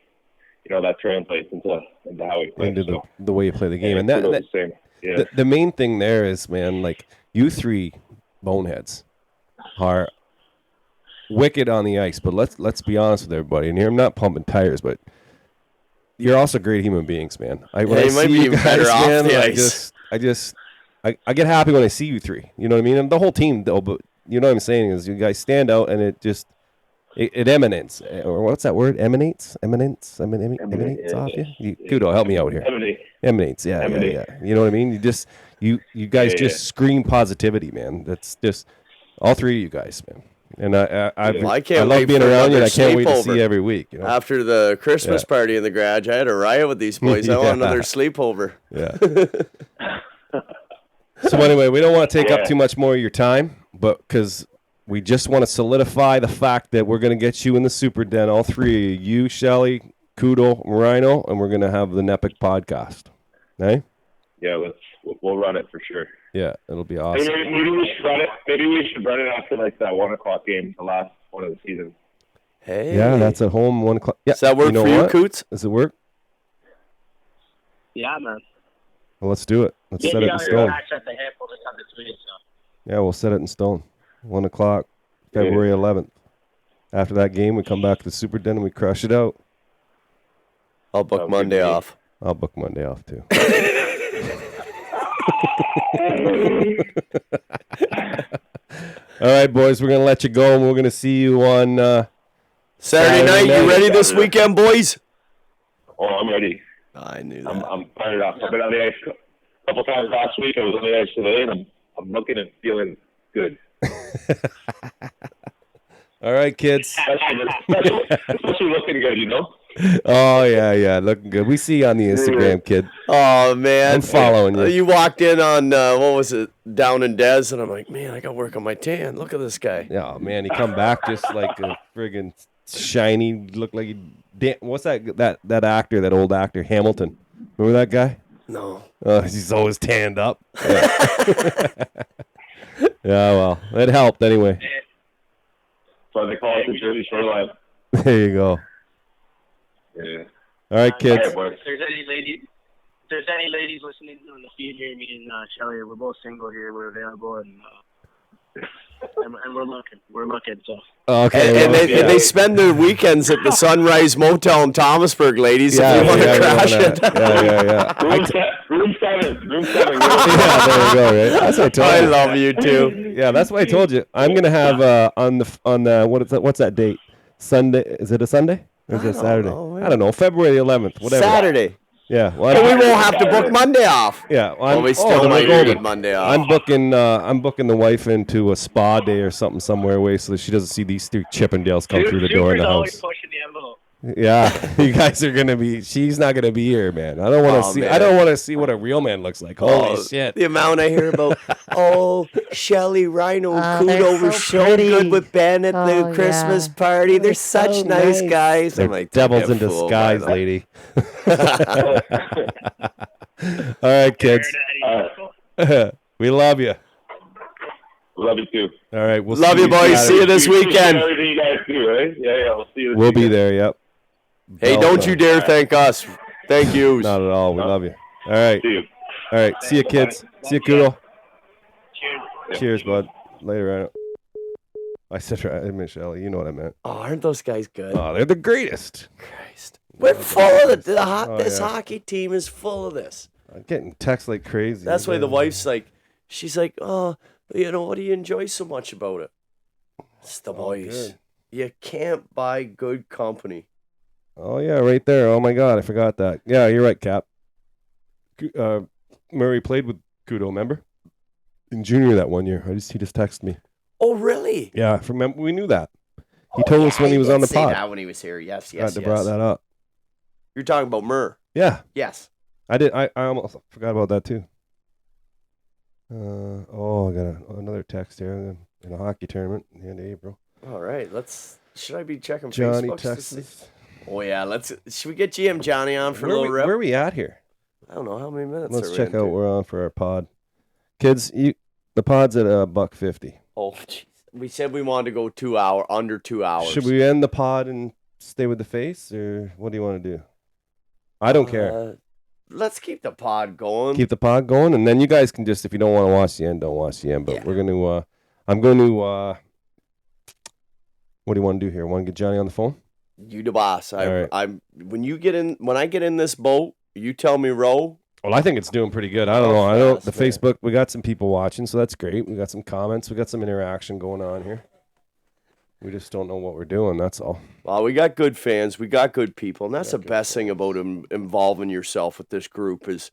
that translates into how we play. Into the way you play the game, and the main thing there is, man, like, you 3 boneheads are wicked on the ice, but let's be honest with everybody. And here I'm not pumping tires, but you're also great human beings, man. I get happy when I see you 3. You know what I mean? And the whole team, though. But you know what I'm saying is, you guys stand out, and it just it emanates. Or what's that word? Emanates off you. Kudo, help me out here. Emanates. Yeah. You know what I mean? You guys just scream positivity, man. That's just all 3 of you guys, man. And I love being around you, and I can't wait to see you every week. After the Christmas party in the garage, I had a riot with these boys. I want another sleepover. Yeah. So anyway, we don't want to take up too much more of your time, but because we just want to solidify the fact that we're going to get you in the Super Den, all 3 of you, Shelly, Kudo, Rhino, and we're going to have the NEPIC podcast. Hey? Yeah, we'll run it for sure. Yeah, it'll be awesome. Maybe we should run it. Maybe we should run it after like that 1:00 game, the last one of the season. Hey. Yeah, that's at home 1:00. Yeah. Does that work for you, Coots? Does it work? Yeah, man. Well, let's do it. Let's set it in stone. Yeah, we'll set it in stone. 1:00, February 11th. After that game, we come back to the Super Den and we crush it out. I'll book Monday off. I'll book Monday off too. All right, boys, we're going to let you go, and we're going to see you on Saturday night. You ready this weekend, boys? Oh, I'm ready. I knew that. I'm fired up. I've been on the ice a couple times last week. I was on the ice today, and I'm looking and feeling good. All right, kids. Especially looking good, Oh, yeah, looking good. We see you on the Instagram, kid. Oh, man. I'm following you. You walked in on, what was it, Down in Des, and I'm like, man, I got to work on my tan. Look at this guy. Yeah, man, he come back just like a friggin' shiny, look like what's that actor, that old actor, Hamilton? Remember that guy? No. He's always tanned up. Yeah, well, it helped anyway. So they call it the Jersey Shoreline. There you go. Yeah. All right, kids. If there's any ladies listening on the feed here, me and Shelly, we're both single here. We're available, and we're looking. So. Okay. And they spend their weekends at the Sunrise Motel in Thomasburg, ladies. Yeah, if you want to crash it. Yeah. Room 7. Yeah, there you go. Right. That's what I told you. I love you too. Yeah, that's what I told you. I'm gonna have on what's that date? Sunday? Is it a Sunday? Or is it Saturday? I don't know. February 11th. Whatever. Saturday. Yeah. Well, we won't have to book Monday off. Yeah. Well, we still might need Monday off. I'm booking the wife into a spa day or something somewhere away so that she doesn't see these 3 Chippendales come through the door in the house. Pushing the envelope. Yeah, you guys are gonna be. She's not gonna be here, man. I don't want to see. Man. I don't want to see what a real man looks like. Holy shit! The amount I hear about, Shelly, Rhino, and Oh, Kudo they're were so so pretty. good with Ben at the Oh, Christmas yeah. party. They're such so nice nice. guys. They're I'm like, devils don't in get fooled by disguise, them. lady. All right, kids. We love you. Love you too. All right, we'll Love see you, boys. See you Saturday. this weekend. Everything you guys do, right? Yeah. We'll see you. This We'll be weekend. there. Yep. Hey, Bell don't time. you dare thank us. Thank you. Not at all. We love you. All right. See you. All right. See you, kids. See you, Kudo. Cheers, bud. Later, Rhino. I said, Michelle. You know what I meant. Oh, aren't those guys good? Oh, they're the greatest. Christ. We're full of Oh, this yeah. hockey team is full of this. I'm getting texts like crazy. That's why the wife's like, she's like, oh, what do you enjoy so much about it? It's the boys. good. You can't buy good company. Oh yeah, right there. Oh my God, I forgot that. Yeah, you're right, Cap. Murray played with Kudo, remember? In junior that one year. He just texted me. Oh, really? Yeah, remember we knew that. He told us when he was on the Say pod. that when he was here. Yes, Glad to brought that up. You're talking about Murr. Yeah, Yes. I did. I almost forgot about that too. I got another text here in a hockey tournament at the end of April. All right. Should I be checking Johnny Facebook? Texas. Oh yeah. Should we get GM Johnny on for a little rip? Where are we at here? I don't know how many minutes. Let's are we check into? out what we're on for our pod. Kids, the pod's at $1.50. Oh, jeez. We said we wanted to go under 2 hours. Should we end the pod and stay with the face, or what do you want to do? I don't care. Let's keep the pod going. Keep the pod going, and then you guys can just, if you don't want to watch the end, don't watch the end. But we're gonna, I'm going to. What do you want to do here? Want to get Johnny on the phone? You the boss. right. When I get in this boat, you tell me row. Well, I think it's doing pretty good. I don't know. I know the Facebook. We got some people watching, so that's great. We got some comments. We got some interaction going on here. We just don't know what we're doing. That's all. Well, we got good fans. We got good people, and that's the best thing about involving yourself with this group is.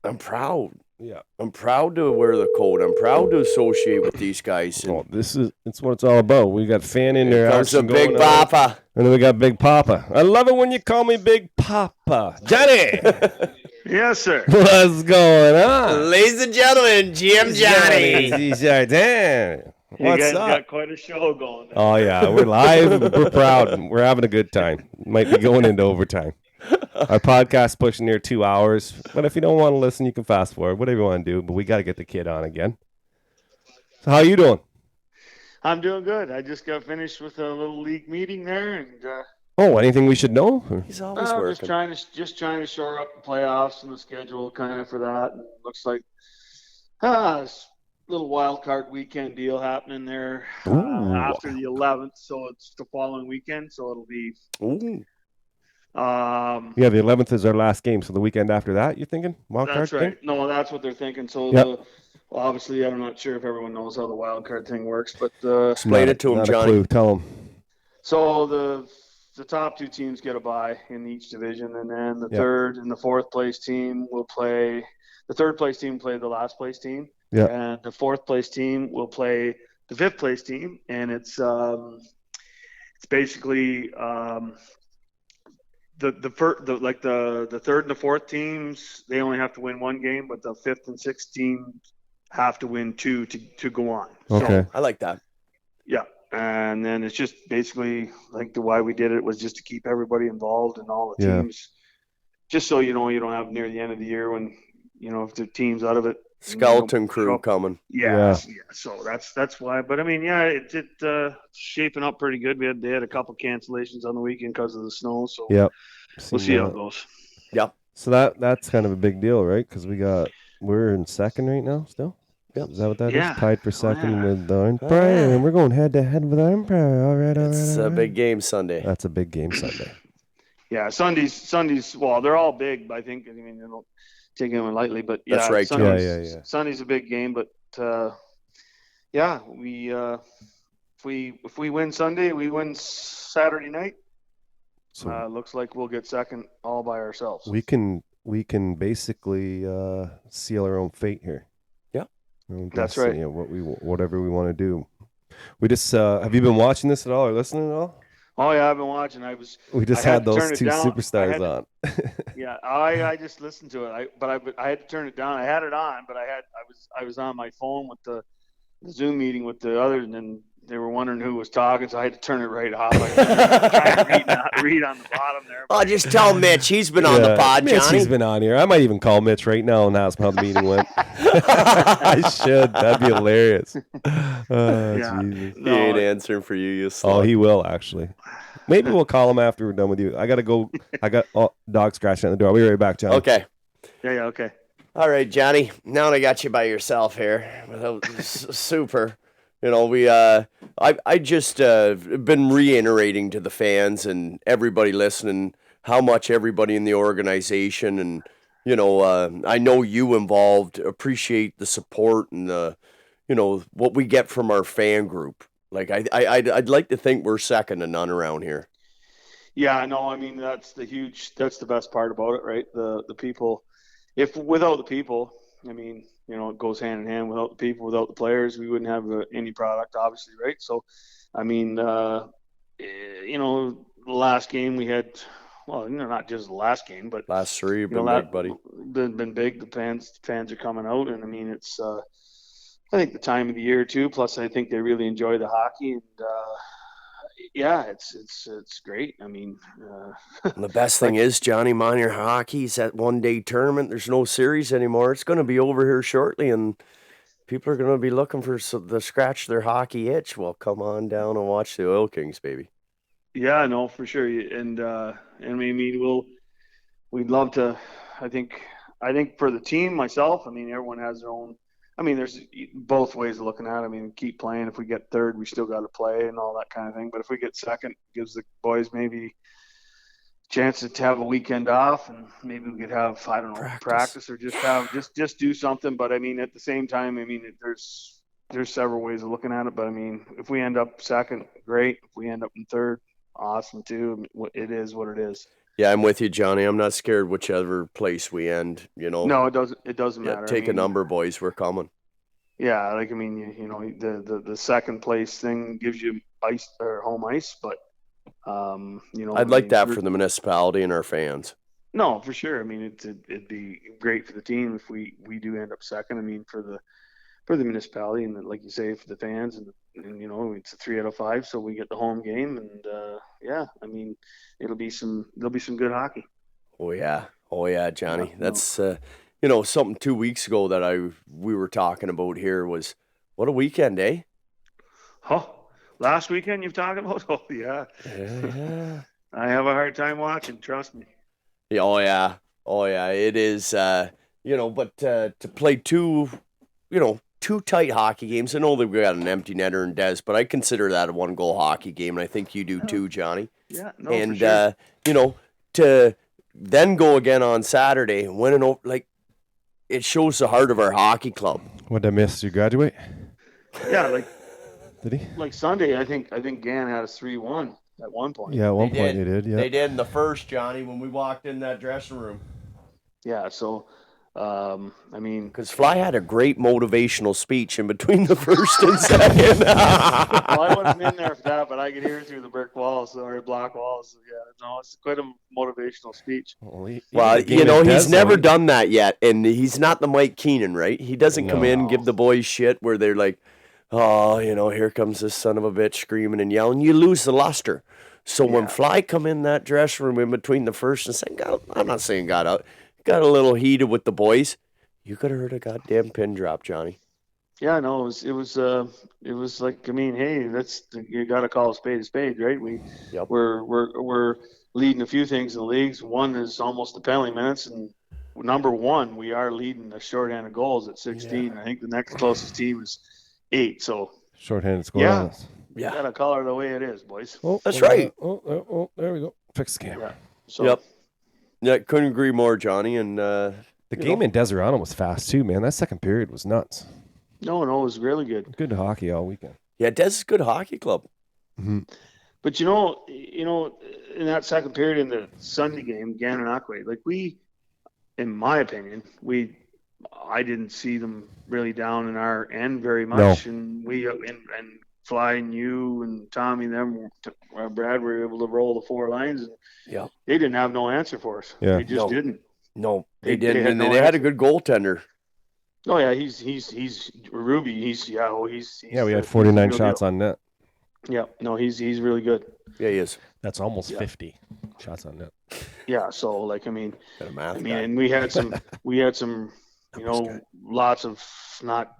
I'm proud. Yeah. I'm proud to wear the coat. I'm proud to associate with these guys. And It's what it's all about. We got fan Here comes interaction the Big going on. Papa. And then we got Big Papa. I love it when you call me Big Papa. Johnny! Yes, sir. What's going on? Ladies and gentlemen, GM Johnny. Johnny. You What's guys up? got quite a show going. Oh, yeah. We're live. We're proud. We're having a good time. Might be going into overtime. Our podcast's pushing near 2 hours. But if you don't want to listen, you can fast forward. Whatever you want to do. But we got to get the kid on again. So how you doing? I'm doing good. I just got finished with a little league meeting there, and Oh, anything we should know? He's always just trying to shore up the playoffs and the schedule kind of for that. And it looks like it's a little wild card weekend deal happening there after the 11th, so it's the following weekend, so it'll be. Yeah, the 11th is our last game, so the weekend after that, you thinking? Wild That's card right. thing? No, that's what they're thinking. So, Yep. obviously, I'm not sure if everyone knows how the wild card thing works, but Explain it to him, Not a Johnny. clue. Tell him. so the top two teams get a bye in each division, and then the Yep. third and the fourth place team will play. The third place team play the last place team, Yeah. and the fourth place team will play the fifth place team, and it's basically the third and the fourth teams, they only have to win one game, but the fifth and sixth team have to win two to go on. Okay. I like that. Yeah. And then it's just basically like the why we did it was just to keep everybody involved and all the Yeah. teams, just so you don't have near the end of the year when if the team's out of it. Skeleton crew coming. Yeah. So that's why. But I mean, it's shaping up pretty good. They had a couple cancellations on the weekend because of the snow. So Yep. we'll see how it goes. Yep. So that's kind of a big deal, right? Because we're in second right now still. Yep. Is that what that is? Yeah. Tied for second with the Empire, yeah. and we're going head to head with the Empire. All right. It's a big game Sunday. That's a big game Sunday. Yeah, Sundays. Well, they're all big. I think. I mean, you don't take them lightly, but yeah, That's right, Sundays, yeah. Sunday's a big game, but we if we win Sunday, we win Saturday night. So looks like we'll get second all by ourselves. we can basically seal our own fate here. Yep. Our own That's destiny, right. Whatever we want to do. We just have you been watching this at all or listening at all? Oh yeah, I've been watching. We just had those two superstars on. Yeah, I just listened to it. I had to turn it down. I had it on, but I was on my phone with the Zoom meeting with the others, and then they were wondering who was talking, so I had to turn it right off. I was trying to read on the bottom there. Oh, just tell Mitch. He's been on the pod, Mitch, Johnny. He's been on here. I might even call Mitch right now and ask him how the meeting went. I should. That'd be hilarious. Jesus. He ain't answering for you, you slut. Oh, he will, actually. Maybe we'll call him after we're done with you. I got to go. I got dog scratching at the door. I'll be right back, John. Okay. Yeah, okay. All right, Johnny. Now I got you by yourself here. Super. You know, I just been reiterating to the fans and everybody listening how much everybody in the organization and, you know, I know you involved appreciate the support and the, you know, what we get from our fan group. Like, I'd like to think we're second to none around here. Yeah, no, I mean, that's the best part about it, right? The people, without the people, I mean, you know, it goes hand in hand. Without the people, without the players, we wouldn't have any product, obviously, right? So, I mean, you know, the last game we had, well, you know, not just the last game, but last three have been big, buddy. Been big. The fans are coming out, and I mean, it's I think the time of the year too. Plus, I think they really enjoy the hockey, and yeah, it's great. I mean, the best thing is, Johnny, minor hockey's that one-day tournament. There's no series anymore. It's going to be over here shortly, and people are going to be looking for to scratch their hockey itch. Well, come on down and watch the Oil Kings, baby. Yeah, no, for sure. And I mean, we'd love to. I think for the team, myself, I mean, everyone has their own. I mean, there's both ways of looking at it. I mean, keep playing. If we get third, we still got to play and all that kind of thing. But if we get second, it gives the boys maybe a chance to have a weekend off, and maybe we could have, I don't know, practice or just do something. But I mean, at the same time, I mean, there's several ways of looking at it. But I mean, if we end up second, great. If we end up in third, awesome too. It is what it is. Yeah, I'm with you, Johnny. I'm not scared whichever place we end, you know. No, it doesn't matter. Take a number, boys. We're coming. Yeah, like, I mean, you know, the second place thing gives you ice or home ice, but you know, I'd like that for the municipality and our fans. No, for sure. I mean, it'd be great for the team if we do end up second. I mean, for the municipality and, like you say, for the fans and you know, it's a 3 out of 5, so we get the home game, and yeah, I mean, there'll be some good hockey. Oh yeah, Johnny. Yeah, that's you know, something 2 weeks ago that we were talking about here was what a weekend, eh? Oh, last weekend you've talked about? Oh yeah. Yeah. I have a hard time watching. Trust me. Yeah. Oh yeah. It is. You know, but to play two tight hockey games. I know that we got an empty netter and Des, but I consider that a 1-goal hockey game, and I think you do too, Johnny. Yeah, no, and for sure. You know, to then go again on Saturday and win like it shows the heart of our hockey club. What did I miss? You graduate? Yeah, like did he? Like Sunday, I think Gann had us 3-1 at one point. Yeah, at one point they did. Yeah, they did in the first, Johnny, when we walked in that dressing room. Yeah, so. I mean, because Fly had a great motivational speech in between the first and second. Well, I wasn't in there for that, but I could hear it through the brick walls or block walls. So yeah, no, it's quite a motivational speech. Well, you know, he's never done that yet, and he's not the Mike Keenan, right? He doesn't come in and give the boys shit where they're like, oh, you know, here comes this son of a bitch screaming and yelling. You lose the luster. So when Fly come in that dressing room in between the first and second, I'm not saying got a little heated with the boys. You could have heard a goddamn pin drop, Johnny. Yeah, no, it was like, I mean, hey, you got to call a spade, right? We're leading a few things in the leagues. One is almost the penalty minutes, and number one, we are leading the shorthanded goals at 16. Yeah. I think the next closest team is 8. So shorthanded score. Yeah, you got to call her the way it is, boys. Oh, that's right. Oh, there we go. Fix the camera. Yeah. So, yep. Yeah, couldn't agree more, Johnny. And the game in Deserano was fast too, man. That second period was nuts. No, it was really good. Good hockey all weekend. Yeah, Des is a good hockey club. Mm-hmm. But you know, in that second period in the Sunday game, Gananoque, like in my opinion, I didn't see them really down in our end very much, and Fly and you and Tommy, Brad were able to roll the 4 lines. And yeah, they didn't have no answer for us. Yeah. They just didn't. No, they didn't, and they had a good goaltender. Oh yeah, he's Ruby. We had 49 shots on net. Yeah, no, he's really good. Yeah, he is. That's almost 50 shots on net. Yeah, so like and we had some lots of not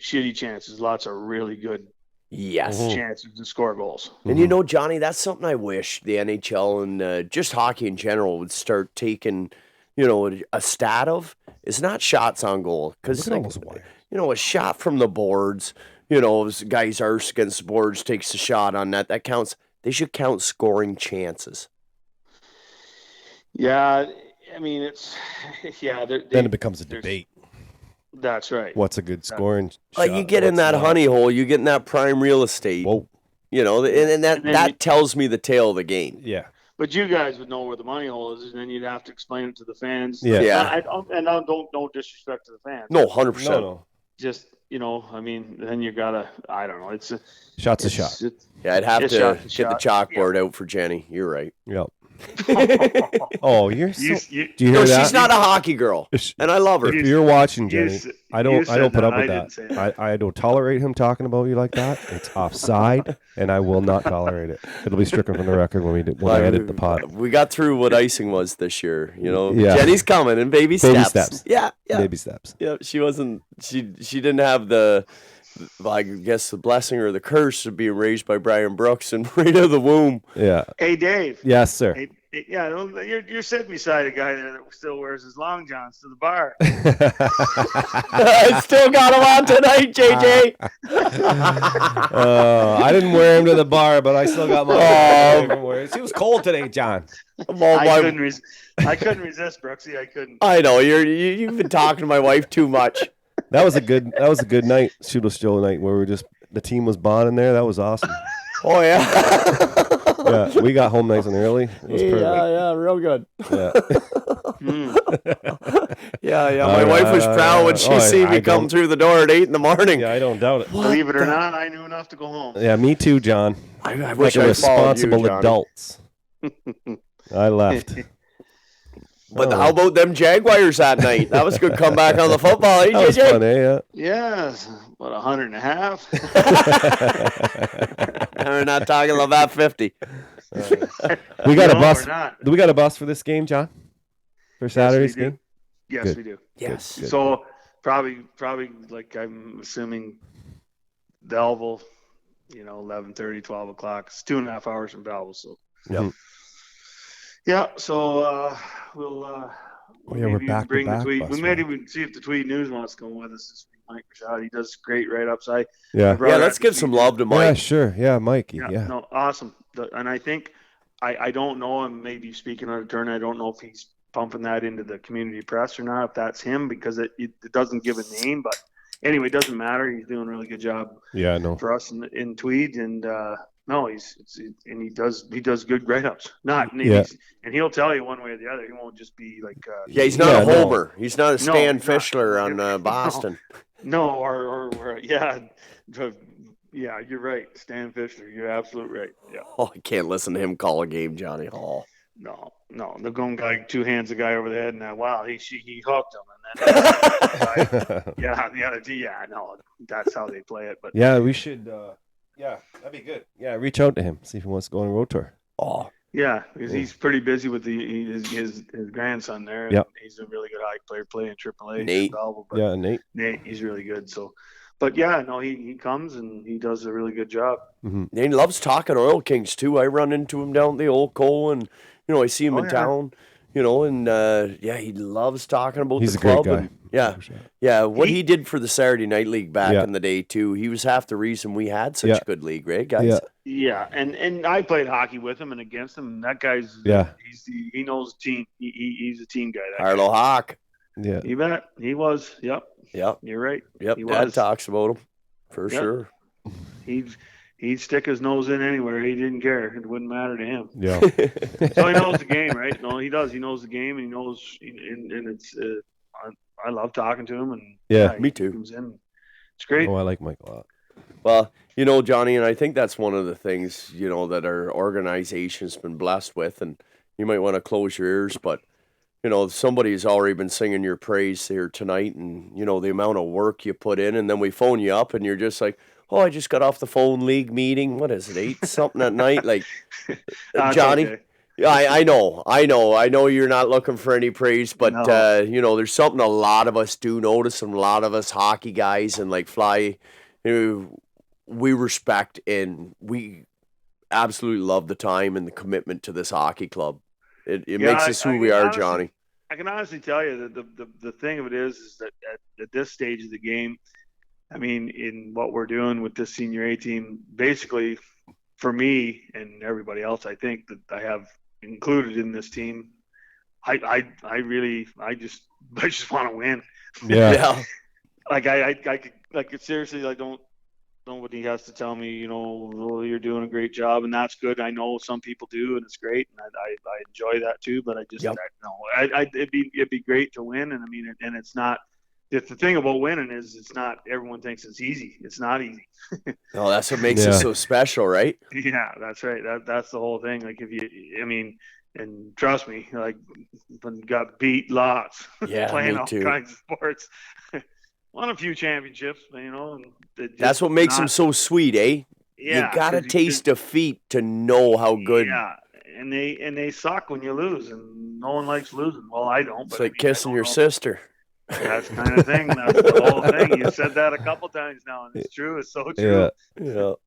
shitty chances, lots of really good chances to score goals. And Johnny, that's something I wish the NHL and just hockey in general would start taking, a stat of. Is not shots on goal, because a shot from the boards, guy's arse against the boards, takes a shot on that counts. They should count scoring chances. Yeah, I mean Then it becomes a debate. That's right. What's a good scoring shot? Like you get in that honey hole, you get in that prime real estate. Whoa. And that tells me the tale of the game. Yeah. But you guys would know where the money hole is, and then you'd have to explain it to the fans. Yeah. Don't disrespect to the fans. No, 100%. No. Just then you gotta. I don't know. It's a shot's a shot. I'd have to get the chalkboard out for Jenny. You're right. Yep. Oh, you're so. Do you hear that? She's not a hockey girl, and I love her. If you're watching, Jenny, I don't put up with that. I don't tolerate him talking about you like that. It's offside, and I will not tolerate it. It'll be stricken from the record when I edit the pod. We got through what icing was this year. Yeah. Jenny's coming in baby steps. Yeah. Baby steps. Yeah, she wasn't. She didn't have the. I guess the blessing or the curse of being raised by Brian Brooks and right out of the womb. Yeah. Hey, Dave. Yes, sir. Hey, you're sitting beside a guy there that still wears his long johns to the bar. I still got him on tonight, JJ. I didn't wear him to the bar, but I still got my. It was cold today, John. I couldn't resist, Brooksy. I couldn't. I know you've been talking to my wife too much. That was a good night, Shooter Still night, where the team was bonding there. That was awesome. Oh yeah. Yeah, we got home nice and early. It was perfect. Yeah, real good. Yeah. Yeah. My wife was proud when she seen me come through the door at 8 in the morning. Yeah, I don't doubt it. Believe it or not, I knew enough to go home. Yeah, me too, John. I wish like I responsible followed you, adults. I left. But how about them Jaguars that night? That was a good comeback on the football, That was fun, eh? Yeah, about 150. We're not talking about 50. We got a bus. Do we got a bus for this game, John? For Saturday's game? Yes, Good. we do. Yes. Good. So probably like I'm assuming Belleville, 11:30, 12 o'clock. It's 2.5 hours from Belleville, so. Yep. Yeah, so we'll we're back to back. We may even see if the Tweed News wants to come with us. This week. Mike Rashad, he does great right upside. Yeah. Let's give some love to Mike. Yeah, sure. Yeah, Mikey. Yeah. No, awesome. And I think I don't know him. Maybe speaking out of turn, I don't know if he's pumping that into the community press or not. If that's him, because it doesn't give a name. But anyway, it doesn't matter. He's doing a really good job. Yeah, I know. For us in Tweed, and no, he does good write-ups. And he'll tell you one way or the other. He won't just be like. He's not a homer. He's not a Stan Fischler on Boston. No, or yeah, you're right, Stan Fischler. You're absolutely right. Yeah. Oh, I can't listen to him call a game, Johnny Hall. No, the going guy two hands the guy over the head, and wow, he hooked him, and then no, that's how they play it. But yeah, we should. Yeah, that'd be good. Yeah, reach out to him, see if he wants to go on a road tour. Oh, yeah, because he's pretty busy with his grandson there. Yep. He's a really good hockey player playing AAA. Nate. Nate. Nate, he's really good. So, but yeah, no, he comes and he does a really good job. Mm-hmm. And he loves talking Oil Kings too. I run into him down at the Old Coal, and I see him in town. And he loves talking about He's the a club. great guy. And, what he did for the Saturday Night League back in the day too. He was half the reason we had such a good league, right, guys? Yeah, and I played hockey with him and against him. And that guy's he knows the team. He's a team guy. Harlow Hawk. Yeah, you bet. He was. Yep. You're right. Yep. He Dad was. talks about him for sure. He'd stick his nose in anywhere. He didn't care. It wouldn't matter to him. Yeah. So he knows the game, right? No, he does. He knows the game, and he knows. And it's. I love talking to him, and me too. Comes in. It's great. Oh, I like Mike a lot. Well, Johnny, and I think that's one of the things, that our organization's been blessed with, and you might want to close your ears, but, somebody's already been singing your praise here tonight, and, the amount of work you put in, and then we phone you up, and you're just like, oh, I just got off the phone league meeting. What is it, 8 something at night? Like, Johnny, okay. I know you're not looking for any praise, but, No. There's something a lot of us do notice, and a lot of us hockey guys and like Fly, we respect and we absolutely love the time and the commitment to this hockey club. It makes us who we are, honestly, Johnny. I can honestly tell you that the thing of it is that at this stage of the game, I mean, in what we're doing with this senior A team, basically for me and everybody else, I think that I have included in this team, I just want to win. Yeah. Like seriously, nobody has to tell me, oh, you're doing a great job, and that's good. I know some people do, and it's great, and I enjoy that too. But I just, it'd be great to win, and I mean, and it's not. The thing about winning is it's not. Everyone thinks it's easy. It's not easy. Oh, that's what makes it so special, right? Yeah, that's right. That's the whole thing. Like and trust me, like got beat lots. Yeah, playing me all too. kinds of sports. Won a few championships, and that's what makes them so sweet, eh? Yeah, you gotta taste defeat to know how good. Yeah, and they suck when you lose, and no one likes losing. Well, I don't. It's like kissing your sister. That's the kind of thing. That's the whole thing. You said that a couple times now, and it's true. It's so true.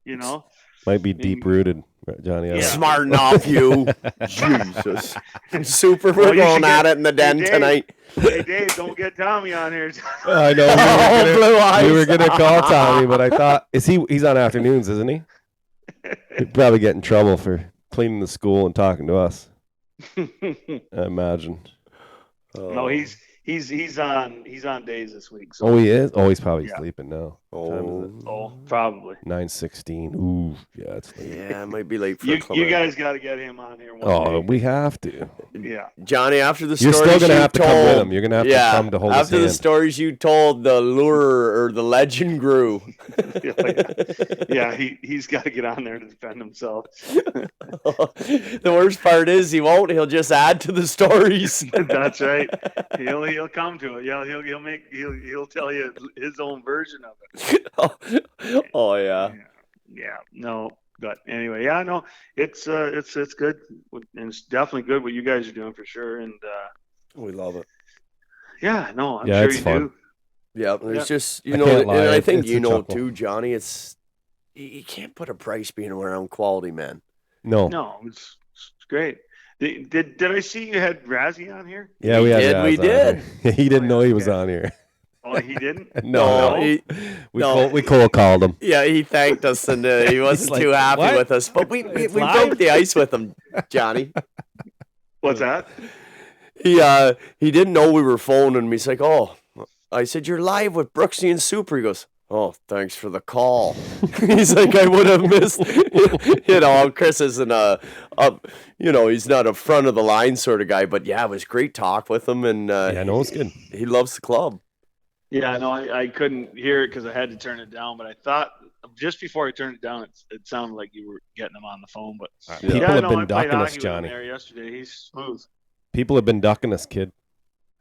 Yeah. Might be deep rooted, Johnny. Smart enough, you. Jesus. Super, we're going at it in the den tonight. Hey, Dave, don't get Tommy on here. I know. We were gonna call Tommy, but I thought he's on afternoons, isn't he? He'd probably get in trouble for cleaning the school and talking to us. I imagine. No, he's on days this week. So. Oh, he is. Oh, he's probably sleeping now. Probably 9:16. Ooh, yeah, it's late. Yeah, it might be late for you guys got to get him on here. We have to. Yeah, Johnny. After the you're stories still gonna have to told, come with him. You're gonna have to come to hold his after hand. the stories you told, the lure or the legend grew. Yeah, he's got to get on there to defend himself. The worst part is he won't. He'll just add to the stories. That's right. He'll come to it. Yeah, he'll tell you his own version of it. Oh yeah. Yeah. No, but anyway, yeah, no, it's good, and it's definitely good what you guys are doing for sure, and we love it. Yeah, no, I'm sure it's you fun. do. Yeah, it's just I can't lie, and I it's think a chuckle. too, Johnny. It's you can't put a price being around quality, man. No, it's great. Did I see you had Razzie on here? Yeah, we had. We did. He didn't know he was on here. Oh, he didn't? No. No. We cold called him. Yeah, he thanked us and he wasn't like, too happy "What? with us. But we live?" broke the ice with him, Johnny. What's that? He didn't know we were phoning. He's like, oh, I said, you're live with Brooksy and Super. He goes, oh, thanks for the call. He's like, I would have missed. Chris isn't he's not a front of the line sort of guy. But yeah, it was great talk with him. And it's good. He loves the club. Yeah, no, I couldn't hear it because I had to turn it down. But I thought just before I turned it down, it sounded like you were getting him on the phone. But People have been ducking us, hockey with him Johnny. there yesterday. He's smooth. People have been ducking us, kid.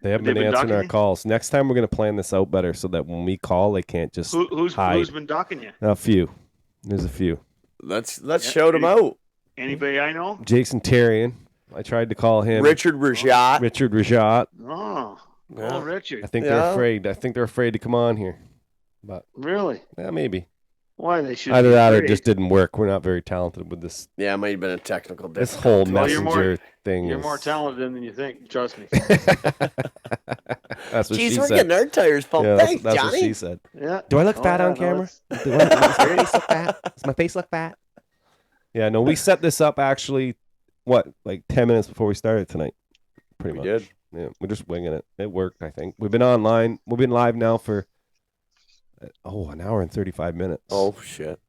They haven't They've been been answering ducking our you? calls. Next time we're going to plan this out better so that when we call, they can't just Who's hide. been ducking you? A few. There's a few. Let's shout him out. Anybody I know? Jason Terrian. I tried to call him. Richard Rajat. Richard Rajat. Oh, Yeah. Richard. I think they're afraid. I think they're afraid to come on here. But Really? yeah, maybe. Why they should Either be that or it afraid. just didn't work. We're not very talented with this. Yeah, it might have been a technical This difficulty. whole Well, you're messenger thing. You're is, more talented than you think. Trust me. That's what Jeez, she we're said. getting our tires pumped. Yeah, Thanks, that's Johnny. what she said. Yeah. Do I look Oh, fat yeah, on no, camera? that's- Does my face look fat? Does my face look fat? Yeah, no, we set this up actually, like 10 minutes before we started tonight. Pretty much. did. Yeah, we're just winging it. It worked, I think. We've been online. We've been live now for, an hour and 35 minutes. Oh, shit.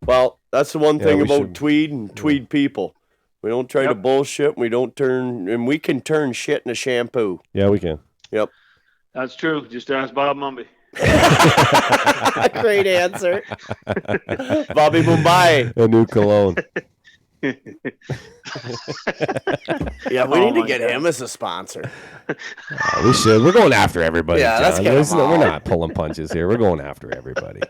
Well, that's the one Yeah, thing we about should- Tweed and Tweed people. We don't try to bullshit. We don't and we can turn shit into shampoo. Yeah, we can. Yep. That's true. Just ask Bob Mumby. Great answer. Bobby Mumbai. A new cologne. Yeah, we need to get him as a sponsor. We should. We're going after everybody. Yeah, let's John. get them all. We're not pulling punches here. We're going after everybody.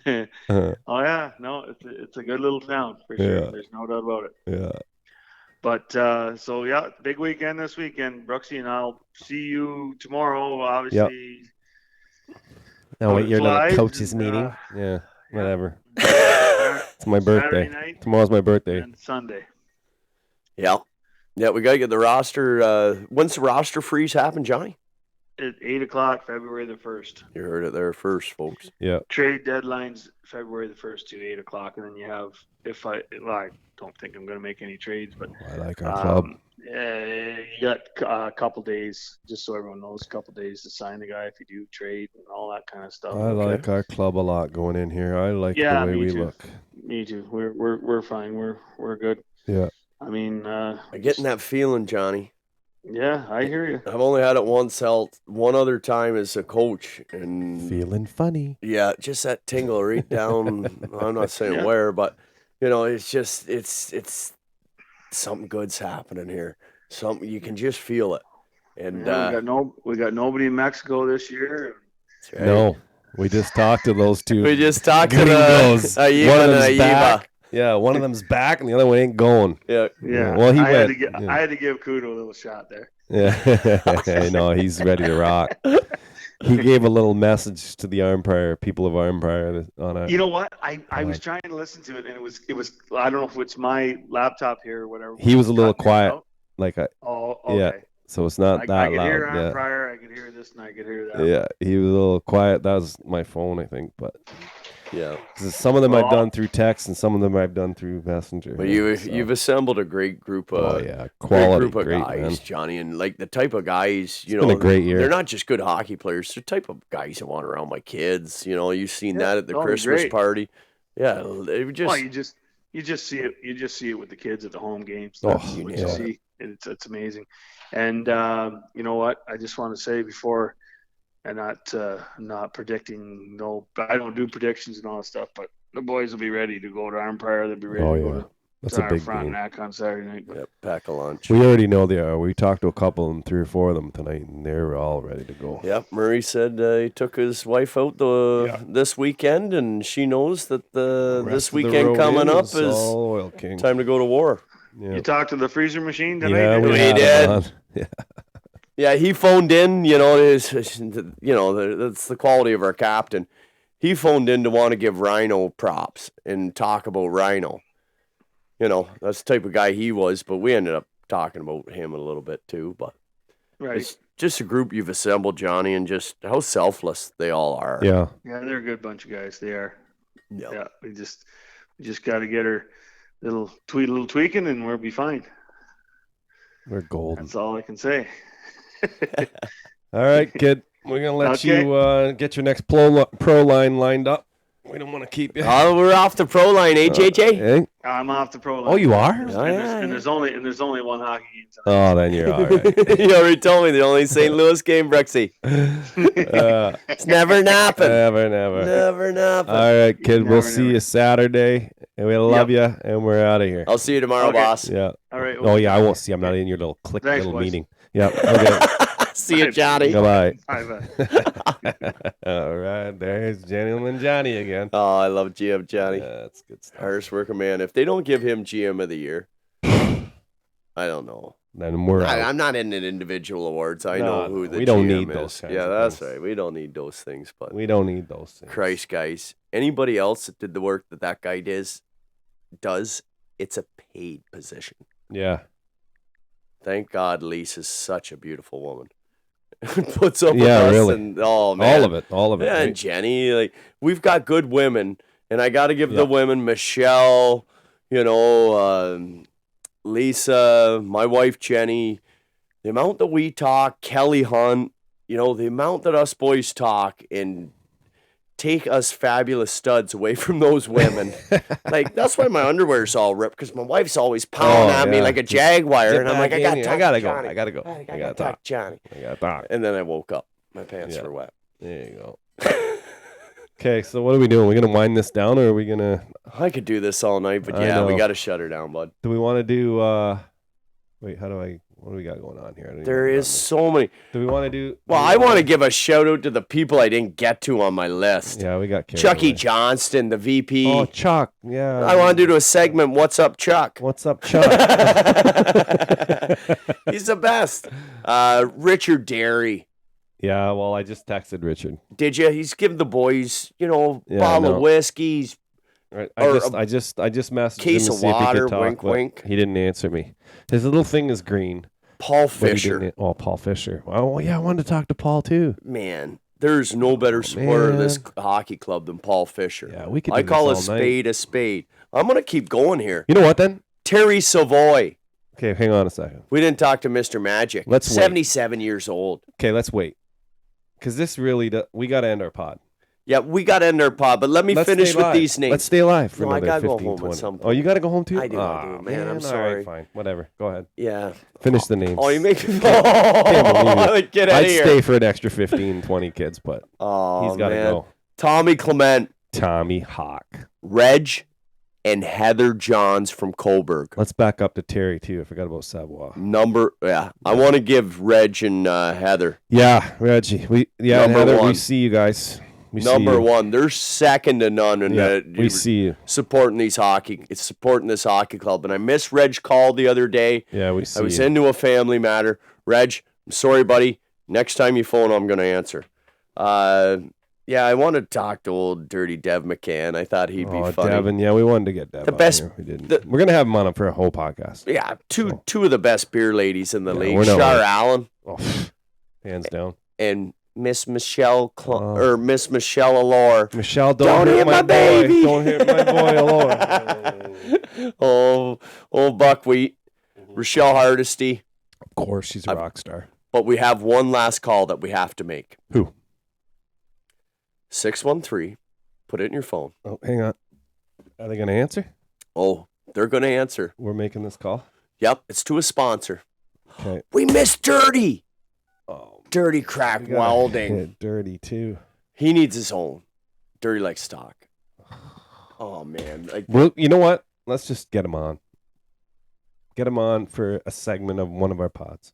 Oh yeah, no, it's a good little town for sure. Yeah. There's no doubt about it. Yeah. But so yeah, big weekend this weekend, Brooksy, and I'll see you tomorrow. Obviously. Now wait, your little Slides coaches and, meeting. Yeah, whatever. It's my birthday. Saturday night Tomorrow's my birthday. and Sunday. Yeah. Yeah, we got to get the roster. When's the roster freeze happen, Johnny? At 8 o'clock, February the 1st. You heard it there first, folks. Yeah. Trade deadlines February the 1st to 8 o'clock, and then you have I don't think I'm going to make any trades, but I like our club. you got a couple days, just so everyone knows, a couple days to sign the guy if you do trade and all that kind of stuff. I like our club a lot going in here. I like the way me we too. look. Me too. We're fine. We're good. Yeah. I mean, I'm getting that feeling, Johnny. yeah, I hear you. I've only had it once, one other time as a coach, and Feeling funny. yeah, just that tingle right down. I'm not saying Yeah. where, but it's just it's something good's happening here. Something you can just feel it. And Yeah, we got nobody in Mexico this year. that's right. No, we just talked to those two. We just talked to gringos. the Aiba One of and them's Aiba. back. Yeah, one of them's back and the other one ain't going. Yeah. Yeah. Well, he I went. had to give Kudo a little shot there. Yeah. No, he's ready to rock. He gave a little message to the Armpire, people of Armpire on a. You know what? I was trying to listen to it, and it was I don't know if it's my laptop here or whatever. He was a little Cutting it quiet, out. like Oh, okay. yeah. So it's not I that could loud. hear Yeah. Pryor, I could hear this, and I could hear that. Yeah, he was a little quiet. That was my phone, I think. But Yeah. 'cause some of them I've Well- done through text, and some of them I've done through Messenger. But so- you've assembled a great group of quality, group of great, guys, man. Johnny, and like the type of guys, It's been a great year. They're not just good hockey players; they're the type of guys I want around my kids. You've seen Yeah, that at the no, they're Christmas great. party. Yeah, they were just Well, you just see it. You just see it with the kids at the home games. Oh, That's what you yeah. see. It's amazing. And you know what? I just want to say before, and not predicting. No, I don't do predictions and all that stuff. But the boys will be ready to go to Armpire. They'll be ready Oh, to go yeah. to That's a our big front game. neck on Saturday night. But pack a lunch. We already know they are. We talked to a couple of them, 3 or 4 of them tonight, and they're all ready to go. Yep, Murray said he took his wife out this weekend, and she knows that Rest this of the weekend road coming in up is is all Oil King. time to go to war. Yeah, you talked to the freezer machine tonight? yeah, didn't we you? had did. him on. Yeah. Yeah, he phoned in. That's the quality of our captain. He phoned in to want to give Rhino props and talk about Rhino. That's the type of guy he was, but we ended up talking about him a little bit too. But Right. it's just a group you've assembled, Johnny, and just how selfless they all are. Yeah. Yeah, they're a good bunch of guys. They are. Yep. Yeah, we just got to get her little tweaking, and we'll be fine. We're golden. That's all I can say. All right, kid. We're going to let Okay. you get your next pro line lined up. We don't want to keep you. Oh, we're off the pro line, JJ? Eh? I'm off the pro line. Oh, you are? And there's only one hockey game tonight. Oh, then you're all right. You already told me the only St. Louis game, Brexy. It's never napping. Never. Never napping. All right, kid. We'll Never, see you Saturday. And we love you, and we're out of here. I'll see you tomorrow, Okay. boss. Yeah. All right. Oh, yeah, I won't see. I'm not in your little click Thanks, little boys. meeting. Yeah. Okay. See you, Johnny. Goodbye. Bye-bye. All right. There's Gentleman Johnny again. Oh, I love GM Johnny. Yeah, that's good stuff. Hardest working man. If they don't give him GM of the year, I don't know. Then we're out. I'm not in an individual awards. I No, know who the we don't GM need is. those kinds Yeah, of that's things. right. We don't need those things. But We don't need those things. Christ, guys, anybody else that did the work that guy does, it's a paid position. Yeah. Thank God Lisa's such a beautiful woman. Puts up with Yeah, us really. and oh man. All of it. Yeah, right? and Jenny, like we've got good women, and I got to give Yeah. the women, Michelle, Lisa, my wife Jenny, the amount that we talk, Kelly Hunt, the amount that us boys talk and take us fabulous studs away from those women. Like that's why my underwear's all ripped because my wife's always pounding at me yeah. like a Just jaguar, get and I'm back like, in I here. gotta I gotta go. Johnny. I gotta go. I I gotta gotta talk talk. Johnny. I gotta talk. And then I woke up. My pants Yeah. were wet. There you go. Okay, so what are we doing? We're going to wind this down, or are we going to... I could do this all night, but yeah, we got to shut her down, bud. Do we want to do... Wait, how do I... What do we got going on here? There is so many. Do we want to do... Well, I want to give a shout-out to the people I didn't get to on my list. Yeah, we got... Chucky Johnston, the VP. Oh, Chuck, yeah. I want to do a segment, What's Up, Chuck? What's up, Chuck? He's the best. Richard Derry. Yeah, well, I just texted Richard. Did you? He's giving the boys, bottle of whiskeys. Right. I just messaged case him to of see if he water, could talk, wink, but wink. He didn't answer me. His little thing is green. Paul Fisher. Paul Fisher. Oh, yeah, I wanted to talk to Paul, too. Man, there's no better supporter of this hockey club than Paul Fisher. Yeah, we could I do call a this all spade night. a spade. I'm going to keep going here. You know what, then? Terry Savoy. Okay, hang on a second. We didn't talk to Mr. Magic. Let's wait. 77 years old. Okay, let's wait. Because this really... we got to end our pod. Yeah, we got to end our pod, but let me finish with these names. Let's stay alive for No, I another gotta 15, go home 20. at some point. Oh, you got to go home, too? I do, man. I'm All sorry. right, fine. Whatever. Go ahead. Yeah. Finish the names. Oh, you make me... Can't believe it. Get out I'd of here. stay for an extra 15, 20 kids, but he's got to man. go. Tommy Clement. Tommy Hawk. Reg and Heather Johns from Coburg. Let's back up to Terry, too. I forgot about Savoie. I want to give Reg and Heather. Yeah, Reggie. Number Heather, one. we see you guys. We see Number you. one. They're second to none. And we see you. supporting this hockey club. And I missed Reg call the other day. Yeah, we see I was you. into a family matter. Reg, I'm sorry, buddy. Next time you phone, I'm going to answer. Yeah, I want to talk to old Dirty Dev McCann. I thought he'd be funny. Devin, yeah, we wanted to get Dev. The best- Here. We didn't. We're gonna have him on for a whole podcast. Yeah, two of the best beer ladies in the league. we're not Char worried. Allen Oh, hands down. and Miss Michelle Miss Michelle Allure. Michelle, don't hit my baby. Boy. Don't hit my boy, Allure. oh, Buckwheat. Rochelle Hardesty. Of course, she's a rock star. But we have one last call that we have to make. Who? 613. Put it in your phone. Oh, hang on. Are they gonna answer? Oh, they're going to answer. We're making this call. Yep, it's to a sponsor. Okay. We miss Dirty. Oh, Dirty Crack we gotta Welding. hit Dirty too. He needs his own. Dirty like stock. Oh man. Well, you know what? Let's just get him on. Get him on for a segment of one of our pods.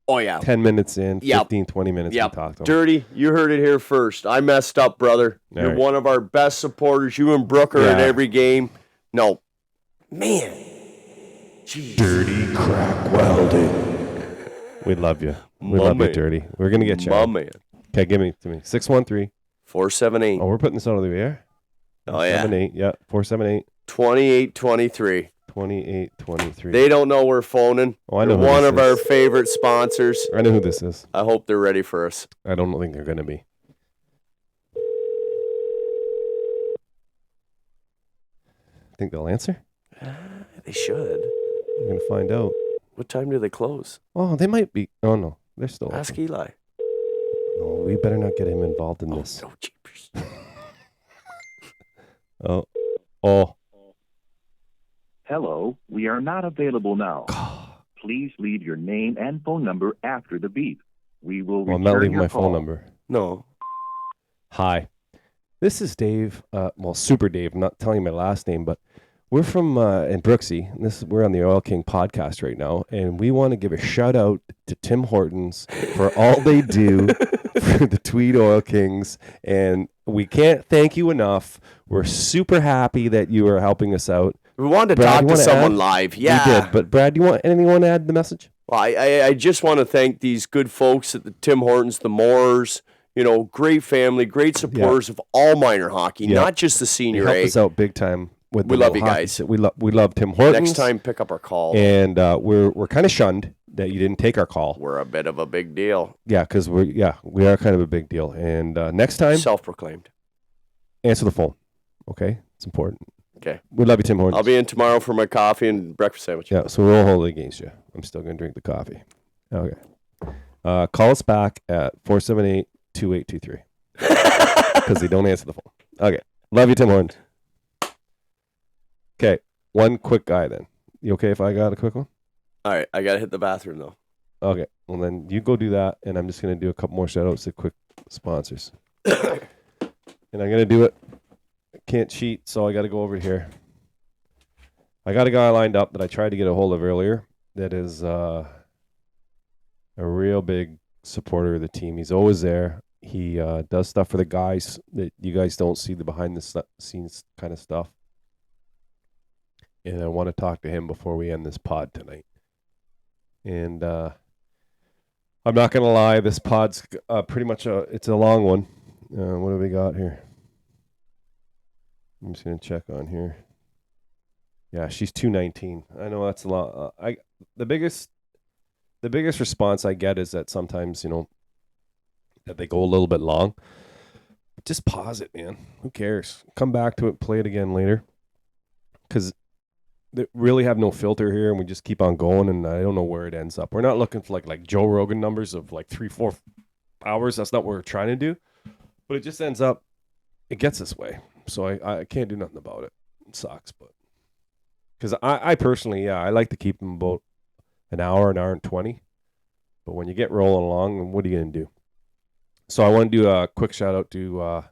Oh yeah. 10 minutes in, Yep. 15, 20 minutes Yep. we talk to him. Dirty, you heard it here first. I messed up, brother. All You're right. one of our best supporters. You and Brooker at Yeah. every game. No. Man. Jeez. Dirty Crack Welding. We love you. We My love man. you, Dirty. We're going to get you. My on. man. Okay, give me to me. 613. 478. Oh, we're putting this out of the air? Oh, yeah. 478. Yeah, 478. 2823. 2823. They don't know we're phoning. Oh, I know They're who one this of our is. favorite sponsors. I know who this is. I hope they're ready for us. I don't think they're going to be. Think they'll answer? They should. We're going to find out. What time do they close? Oh, they might be. Oh, no. They're still Ask open. Eli. Oh, we better not get him involved in this. No jeepers. Oh. Oh. Hello, we are not available now. Please leave your name and phone number after the beep. We will Well, I'm return not leaving your my call. phone number. No. Hi. This is Dave. Super Dave. I'm not telling you my last name, but we're from in Brooksea. We're on the Oil King podcast right now, and we want to give a shout out to Tim Hortons for all they do for the Tweed Oil Kings, and we can't thank you enough. We're super happy that you are helping us out. We wanted to Brad, talk you to wanna someone add? live. We Yeah. did, but Brad, do you want anyone to add the message? Well, I just want to thank these good folks at the Tim Hortons, the Moores. You know, great family, great supporters of all minor hockey, Yeah. not just the They senior helped A. us out big time. With We the love little you hockey guys. set. We love Tim Hortons. Next time, pick up our call. And we're kind of shunned that you didn't take our call. We're a bit of a big deal. Yeah, because we are kind of a big deal. And next time, Self-proclaimed. answer the phone. Okay, it's important. Okay. We love you, Tim Hortons. I'll be in tomorrow for my coffee and breakfast sandwich. Yeah, so we won't hold it against you. I'm still going to drink the coffee. Okay. Call us back at 478-2823 because they don't answer the phone. Okay. Love you, Tim Hortons. Okay. One quick guy then. You okay if I got a quick one? All right, I got to hit the bathroom, though. Okay. Well, then you go do that, and I'm just going to do a couple more shout-outs to quick sponsors. And I'm gonna do it. I can't cheat, so I got to go over here. I got a guy lined up that I tried to get a hold of earlier. That is a real big supporter of the team. He's always there. He does stuff for the guys that you guys don't see, the behind the scenes kind of stuff. And I want to talk to him before we end this pod tonight. And I'm not going to lie, this pod's pretty much it's a long one. What do we got here? I'm just going to check on here. Yeah, she's 219. I know that's a lot. The biggest response I get is that sometimes, that they go a little bit long. Just pause it, man. Who cares? Come back to it, play it again later. Because they really have no filter here, and we just keep on going, and I don't know where it ends up. We're not looking for like Joe Rogan numbers of like 3-4 hours. That's not what we're trying to do. But it just ends up, it gets this way. So I can't do nothing about it. It sucks, but because I personally, I like to keep them about an hour and 20. But when you get rolling along, what are you going to do? So I want to do a quick shout out to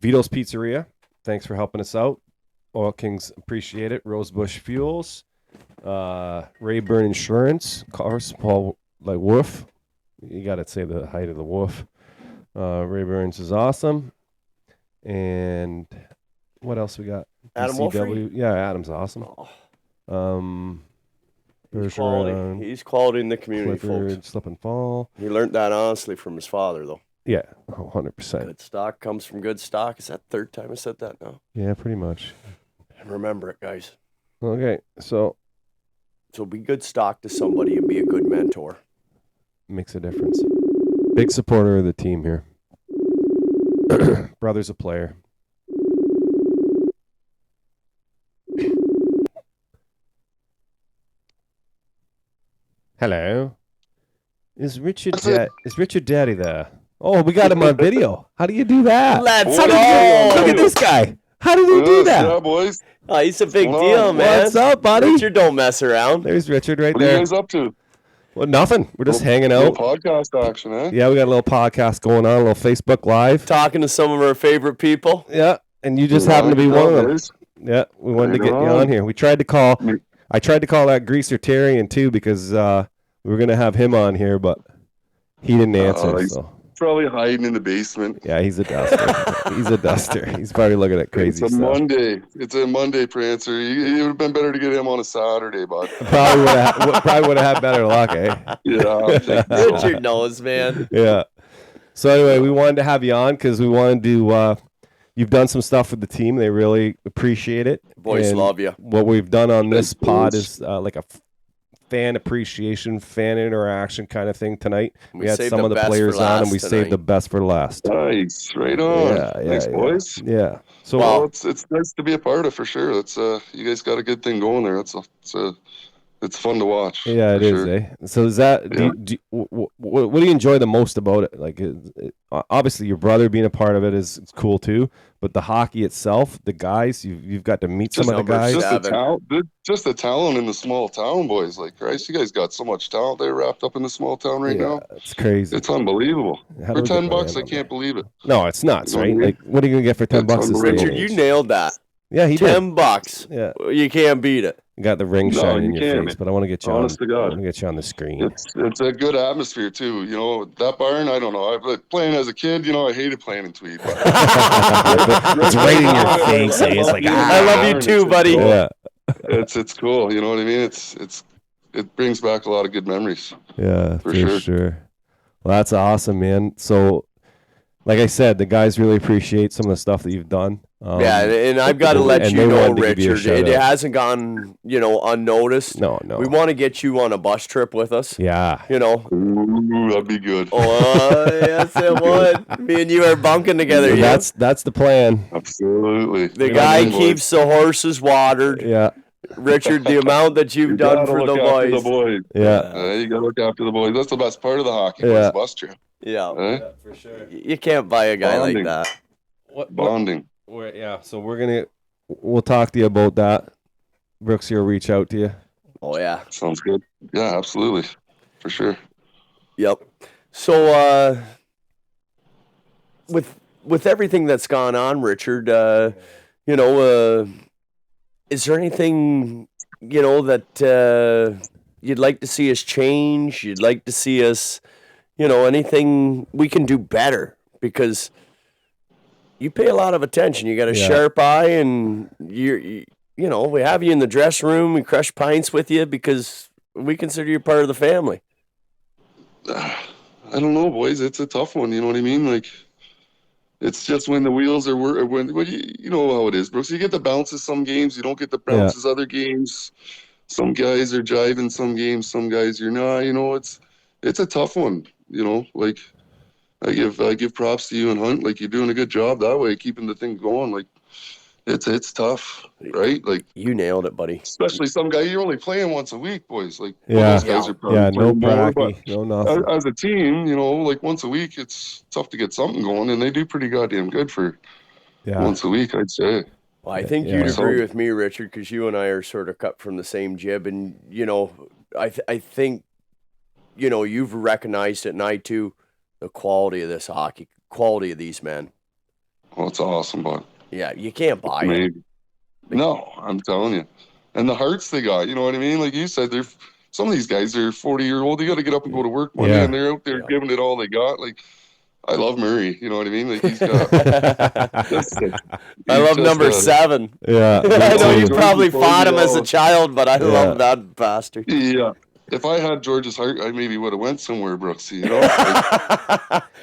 Vito's Pizzeria. Thanks for helping us out. Oil Kings appreciate it. Rosebush Fuels, Rayburn Insurance, course, Paul like Wolf. You got to say the height of the wolf. Rayburn's is awesome. And what else we got? Adam Wolfrey? Yeah, Adam's awesome. He's quality in the community, Clifford, folks. Slip and Fall. He learned that honestly from his father, though. Yeah, 100%. Good stock comes from good stock. Is that the third time I said that now? Yeah, pretty much. Remember it, guys. Okay, so be good stock to somebody and be a good mentor. Makes a difference. Big supporter of the team here. Brother's a player. Hello. Is Richard Daddy there? Oh, we got him on video. How do you do that? Let's go. Look at this guy. How did he do that? Yeah, boys. Oh, he's a big deal, man. What's up, buddy? Richard don't mess around. There's Richard right What there. are you guys up to? Well, nothing. We're just hanging out. Podcast action, eh? Yeah, we got a little podcast going on, a little Facebook Live. Talking to some of our favorite people. Yeah, and you just happen to be one of them. Yeah, we wanted to get you on here. I tried to call that Greaser Terrian too because we were gonna have him on here, but he didn't answer. He's probably hiding in the basement. Yeah, he's a duster. He's a duster. He's probably looking at crazy It's a stuff. Monday. It's a Monday, Prancer. It would have been better to get him on a Saturday, bud. Probably would have had better luck, eh? Yeah. Richard knows, man. Yeah. So anyway, we wanted to have you on because we wanted to. You've done some stuff with the team. They really appreciate it. Boys And love you. What we've done on this pod is like a fan appreciation, fan interaction kind of thing tonight. We had saved some the of the best players for on, and we last saved tonight. the best for last. Nice. Right on. Yeah, Thanks, boys. Yeah. So well, it's nice to be a part of for sure. That's you guys got a good thing going there. It's fun to watch. yeah, it is, eh? So is that what do you enjoy the most about it? Like, obviously, your brother being a part of it is cool too. But the hockey itself, the guys, you've got to meet some of the guys. Just the talent in the small town, boys. Like, Christ, you guys got so much talent there wrapped up in the small town right now. It's crazy. It's unbelievable. How For do we get $10, my I can't believe it. No, it's nuts, You know right? what I mean? Like, what are you gonna get for $10 this day? Richard, you nailed that. Yeah, he did. $10. Yeah, you can't beat it. You got the ring No, shining you in your can't, face, man. but I want to get you Honest to on. God. I want to get you on the screen. It's a good atmosphere too. You know, that barn. I don't know. Playing as a kid, I hated playing in Tweed. But It's right in your face. Eh? It's like, I love you too, buddy. Yeah. It's cool. You know what I mean? It brings back a lot of good memories. Yeah, For for sure. Well, that's awesome, man. So, like I said, the guys really appreciate some of the stuff that you've done. Yeah, and I've got to let and you they know, wanted to give you a Richard, it shout out. hasn't gone, unnoticed. No. We want to get you on a bus trip with us. Yeah. Ooh, that'd be good. Oh, yes, it would. Me and you are bunking together. So Yeah. that's the plan. Absolutely. The guy keeps the horses watered. Yeah. Richard, the amount that you've done for the boys. Yeah. You gotta look after the boys. That's the best part of the hockey. Yeah. The bus trip. Yeah. Eh? For sure. You can't buy a guy Bonding. like that. Bonding. So we'll talk to you about that. Brooks, will reach out to you. Oh, yeah. Sounds good. Yeah, absolutely. For sure. Yep. So, with everything that's gone on, Richard, is there anything, that you'd like to see us change? You'd like to see us, anything we can do better? Because you pay a lot of attention. You got a sharp eye, and we have you in the dressing room. We crush pints with you because we consider you part of the family. I don't know, boys. It's a tough one. You know what I mean? Like, it's just when the wheels are when you know how it is, Brooks. You get the bounces some games. You don't get the bounces other games. Some guys are jiving some games. Some guys you're not. It's a tough one. Like I give props to you and Hunt. Like, you're doing a good job that way, keeping the thing going. Like, it's tough, right? Like, you nailed it, buddy. Especially some guy, you're only playing once a week, boys. Like, those guys are probably no more, pracky, no nothing. As a team, like once a week, it's tough to get something going, and they do pretty goddamn good for once a week, I'd say. Well, I think you'd agree with me, Richard, because you and I are sort of cut from the same jib, and I think you've recognized it, and I too, the quality of this hockey, quality of these men. Well, it's awesome, bud. Yeah, you can't buy it. No, I'm telling you. And the hearts they got, you know what I mean? Like you said, some of these guys are 40-year-old. They got to get up and go to work one day, and they're out there giving it all they got. Like, I love Murray. You know what I mean? Like, he's got. I love number 7. Yeah, I know you probably fought him as a child, but I love that bastard. Yeah. If I had George's heart, I maybe would have went somewhere, Brooksy.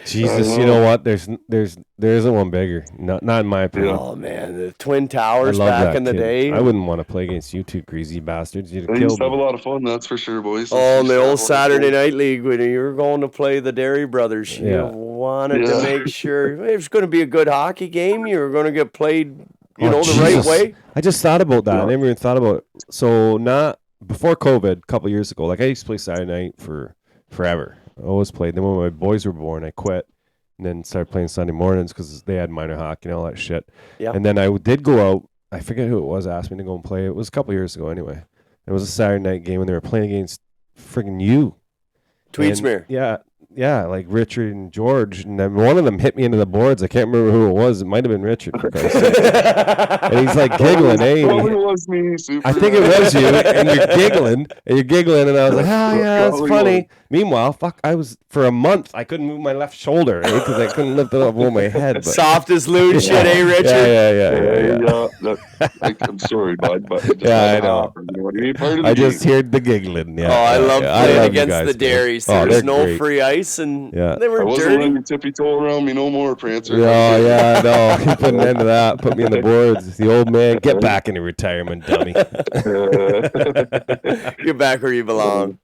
Jesus, you know what? There isn't one bigger. Not in my opinion. Oh man, the Twin Towers back in the day. I wouldn't want to play against you two greasy bastards. You'd have used to have a lot of fun, that's for sure, boys. In the old Saturday Night League when you were going to play the Dairy Brothers, you wanted to make sure it was going to be a good hockey game. You were going to get played, the right way. I just thought about that. I never even thought about it. So before COVID, a couple of years ago, like I used to play Saturday night for forever. I always played. Then when my boys were born, I quit and then started playing Sunday mornings because they had minor hockey and all that shit. Yeah. And then I did go out. I forget who it was asked me to go and play. It was a couple of years ago anyway. It was a Saturday night game and they were playing against friggin' you. Tweedsmuir. Yeah, like Richard and George, and then one of them hit me into the boards. I can't remember who it was. It might have been Richard. And he's like giggling, Probably was me, Super. I think it was you, and you're giggling, and I was like, yeah, that's funny. Was. Meanwhile, for a month, I couldn't move my left shoulder because I couldn't lift it up over my head. But. Soft as loon shit, Richard? Yeah. I'm sorry, bud, but I know. You know what I mean? I just heard the giggling. Yeah. I love playing against the Dairies. There's no great. Free ice, and they were I wasn't dirty. letting you tippy toe around me no more, Prancer. Yeah, no. He put an end to that. Put me in the boards. The old man, get back into retirement, dummy. You're back where you belong.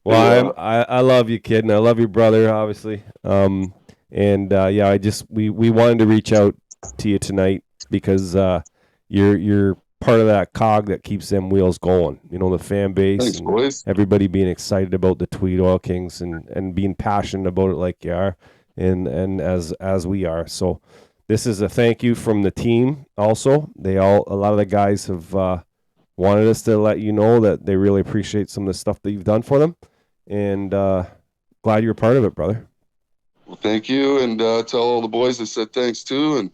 Well, I love you, kid, and I love your brother, obviously. We wanted to reach out to you tonight because you're part of that cog that keeps them wheels going. The fan base. Thanks, and boys. Everybody being excited about the Tweed Oil Kings and being passionate about it like you are, and as we are. So this is a thank you from the team. Also, a lot of the guys have wanted us to let you know that they really appreciate some of the stuff that you've done for them. And glad you're a part of it, brother. Well, thank you, and tell all the boys I said thanks too. And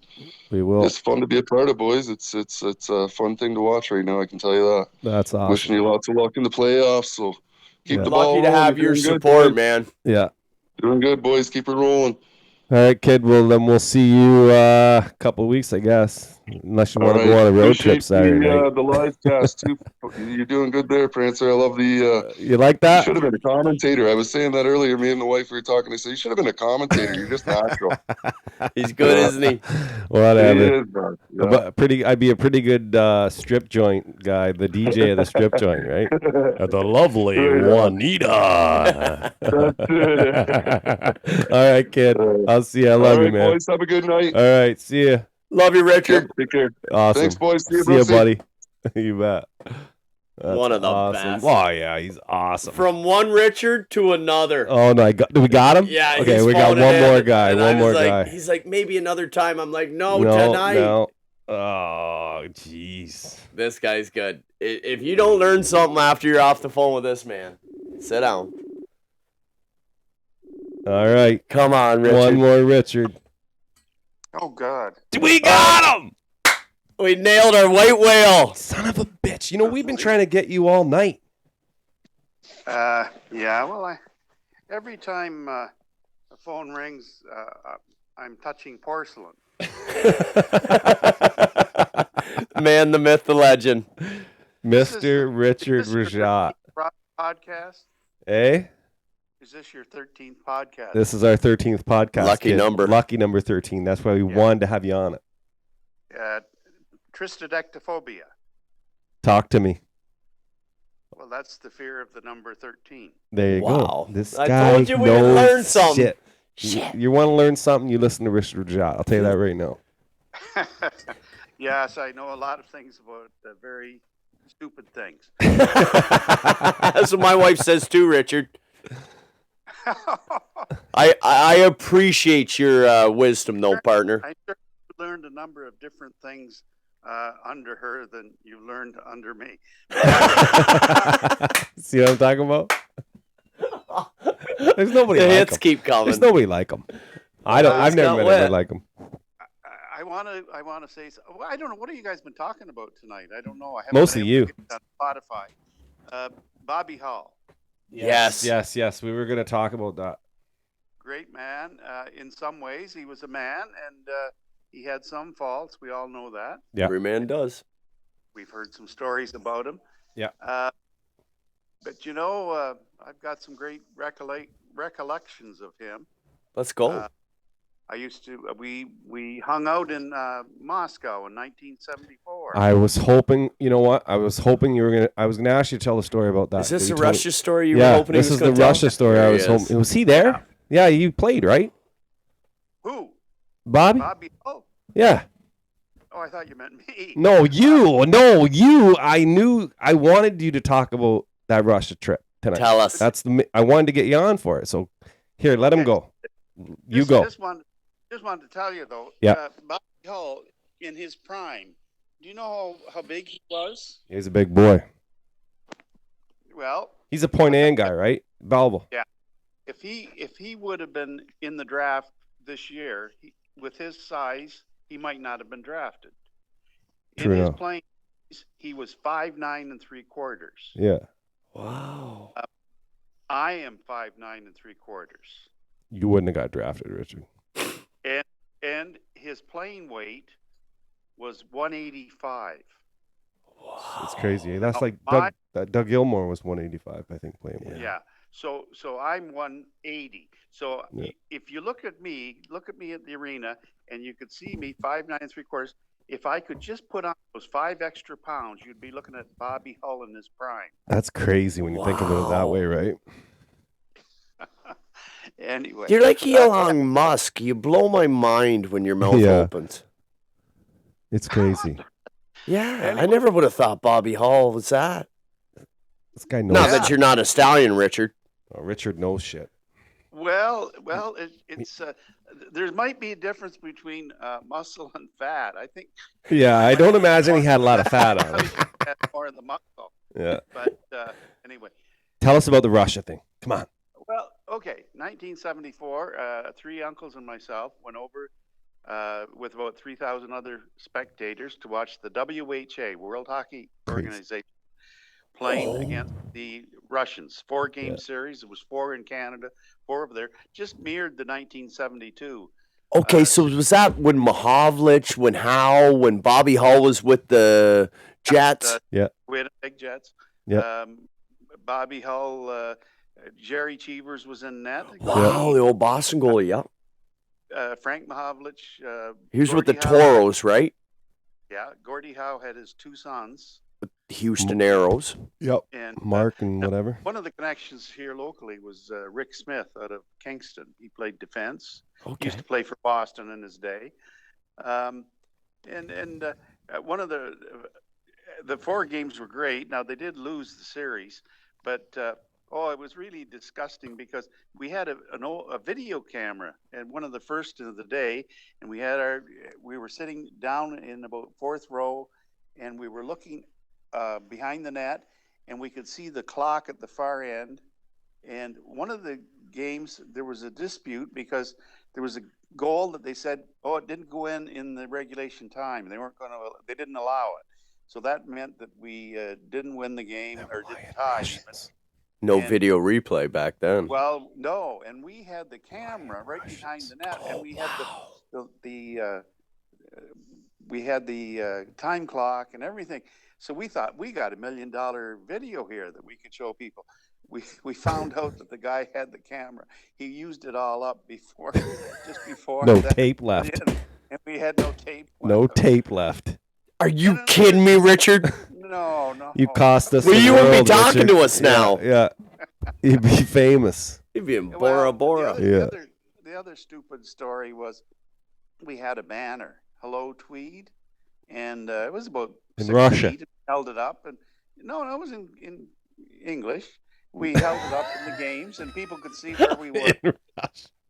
we will. It's fun to be a part of, boys. It's a fun thing to watch right now. I can tell you that. That's awesome. Wishing you lots of luck in the playoffs. So keep the ball. Lucky to have your support, man. Yeah, doing good, boys. Keep it rolling. All right, kid. Well, then we'll see you a couple of weeks, I guess. Unless you want to go on a road trip Saturday night. The live cast too. You're doing good there, Prancer. I love the. You like that? You should have been a commentator. I was saying that earlier. Me and the wife were talking. I said you should have been a commentator. You're just natural. He's good, isn't he? Whatever. He is, but I'd be a pretty good strip joint guy, the DJ of the strip joint, right? The lovely Juanita. All right, kid. I'll see you. I love you, man. Boys, have a good night. All right, see you. Love you, Richard. Take care. Awesome. Thanks, boys. See you, buddy. You bet. That's one of the awesome. best. Oh, yeah, he's awesome. From one Richard to another. Oh, no, we got him? Yeah. Okay, we got one more guy. One more guy. He's like, maybe another time. I'm like, no, tonight. No. Oh, jeez. This guy's good. If you don't learn something after you're off the phone with this man, sit down. All right. Come on, Richard. One more Richard. Oh, God. We got him! We nailed our white whale. Son of a bitch. You know, we've been trying to get you all night. Yeah, well, every time the phone rings, I'm touching porcelain. Man, the myth, the legend. Mr. Richard Rajat. Podcast? Eh? Is this your 13th podcast? This is our 13th podcast. Lucky number. Lucky number 13. That's why we wanted to have you on it. Tristodectophobia. Talk to me. Well, that's the fear of the number 13. There you Wow. go. This I guy told you we knows would learn something. shit. You want to learn something, you listen to Richard Rajat. I'll tell you that right now. Yes, I know a lot of things about very stupid things. That's what my wife says too, Richard. I appreciate your wisdom, though, partner. I certainly learned a number of different things under her than you learned under me. See what I'm talking about? There's nobody The like hits him. keep coming. There's nobody like him. I've never met anybody like him. I want to say, well, I don't know. What have you guys been talking about tonight? I don't know. I haven't Mostly been able to you. get it on Spotify. Bobby Hall. Yes. Yes. We were going to talk about that. Great man. In some ways, he was a man, and he had some faults. We all know that. Yeah. Every man does. We've heard some stories about him. Yeah. But you know, I've got some great recollections of him. Let's go. I used to. We hung out in Moscow in 1974. I was hoping, you know what? I was hoping you were gonna. I was gonna ask you to tell the story about that. Is this You the told- Russia story you yeah, were hoping he this was is gonna the tell? Russia story. There I he was is. hoping. Was he there? Yeah, you played, right? Who? Bobby? Oh. Yeah. Oh, I thought you meant me. No, you. I knew. I wanted you to talk about that Russia trip tonight. Tell us. I wanted to get you on for it. So, here, let him go. You go. Just wanted to tell you though. Yeah. Bobby Hull in his prime. Do you know how big he was? He's a big boy. Well, He's a Point Ann guy, right? Balbo. yeah. If he would have been in the draft this year, with his size, he might not have been drafted. True In his enough. playing, he was 5'9"3/4. Yeah. Wow. I am 5'9" 3/4. You wouldn't have got drafted, Richard. And his playing weight was 185. It's crazy. That's like my- Doug Gilmore was 185, I think, playing with. Yeah. So I'm 180. So Yeah. if you look at me at the arena, and you could see me 5'9" 3/4. If I could just put on those 5 extra pounds, you'd be looking at Bobby Hull in his prime. That's crazy when you think of it that way, right? Anyway, You're like Elon Musk. You blow my mind when your mouth Yeah. opens. It's crazy. Yeah, I never would have thought Bobby Hall was that. This guy knows. Not that you're not a stallion, Richard. Oh, Richard knows shit. Well, it's there might be a difference between muscle and fat. I think Yeah, I don't imagine he had a lot of fat on him. that's more of the muscle. Yeah. But anyway. Tell us about the Russia thing. Come on. Well, okay, 1974. 3 uncles and myself went over with about 3,000 other spectators to watch the WHA, World Hockey Organization, playing against the Russians. 4-game series. It was 4 in Canada, 4 over there. Just mirrored the 1972. Okay, so was that when Mahovlich, when Howe, when Bobby Hall was with the Jets? Yeah. Winnipeg Jets. Yeah. Bobby Hull, Jerry Cheevers was in net. Wow, the old Boston goalie, yeah. Frank Mahovlich. He was with the Gordie Howe. Toros, right? Yeah, Gordie Howe had his 2 sons. Houston Arrows. Yep. And Mark and whatever. one of the connections here locally was Rick Smith out of Kingston. He played defense. Okay. He used to play for Boston in his day. One of the 4 games were great. Now they did lose the series, but it was really disgusting because we had a video camera and one of the first of the day, and we were sitting down in about 4th row, and we were looking behind the net, and we could see the clock at the far end. And one of the games, there was a dispute because there was a goal that they said, oh, it didn't go in the regulation time. They didn't allow it. So that meant that we didn't win the game or didn't tie even. No video replay back then. Well, no, and we had the camera right behind the net, and we had we had the time clock and everything. So we thought we got $1 million video here that we could show people. We found out that the guy had the camera. He used it all up just before. No tape left. And we had no tape left. No tape left. Are you kidding me, Richard? No. You cost us. Well, the you world, wouldn't be talking Richard. to us now. Yeah. You'd be famous. You'd be in Bora Bora. The other stupid story was we had a banner, "Hello Tweed," and it was about In 6 Russia. feet. Held it up, and no, it was in English. We held it up in the games, and people could see where we were.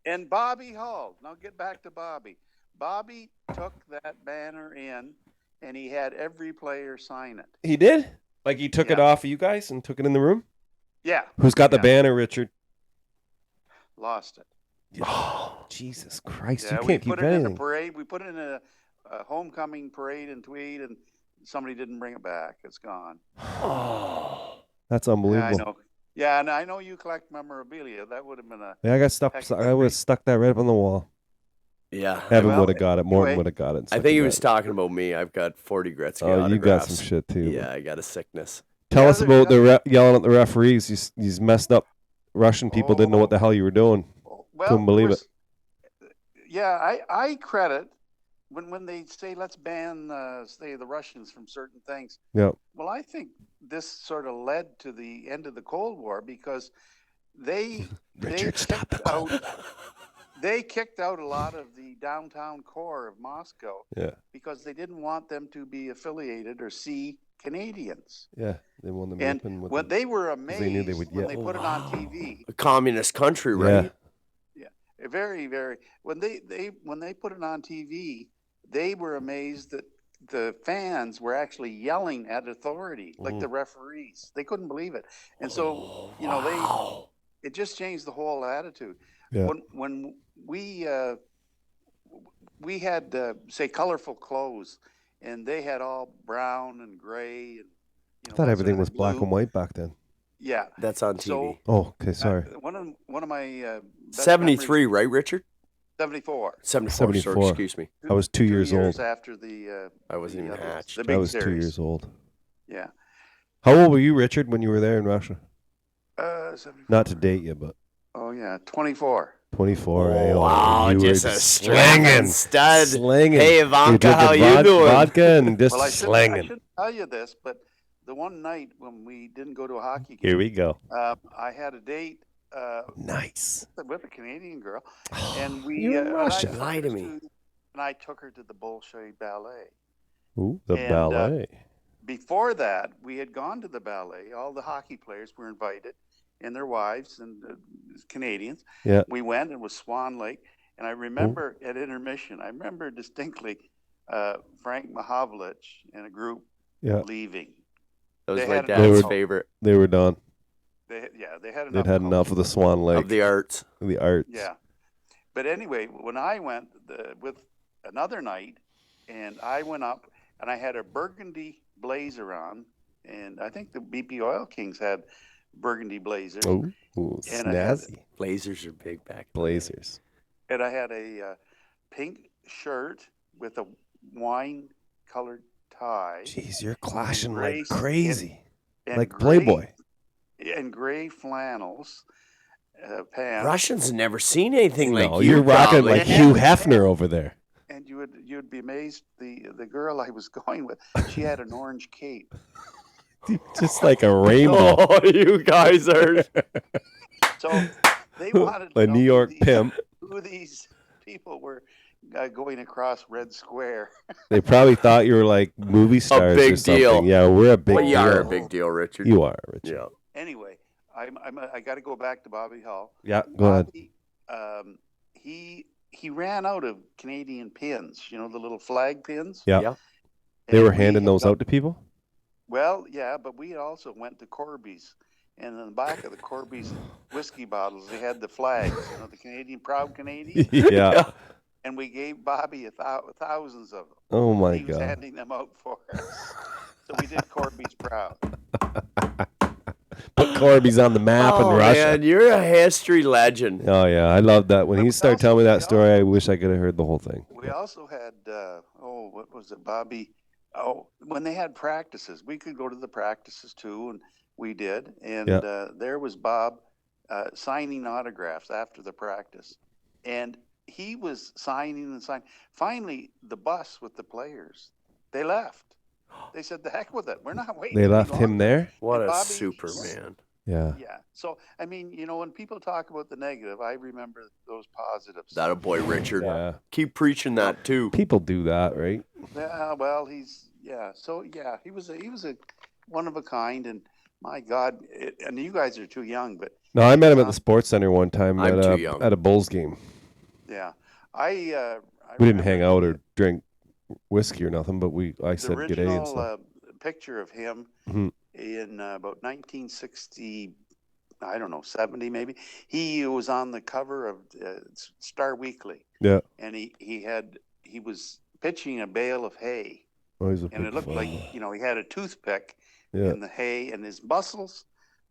And Bobby Hull. Now get back to Bobby. Bobby took that banner in, and he had every player sign it. He did? Like he took it off of you guys and took it in the room? Yeah. Who's got the banner, Richard? Lost it. Oh, Jesus Christ. Yeah, You we can't put keep it in a anything. parade. We put it in a homecoming parade in Tweed, and somebody didn't bring it back. It's gone. That's Yeah, unbelievable. I know. Yeah, and I know you collect memorabilia. That would have been a. Yeah, I got stuck. I would have stuck that right up on the wall. Yeah. Evan Well, would have got it. Morton anyway. would have got it. and I stuck think he it was right. talking about me. I've got 40 Gretzky Oh, you got some autographs. shit too. Yeah, I got a sickness. Tell us about the yelling at the referees. These messed up Russian people didn't know what the hell you were doing. Well, Couldn't believe it. Yeah, I credit when they say let's ban say the Russians from certain things. Yeah. Well, I think this sort of led to the end of the Cold War because they kicked out a lot of the downtown core of Moscow. Yeah. Because they didn't want them to be affiliated or see Canadians. Yeah, they won the And open with when them. they were 'Cause amazed they knew they would when yell. they put it on TV. A communist country, right? Yeah, very, very. When they put it on TV, they were amazed that the fans were actually yelling at authority, like the referees. They couldn't believe it, and so it just changed the whole attitude. Yeah. When we had say colorful clothes, and they had all brown and gray, and I thought everything was black and white back then. yeah, That's on TV. So, Oh, okay, sorry. one of my best 73, memories- right, Richard? 74. 74. Sorry, excuse me. I was 2 years old. After the I wasn't even hatched. the I big was 2 series. years old. Yeah. How old were you, Richard, when you were there in Russia? 74. Not to date you, but Oh yeah, 24. 24. eh? Oh, wow, you just were a slinging, strapping stud. slinging. Hey, You Ivanka, drinking how you doing? Vodka and just Well, I slinging. shouldn't tell you this, but the one night when we didn't go to a hockey game, Here we go. I had a date. Nice. With a Canadian girl, and we You're in Russia. Lie to me. And I took her to the Bolshoi Ballet. Ooh, the And, ballet. Before that, we had gone to the ballet. All the hockey players were invited, and their wives and Canadians. Yeah. We went. It was Swan Lake, and I remember at intermission. I remember distinctly Frank Mahovlich and a group Yeah. leaving. That was They my had dad's enough. favorite. They were done. They had enough. They'd had enough of the Swan Lake. Of the arts. The arts. Yeah. But anyway, when I went with another night, and I went up, and I had a burgundy blazer on, and I think the BP Oil Kings had burgundy blazers. Ooh, And I had- snazzy. Blazers are big back then. Blazers. And I had a pink shirt with a wine-colored tie. Jeez, you're clashing gray- like crazy. and Like gray- Playboy. And gray flannels pants. Russians have never seen anything like No, you. you're rocking probably. like Hugh Hefner over there. And you'd be amazed. The girl I was going with, she had an orange cape. Just like a rainbow. Oh, you guys are. So they wanted to A know New York pimp. who these people were going across Red Square. They probably thought you were like movie stars big or something. deal. Yeah, we're a big Well, you deal. are a big deal, Richard. You are, Richard. Yeah. Anyway, I got to go back to Bobby Hull. Yeah, go ahead. Bobby, he ran out of Canadian pins. You know, the little flag pins. Yeah. They And were we handing had those got- out to people? Well, yeah, but we also went to Corby's, and in the back of the Corby's whiskey bottles, they had the flags, the Canadian, proud Canadian. Yeah. And we gave Bobby thousands of them. Oh my He was God. handing them out for us. So we did Corby's proud. Put Corby's on the map in Russia. Man, you're a history legend. Oh yeah, I love that. When he started telling me that story, I wish I could have heard the whole thing. We also had what was it, Bobby? Oh, when they had practices, we could go to the practices too, and we did. And there was Bob signing autographs after the practice, and he was signing and signing. Finally, the bus with the players, they left. They said, "The heck with it, we're not waiting." They left him there. What And a Bobby, Superman. Yeah. Yeah. So I mean, when people talk about the negative, I remember those positives. That a boy, Richard. Yeah. Keep preaching that too. People do that, right? Yeah. Well, So he was a one of a kind, and my God, and you guys are too young, but No, I met him at the Sports Center one time I'm at too a young. at a Bulls game. yeah, We didn't hang out or drink whiskey or nothing, but I the said g'day and original stuff. picture of him Mhm. in about 1960, I don't know, 70 maybe. He was on the cover of Star Weekly. Yeah. And he was pitching a bale of hay. Oh, he's a And big it looked fan. like, he had a toothpick Yeah. in the hay, and his muscles,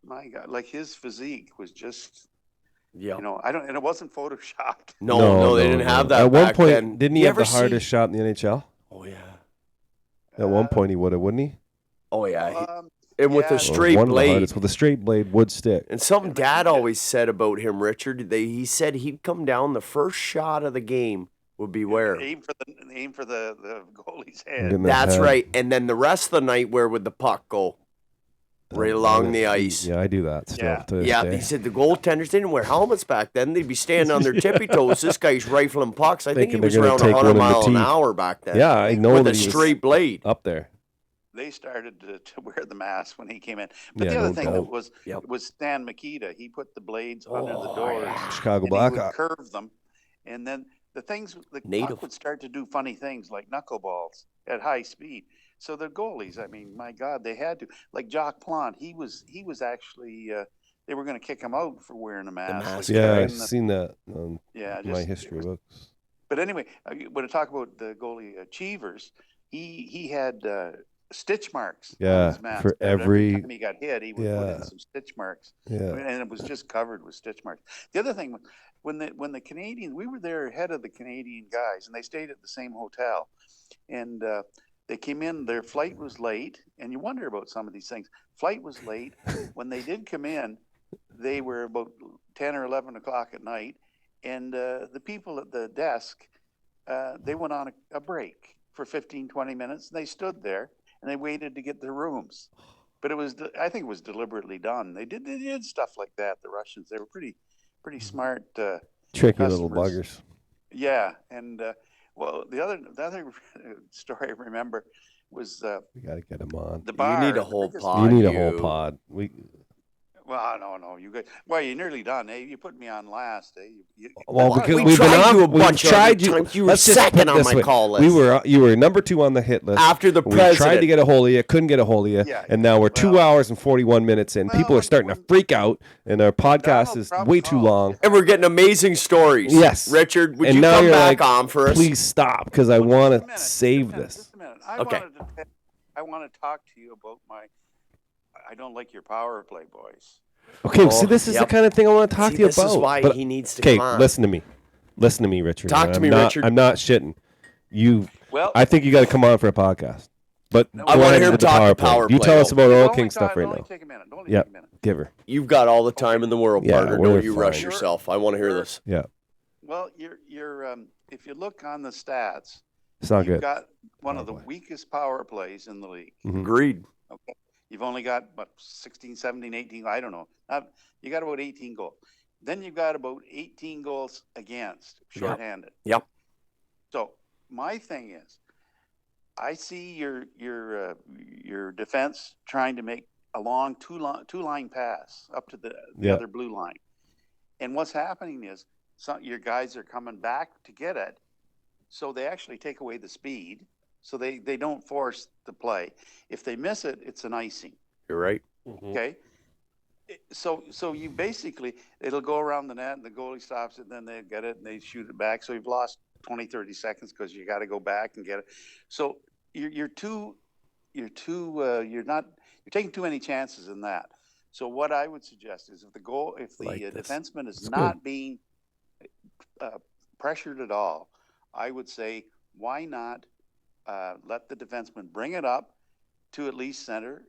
my God, like his physique was just, and it wasn't photoshopped. No, they didn't have that At one back point, then. didn't he You have the ever see- hardest shot in the NHL? Oh yeah. At one point, he would have, wouldn't he? Oh yeah. And with a Or straight one of the blade. hardest, with a straight blade wood stick. And something Dad always said about him, Richard. He said he'd come down. The first shot of the game would be where. Aim for the goalie's Get in head. the That's head. right. And then the rest of the night, where would the puck go? Right along the ice. Yeah, I do that still to this Yeah, day. he said the goaltenders didn't wear helmets back then. They'd be standing on their tippy toes. This guy's rifling pucks. I think he Thinking was they're gonna around take 100 one in the miles an teeth. hour back then. Yeah, I know with that a he was straight blade. up there. They started to wear the mask when he came in. But Yeah, the other no thing doubt. that was Stan Mikita. He put the blades under the doors. Chicago and he would Blackhawk. curve them, and then the puck would start to do funny things like knuckleballs at high speed. So the goalies, I mean, my God, they had to. Like Jacques Plante, he was actually. They were going to kick him out for wearing a mask. Yeah, I've seen that on Yeah, my just- history books. But anyway, when I talk about the goalie Cheevers, he had stitch marks. Yeah, on his mask. for every- time he got hit, he would put in some stitch marks. Yeah. And it was just covered with stitch marks. The other thing, when the Canadians, we were there ahead of the Canadian guys, and they stayed at the same hotel, and they came in. Their flight was late, and you wonder about some of these things. Flight was late. When they did come in, they were about 10 or 11 o'clock at night, and the people at the desk, they went on a break for 15, 20 minutes. And they stood there, and they waited to get their rooms. But I think it was deliberately done. They did stuff like that, the Russians. They were pretty smart. Tricky little customers. buggers. Yeah, and well, the other story I remember was We got to get him on. the bar. You need a the whole biggest- pod. You need a whole pod. Well, no, you good. Well, you're nearly done. Eh? You put me on last. Eh? Well, because we we've tried been you a on, we've bunch of tried other you. times. You were Let's just second put it on this my way. call You list. were number 2 on the hit list After the We tried president. to get a hold of you, couldn't get a hold of you, Yeah, and now we're 2 hours and 41 minutes in. People are starting to freak out, and our podcast is way too long. And we're getting amazing stories. Yes, Richard, would and you now come you're back like, on for us? Please stop, because I want to save this. Just a minute. I want to talk to you about I don't like your power play, boys. Okay, see, this is the kind of thing I want to talk to you this about. is why But- he needs to okay, come on. listen to me. Listen to me, Richard. Talk to I'm me, not- Richard. I'm not shitting. Well- I think you got to come on for a podcast. But I go wanna ahead hear and him do the talk power the play. power You play, tell us though. about Oil Only King stuff right only now. take a minute. Only Yeah, take a minute. give her. You've got all the time in the world, Yeah, partner. we're Don't you rush fine. yourself. I want to hear this. Yeah, Well, you're if you look on the stats, it's not you've good. got one of the weakest power plays in the league. Mhm. Agreed. Okay. You've only got, 16, 17, 18, I don't know. You got about 18 goals. Then you've got about 18 goals against, shorthanded. Yep. So my thing is, I see your defense trying to make a long two-line pass up to the Yeah. other blue line. And what's happening is your guys are coming back to get it, so they actually take away the speed, so they don't force the play. If they miss it, it's an icing. You're right. Okay. So you basically, it'll go around the net and the goalie stops it, and then they get it and they shoot it back. So you've lost 20, 30 seconds because you got to go back and get it. So you're taking too many chances in that. So what I would suggest is if the defenseman is not being pressured at all, I would say, why not let the defenseman bring it up to at least center,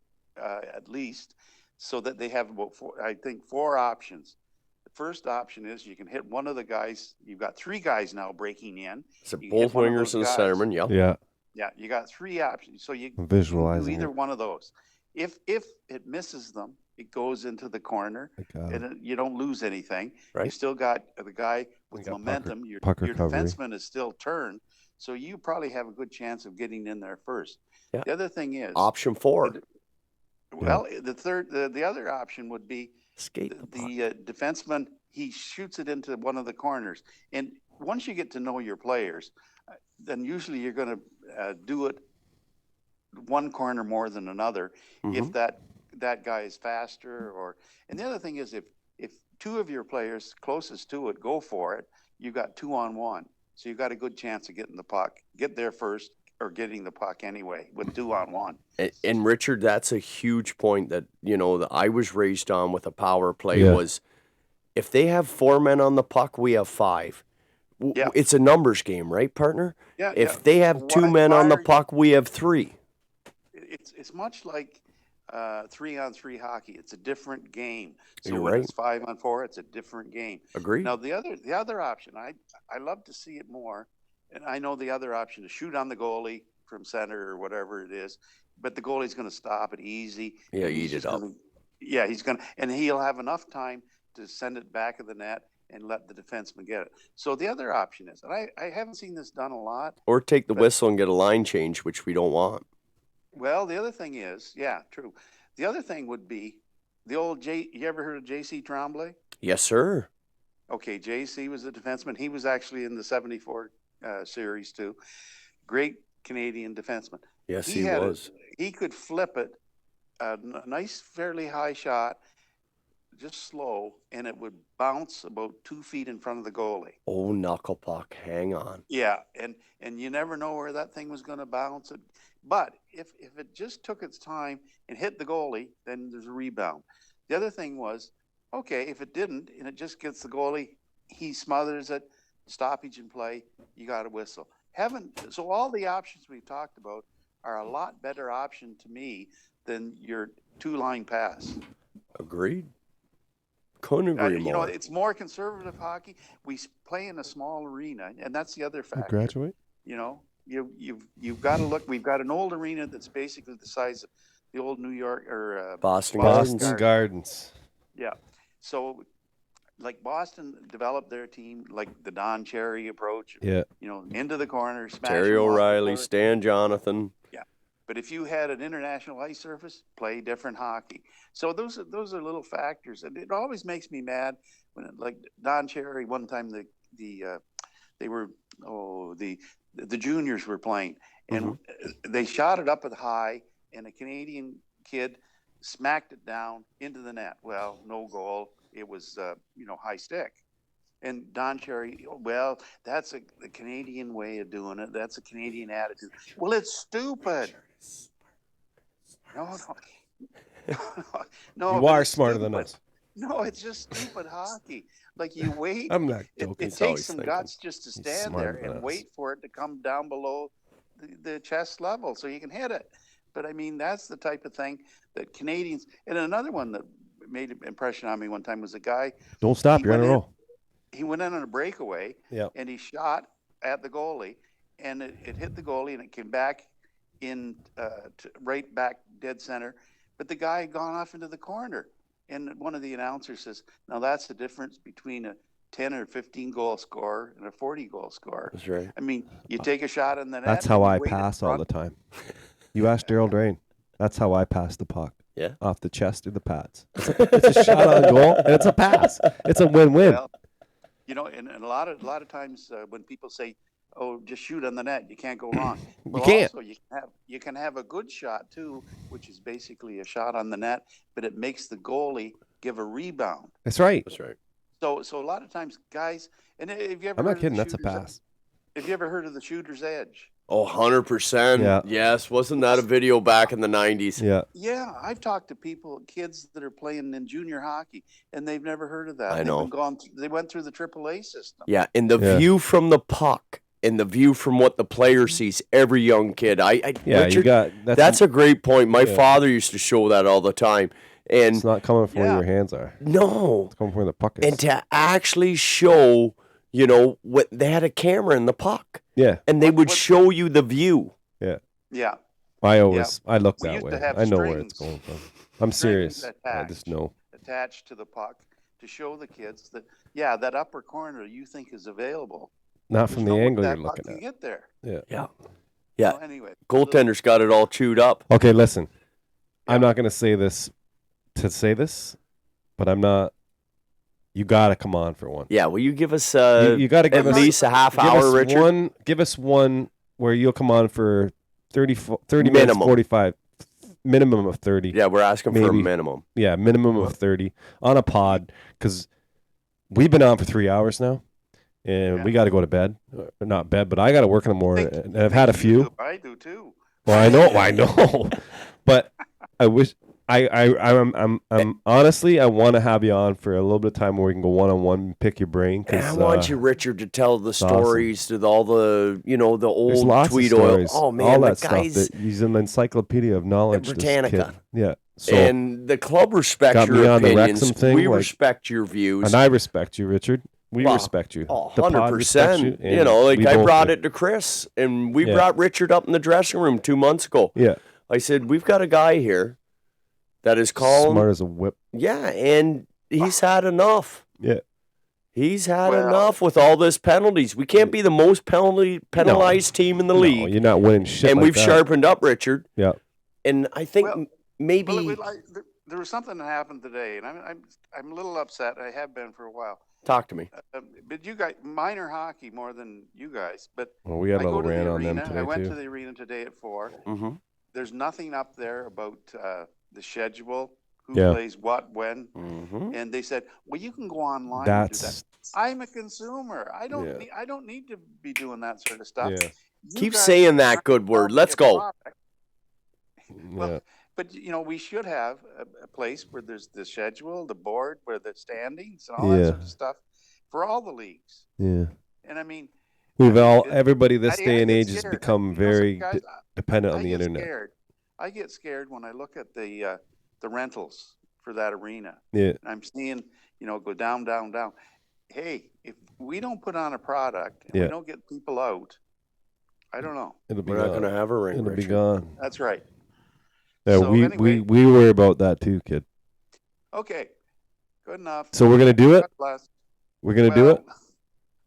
so that they have about four options. The first option is you can hit one of the guys. You've got three guys now breaking in. So both wingers and centerman, Yeah. Yeah, you got three options. So you Visualizing do either it. one of those. If it misses them, it goes into the corner, and you don't lose anything. Right. You still got the guy with momentum. Your defenseman is still turned, so you probably have a good chance of getting in there first. Yeah. The other thing is option 4. Well, the other option would be the defenseman. He shoots it into one of the corners, and once you get to know your players, then usually you're going to do it one corner more than another if that guy is faster. And the other thing is if two of your players closest to it go for it, you got 2-on-1, so you got a good chance of getting the puck, get there first, or getting the puck anyway with 2-on-1. And Richard, that's a huge point that that I was raised on with a power play was if they have 4 men on the puck, we have 5. Yeah. It's a numbers game, right, partner? Yeah. If they have 2 men on the puck, we have 3. It's much like 3-on-3 hockey. It's a different game. So You're when right. it's 5-on-4, it's a different game. Agreed. Now the other option, I love to see it more, and I know the other option is shoot on the goalie from center or whatever it is, but the goalie's going to stop it easy. Yeah, eat it up. He's going to, and he'll have enough time to send it back of the net and let the defenseman get it. So the other option is, and I haven't seen this done a lot. Or take the whistle and get a line change, which we don't want. Well, the other thing is, yeah, true. The other thing would be the old you ever heard of J.C. Tremblay? Yes, sir. Okay, J.C. was a defenseman. He was actually in the 74 series too. Great Canadian defenseman. Yes, he was. He could flip it, a nice, fairly high shot, just slow, and it would bounce about 2 feet in front of the goalie. Oh, knuckle puck. Hang on. Yeah, and you never know where that thing was going to bounce. But if it just took its time and hit the goalie, then there's a rebound. The other thing was, okay, if it didn't and it just gets the goalie, he smothers it, stoppage in play, you got to whistle. So all the options we've talked about are a lot better option to me than your 2-line pass. Agreed. Couldn't agree more. It's more conservative hockey. We play in a small arena, and that's the other factor. Graduate? You've got to look. We've got an old arena that's basically the size of the old New York or Boston Gardens. Yeah. So, like Boston developed their team like the Don Cherry approach. Yeah. Into the corner, smash Terry them off the O'Reilly, corner. Stan Jonathan. Yeah. But if you had an international ice surface, play different hockey. So those are little factors, and it always makes me mad when like Don Cherry one time the juniors were playing, and they shot it up at high, and a Canadian kid smacked it down into the net. Well, no goal. It was high stick. And Don Cherry, well, that's the Canadian way of doing it. That's a Canadian attitude. Well, it's stupid. No. You are smarter than us. No, it's just stupid hockey. Like you wait. I'm not joking. It takes some guts just to stand there and wait for it to come down below the chest level so you can hit it. But I mean, that's the type of thing that Canadians. And another one that made an impression on me one time was a guy. Don't stop. You're on a roll. He went in on a breakaway. Yeah. And he shot at the goalie, and it hit the goalie, and it came back in right back dead center. But the guy had gone off into the corner. And one of the announcers says, now that's the difference between a 10 or 15 goal scorer and a 40 goal scorer. That's right. I mean, you take a shot in the net. That's how I pass all the time. You ask Daryl Drain. That's how I pass the puck. Yeah. Off the chest or the pads. It's a shot on goal, and it's a pass. It's a win-win. Well, and a lot of times when people say, "Oh, just shoot on the net," you can't go wrong. You can't. Also, you can have a good shot too, which is basically a shot on the net, but it makes the goalie give a rebound. That's right. That's right. So a lot of times, guys, and if you ever I'm heard not kidding. of the That's a shooter's- pass. Have you ever heard of the shooter's edge? Oh, 100%. Yeah. Yes. Wasn't that a video back in the 90s? Yeah. Yeah, I've talked to people, kids that are playing in junior hockey, and they've never heard of that. I know. They went through the AAA system. Yeah. And the view from the puck and the view from what the player sees, every young kid. Yeah, Richard, you got that's a great point. My Yeah. father used to show that all the time. And It's not coming from where your hands are. no. It's coming from where the puck is. And to actually show, what they had a camera in the puck. Yeah. And they would show you the view. Yeah. Yeah. I look We that used way. to have I know where it's strings. going from. I'm serious. Strings I just know. attached to the puck to show the kids that, that upper corner you think is available. Not from the Show what angle that you're puck looking can at. get there. Yeah. Yeah. Yeah. Well, anyway, Goaltender's got it all chewed up. Okay, listen. I'm not going to say this to say this, but I'm not. You got to come on for one. Yeah, will you give us You got to give at us least a half give hour, us Richard? Give us one where you'll come on for 30 minutes, Minimum. 45, minimum of 30. Yeah, we're asking for a Maybe. minimum. Yeah, minimum of 30 on a pod because we've been on for 3 hours now, and we got to go to bed. Not bed, but I got to work in the morning, and I've had a few. I do too. Well, I know, but I wish I'm honestly I want to have you on for a little bit of time where we can go one on one, pick your brain. And I want you, Richard, to tell the awesome. stories to all the the There's old lots tweet of oil. stories, Oh man, all the that stuff. guys He's an encyclopedia of knowledge. this Britannica. kid. Yeah. So, and the club respects got me your on the opinions. Wrexham thing, We like- respect your views. and I respect you, Richard. We Well, respect you. Oh, The pod respects 100%. and Like we I both brought do. it to Chris, and we Yeah. brought Richard up in the dressing room 2 months ago. Yeah. I said, we've got a guy here that is calling. Smart as a whip. Yeah, and he's had enough. Yeah. He's had enough with all this penalties. We can't be the most penalized team in the league. No, you're not winning shit. And like we've that. sharpened up, Richard. Yeah. And I think maybe There was something that happened today, and I'm a little upset. I have been for a while. talk to me. But you guys, minor hockey more than you guys. But Well, we had a I go little to the rant on them arena. today I went too. to the arena today at 4. Mm-hmm. There's nothing up there about the schedule, who Yeah. plays what, when. Mm-hmm. And they said, "Well, you can go online." That's- and do that. I'm a consumer. I don't. Yeah. I don't need to be doing that sort of stuff. Yeah. You Keep guys saying are that good word. Let's go. product. Yeah. But we should have a place where there's the schedule, the board, where the standings, and all that Yeah. sort of stuff for all the leagues. Yeah. And I mean, Everybody this I day and get age has scared. become Some very guys, dependent on I the get internet. Scared. I get scared when I look at the rentals for that arena. Yeah. I'm seeing go down, down, down. Hey, if we don't put on a product and Yeah. we don't get people out, I don't know. It'll be We're not gone. going to have a ring, It'll be Richard. gone. That's right. Yeah, So anyway- we worry about that too, kid. Okay, good enough. So we're gonna do it? God bless. We're gonna do it.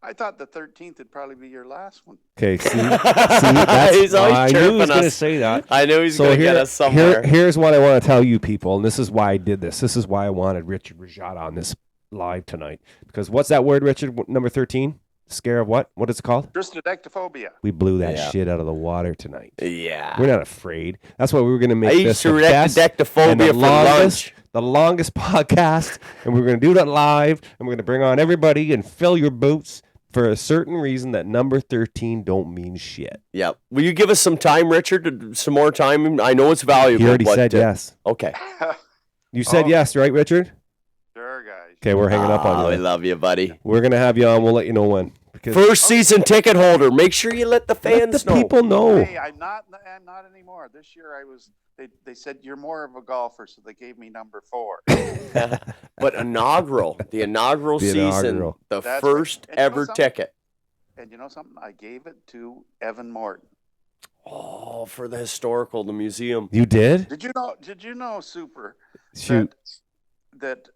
I thought the 13th would probably be your last one. Okay. See, that's, He's always I knew he was chirping gonna us. say that. I knew he's So going to get here- us somewhere. Here's what I want to tell you people, and this is why I did this. This is why I wanted Richard Rajada on this live tonight. Because what's that word, Richard? Number 13? Scare of what? What is it called? Dristodectophobia. We blew that Yeah. shit out of the water tonight. Yeah. We're not afraid. That's why we were going to make I used this to the react best to dectophobia and the for longest, lunch. the longest podcast, and we're going to do that live, and we're going to bring on everybody and fill your boots for a certain reason that number 13 don't mean shit. Yeah. Will you give us some time, Richard? Some more time? I know it's valuable. He already but, said yes. Okay. You said yes, right, Richard? Sure, guys. Okay, we're hanging up on We you. love you, buddy. We're going to have you on. We'll let you know when. Because First season ticket holder. Make sure you let the fans let the know. people know. Hey, I'm not anymore. This year I was. They said you're more of a golfer, so they gave me number 4. But inaugural, the inaugural The season, inaugural. the That's first right. And you know ever something? ticket. And you know something? I gave it to Evan Morton. Oh, for the historical, the museum. You did? Did you know, Super? Shoot. That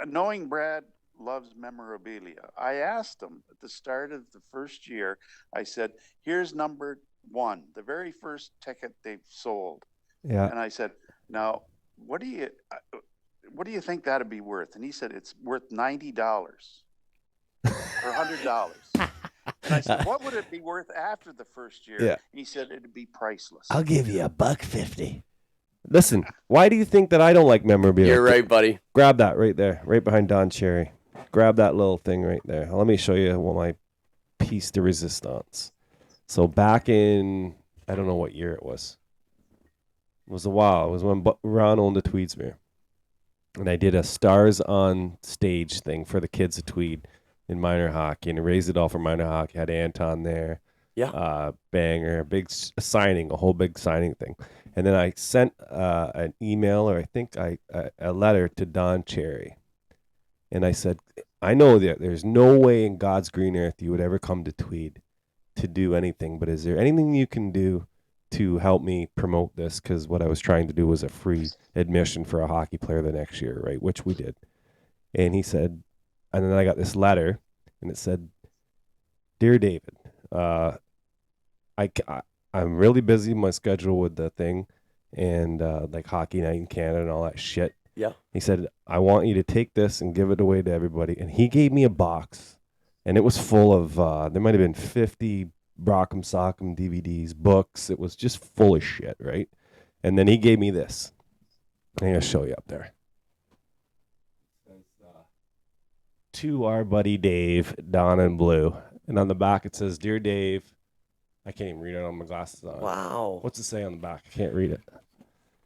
knowing Brad loves memorabilia. I asked him at the start of the first year. I said, "Here's number 1, the very first ticket they've sold." Yeah. And I said, "Now, what do you think that'd be worth?" And he said, "It's worth $90 or $100." And I said, "What would it be worth after the first year?" Yeah. And he said, "It'd be priceless." I'll give you $1.50. Listen, why do you think that I don't like memorabilia? You're right, buddy. Grab that right there, right behind Don Cherry. Grab that little thing right there. Let me show you my piece de resistance. So back in, I don't know what year it was. It was a while. It was when Ron owned the Tweedsmuir. And I did a Stars on Stage thing for the kids of Tweed in minor hockey. And I raised it all for minor hockey. Had Anton there. Yeah. Banger, a big signing, a whole big signing thing. And then I sent an email, or I think a letter to Don Cherry. And I said, I know that there's no way in God's green earth you would ever come to Tweed to do anything, but is there anything you can do to help me promote this? Because what I was trying to do was a free admission for a hockey player the next year, right? Which we did. And he said, and then I got this letter, and it said, Dear David, I'm really busy in my schedule with the thing and like Hockey Night in Canada and all that shit. Yeah. He said, I want you to take this and give it away to everybody. And he gave me a box, and it was full of, there might have been 50 Brock'em Sock'em DVDs, books. It was just full of shit, right? And then he gave me this. I'm going to show you up there. To our buddy Dave, Don and Blue. And on the back it says, Dear Dave, I can't even read it on my glasses on. Wow. What's it say on the back? I can't read it.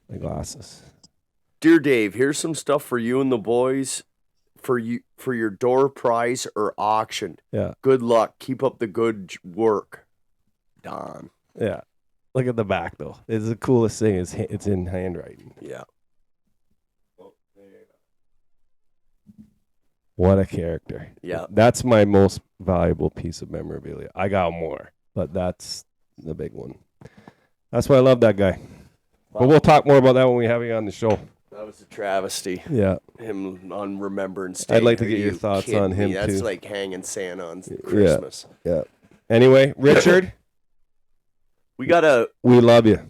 My glasses. Dear Dave, here's some stuff for you and the boys for your door prize or auction. Yeah. Good luck. Keep up the good work. Don. Yeah. Look at the back, though. It's the coolest thing. It's in handwriting. Yeah. What a character. Yeah. That's my most valuable piece of memorabilia. I got more, but that's the big one. That's why I love that guy. Wow. But we'll talk more about that when we have you on the show. That was a travesty. Yeah. Him on Remembrance Day. I'd like to get your thoughts on him, That's too. like hanging Santa on Christmas. Yeah. Anyway, Richard. We love you.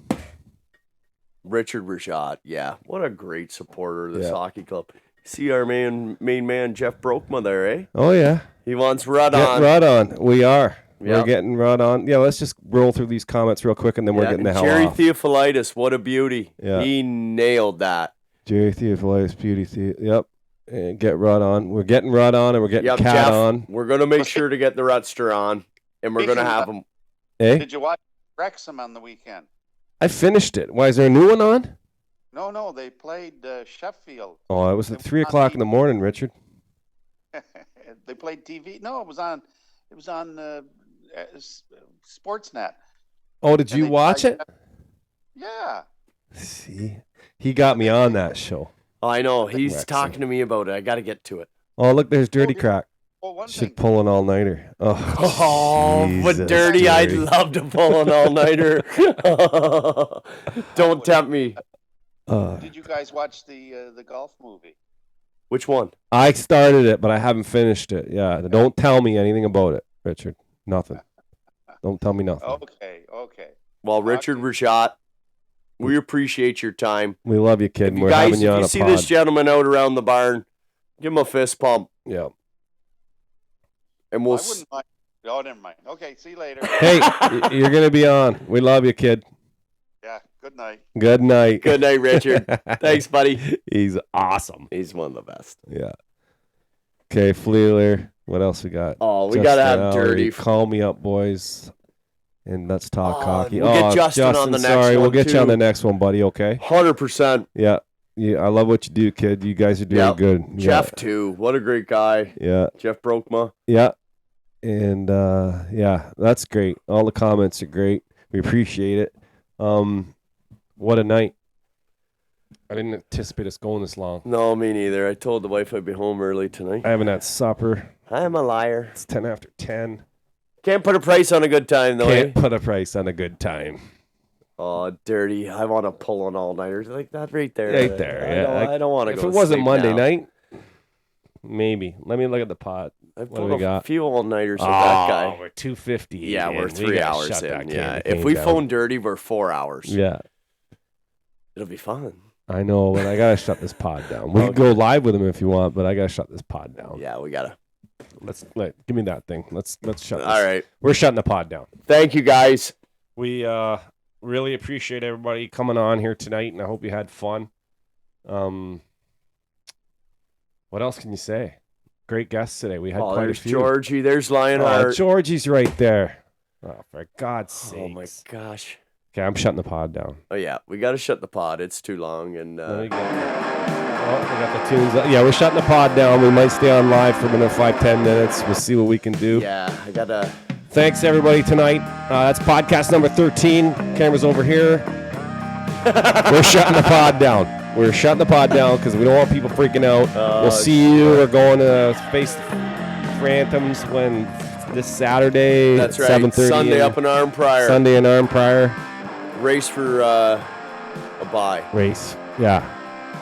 Richard Rajat. Yeah. What a great supporter of this hockey club. See our main man, Jeff Brokema there, eh? Oh, yeah. He wants Rud Get on. Rud on. We are. Yeah. We're getting Rud on. Yeah, let's just roll through these comments real quick, and then we're getting the hell Jerry off. Theophilitis, what a beauty. Yeah. He nailed that. Jerry Theophilus, beauty. Yep. And get Rud on. We're getting Rud on, and we're getting Cat Jeff, on. We're going to make sure to get the Rutster on, and we're going to have him. Eh? Did you watch Wrexham on the weekend? I finished it. Why, is there a new one on? No, they played Sheffield. Oh, it was at 3 o'clock in the morning, Richard. They played TV. No, it was on Sportsnet. Oh, did you watch it? Yeah. See, he got me on that show. Oh, I know. He's talking to me about it. I got to get to it. Oh, look, there's Dirty Crack. Should pull an all-nighter. Oh, but Dirty, I'd love to pull an all-nighter. Don't tempt me. Did you guys watch the golf movie? Which one? I started it, but I haven't finished it. Yeah, don't tell me anything about it, Richard. Nothing. Don't tell me nothing. Okay. Well, Richard Rajat, we appreciate your time. We love you, kid. If We're having you on a If you see pod. this gentleman out around the barn, give him a fist pump. Yeah. And we'll. I wouldn't mind. Oh, never mind. Okay, see you later. Hey, you're going to be on. We love you, kid. Yeah, good night. Good night. Good night, Richard. Thanks, buddy. He's awesome. He's one of the best. Yeah. Okay, Fleeler. What else we got? Oh, we got to have Dirty. Call me up, boys. And let's talk hockey. We'll get Justin on the next one, we'll get you on too. the next one, buddy, okay? 100%. Yeah. I love what you do, kid. You guys are doing good. Jeff, too. What a great guy. Yeah. Jeff Brokema. Yeah. And, that's great. All the comments are great. We appreciate it. What a night. I didn't anticipate us going this long. No, me neither. I told the wife I'd be home early tonight. I haven't had supper. I'm a liar. It's 10 after 10. Can't put a price on a good time, though. Can't put a price on a good time. Oh, Dirty. I want to pull an all-nighter like that right there. Right there, I don't want to go If it wasn't sleep Monday now. night, maybe. Let me look at the pot. I've What do pulled we got? a few all-nighters with that guy. We're 250. Yeah, we're and we 3 gotta hours shut that in. Yeah, cane if we down. phone Dirty, we're 4 hours. Yeah. It'll be fun. I know, but I got to shut this pod down. We can go live with him if you want, but I got to shut this pod down. Yeah, we got to. Give me that thing. Let's shut this. All right. We're shutting the pod down. Thank you, guys. We really appreciate everybody coming on here tonight, and I hope you had fun. What else can you say? Great guests today. We had quite a there's few. Georgie. There's Lionheart. Georgie's right there. Oh, for God's sake. Oh, my gosh. Okay, I'm shutting the pod down. Oh, yeah. We got to shut the pod. It's too long. And we got the tunes. Yeah, we're shutting the pod down. We might stay on live for another 5-10 minutes. We'll see what we can do. Yeah, I got to... Thanks, everybody, tonight. That's podcast number 13. Camera's over here. We're shutting the pod down. We're shutting the pod down because we don't want people freaking out. We'll see you. We're going to face Phantoms this Saturday. That's right. 7:30. Sunday up in Arm Prior. Sunday in Arm Prior. Race for a bye. Race. Yeah.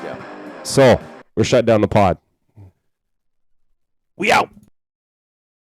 Yeah. So, we're shutting down the pod. We out.